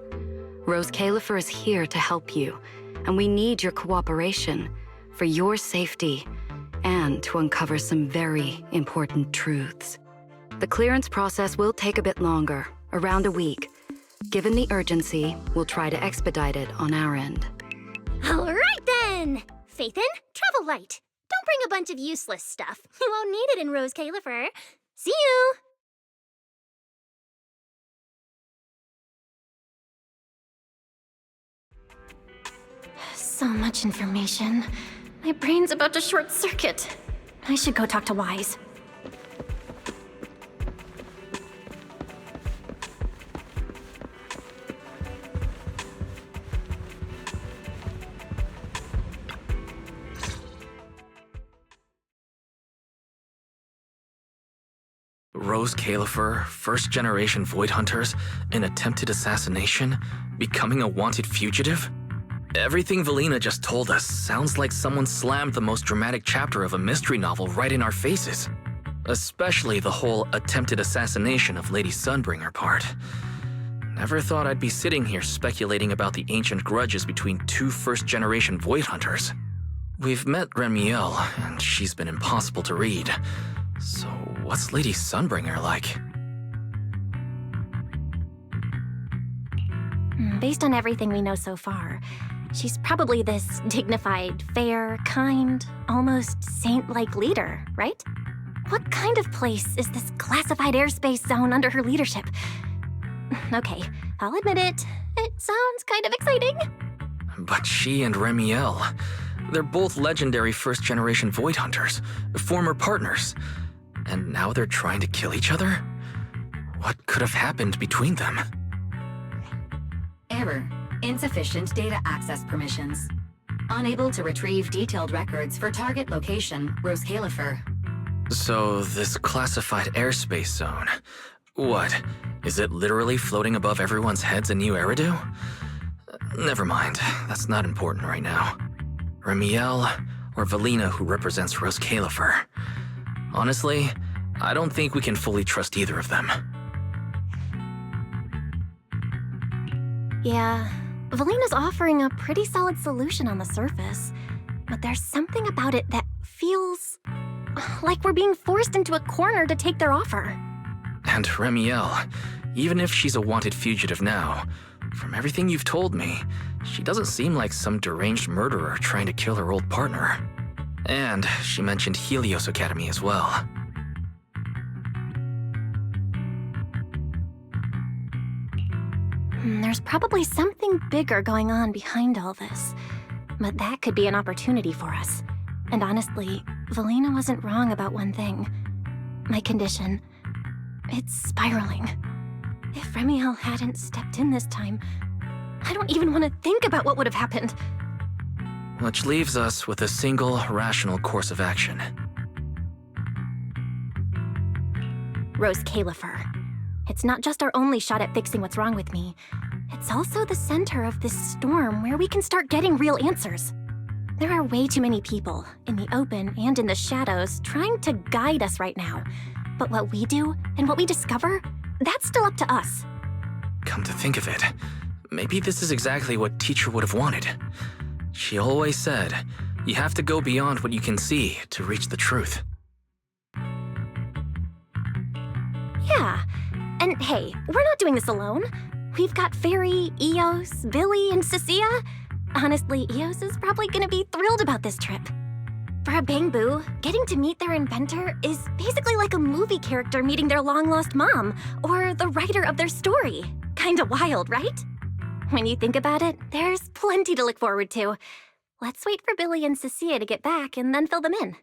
Speaker 3: Rose Califer is here to help you, and we need your cooperation for your safety and to uncover some very important truths.
Speaker 18: The clearance process will take a bit longer, around a week. Given the urgency, we'll try to expedite it on our end.
Speaker 4: All right then! Phaethon, travel light. Don't bring a bunch of useless stuff. You won't need it in Rose Califer. See you!
Speaker 2: So much information. My brain's about to short circuit. I should go talk to Wise.
Speaker 1: Rose Califer, first-generation Void Hunters, an attempted assassination, becoming a wanted fugitive? Everything Valina just told us sounds like someone slammed the most dramatic chapter of a mystery novel right in our faces. Especially the whole attempted assassination of Lady Sunbringer part. Never thought I'd be sitting here speculating about the ancient grudges between two first-generation Void Hunters. We've met Remiel, and she's been impossible to read. So what's Lady Sunbringer like?
Speaker 2: Based on everything we know so far, she's probably this dignified, fair, kind, almost saint-like leader, right? What kind of place is this classified airspace zone under her leadership? Okay, I'll admit it. It sounds kind of exciting.
Speaker 1: But she and Remiel, they're both legendary first-generation Void Hunters, former partners. And now they're trying to kill each other? What could have happened between them?
Speaker 3: Error. Insufficient data access permissions. Unable to retrieve detailed records for target location, Rose Califer.
Speaker 1: So, this classified airspace zone, what? Is it literally floating above everyone's heads in New Eridu? Never mind, that's not important right now. Remiel, or Valina who represents Rose Califer. Honestly, I don't think we can fully trust either of them.
Speaker 2: Yeah, Valina's offering a pretty solid solution on the surface, but there's something about it that feels like we're being forced into a corner to take their offer.
Speaker 1: And Remiel, even if she's a wanted fugitive now, from everything you've told me, she doesn't seem like some deranged murderer trying to kill her old partner. And she mentioned Helios Academy as well.
Speaker 2: There's probably something bigger going on behind all this, but that could be an opportunity for us. And honestly, Valina wasn't wrong about one thing. My condition, it's spiraling. If Remiel hadn't stepped in this time, I don't even want to think about what would have happened.
Speaker 1: Which leaves us with a single, rational course of action.
Speaker 2: Rose Califer. It's not just our only shot at fixing what's wrong with me. It's also the center of this storm where we can start getting real answers. There are way too many people, in the open and in the shadows, trying to guide us right now. But what we do and what we discover, that's still up to us.
Speaker 1: Come to think of it, maybe this is exactly what Teacher would have wanted. She always said, you have to go beyond what you can see to reach the truth.
Speaker 2: Yeah, and hey, we're not doing this alone. We've got Fairy, Eos, Billy, and Cecilia. Honestly, Eos is probably gonna be thrilled about this trip. For a Bangbu, getting to meet their inventor is basically like a movie character meeting their long-lost mom, or the writer of their story. Kinda wild, right? When you think about it, there's plenty to look forward to. Let's wait for Billy and Cecilia to get back and then fill them in.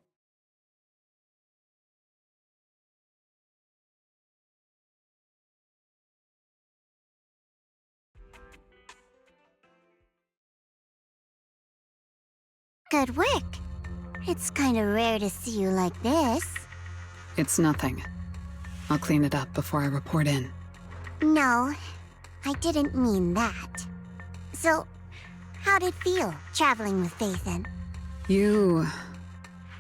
Speaker 6: Good work. It's kind of rare to see you like this.
Speaker 13: It's nothing. I'll clean it up before I report in.
Speaker 6: No, I didn't mean that. So, how'd it feel, traveling with Phaethon?
Speaker 13: You,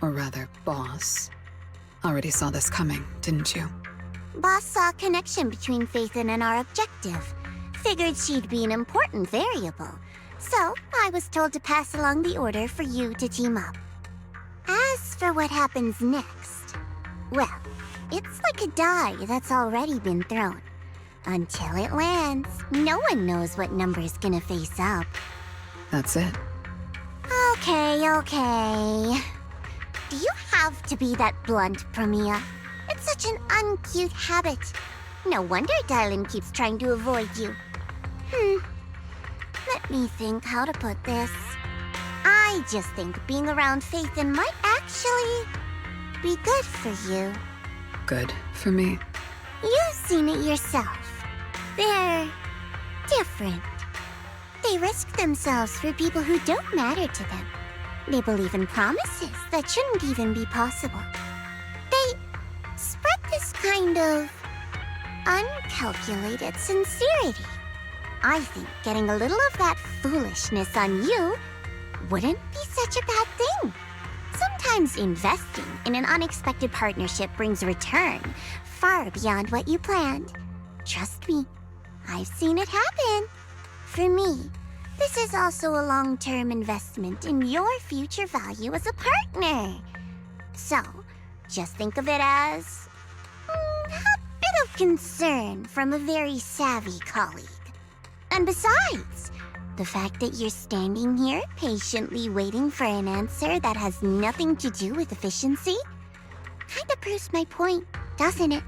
Speaker 13: or rather, Boss, already saw this coming, didn't you?
Speaker 6: Boss saw a connection between Phaethon and our objective. Figured she'd be an important variable. So, I was told to pass along the order for you to team up. As for what happens next, well, It's like a die that's already been thrown. Until it lands, no one knows what number is gonna face up.
Speaker 13: That's it.
Speaker 6: Okay. Do you have to be that blunt, Promia? It's such an uncute habit. No wonder Dylan keeps trying to avoid you. Let me think how to put this. I just think being around Phaethon might actually be good for you.
Speaker 13: Good for me.
Speaker 6: You've seen it yourself. They're different. They risk themselves for people who don't matter to them. They believe in promises that shouldn't even be possible. They spread this kind of uncalculated sincerity. I think getting a little of that foolishness on you wouldn't be such a bad thing. Sometimes investing in an unexpected partnership brings a return far beyond what you planned. Trust me, I've seen it happen. For me, this is also a long-term investment in your future value as a partner. So, just think of it as a bit of concern from a very savvy colleague. And besides, the fact that you're standing here patiently waiting for an answer that has nothing to do with efficiency kinda proves my point, doesn't it?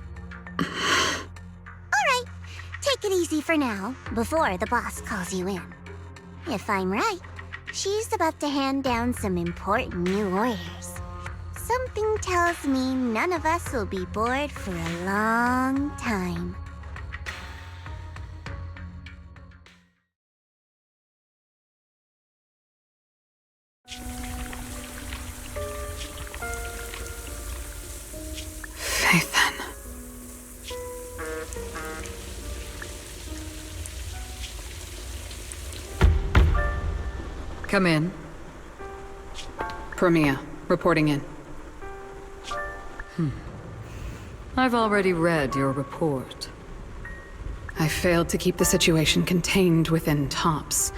Speaker 6: Alright, take it easy for now, before the boss calls you in. If I'm right, she's about to hand down some important new orders. Something tells me none of us will be bored for a long time.
Speaker 13: Phaethon. Come in. Promia, reporting in.
Speaker 18: I've already read your report.
Speaker 13: I failed to keep the situation contained within TOPS,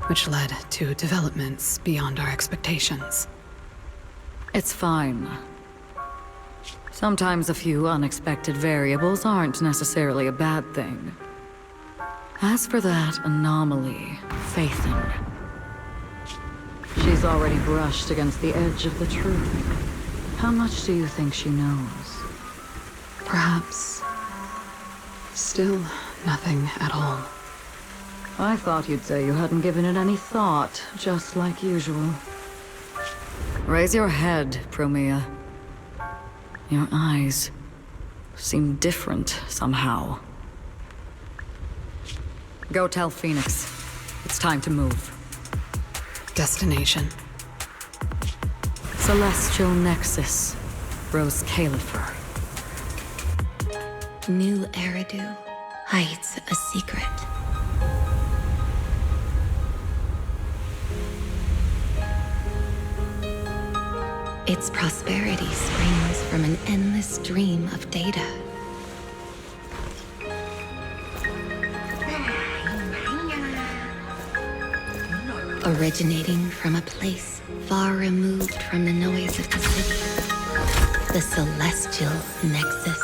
Speaker 13: which led to developments beyond our expectations.
Speaker 18: It's fine. Sometimes a few unexpected variables aren't necessarily a bad thing. As for that anomaly, Phaethon, she's already brushed against the edge of the truth. How much do you think she knows?
Speaker 13: Perhaps still nothing at all.
Speaker 18: I thought you'd say you hadn't given it any thought, just like usual. Raise your head, Promia. Your eyes seem different somehow. Go tell Phoenix. It's time to move.
Speaker 13: Destination.
Speaker 18: Celestial Nexus. Rose Califer.
Speaker 19: New Eridu hides a secret. Its prosperity springs from an endless stream of data. Originating from a place far removed from the noise of the city. The Celestial Nexus.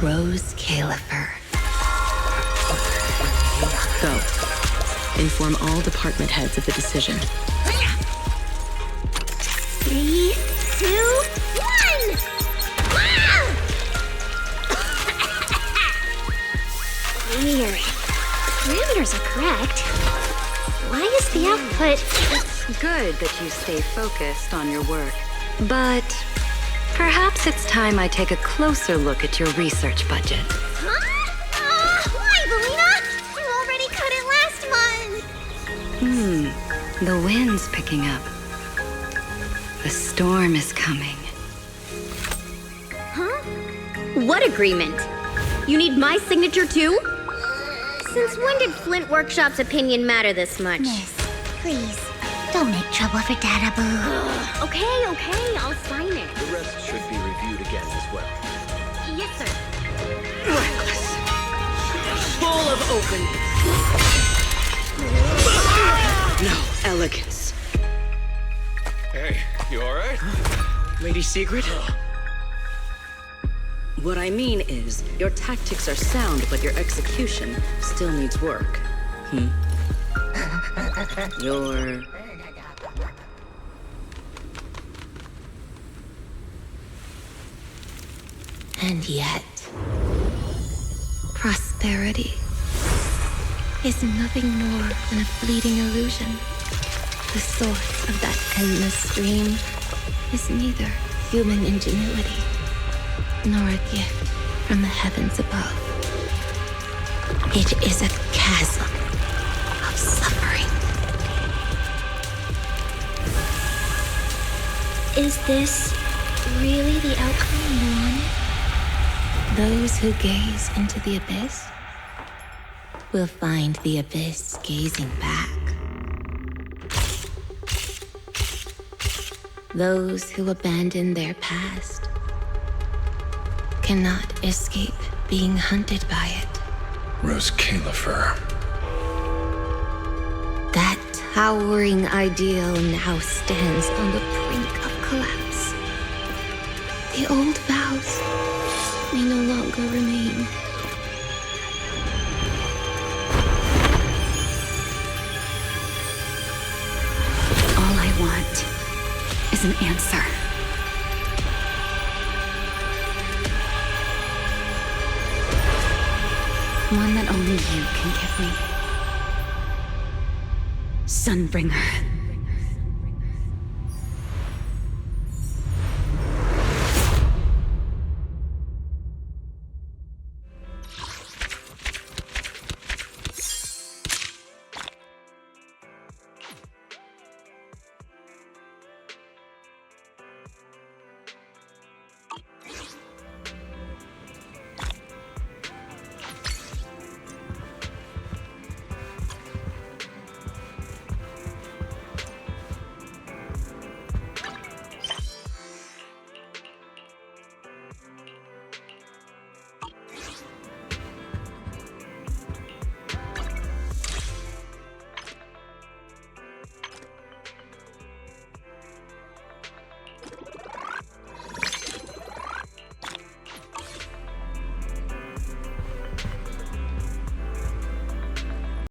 Speaker 19: Rose Califer.
Speaker 20: Go. Inform all department heads of the decision.
Speaker 6: 3, 2, 1! Weird. Parameters are correct. Why is the output...
Speaker 18: It's good that you stay focused on your work. But perhaps it's time I take a closer look at your research budget.
Speaker 6: Huh? Why, Belina? You already cut it last month!
Speaker 18: The wind's picking up. The storm is coming.
Speaker 4: Huh? What agreement? You need my signature too? Since when did Flint Workshop's opinion matter this much?
Speaker 6: Miss, please, don't make trouble for Dada Boo.
Speaker 4: Okay, I'll sign it.
Speaker 17: The rest should be reviewed again as well.
Speaker 4: Yes, sir.
Speaker 20: Reckless. Full of openness. No elegance.
Speaker 21: Hey, you alright? Lady Secret?
Speaker 20: What I mean is, your tactics are sound, but your execution still needs work. You're...
Speaker 19: And yet, prosperity is nothing more than a fleeting illusion. The source of that endless stream is neither human ingenuity nor a gift from the heavens above. It is a chasm of suffering.
Speaker 4: Is this really the outcome you wanted?
Speaker 19: Those who gaze into the abyss will find the abyss gazing back. Those who abandon their past cannot escape being hunted by it.
Speaker 14: Rose Califer.
Speaker 19: That towering ideal now stands on the brink of collapse. The old vows may no longer remain.
Speaker 3: All I want is an answer. One that only you can give me. Sunbringer.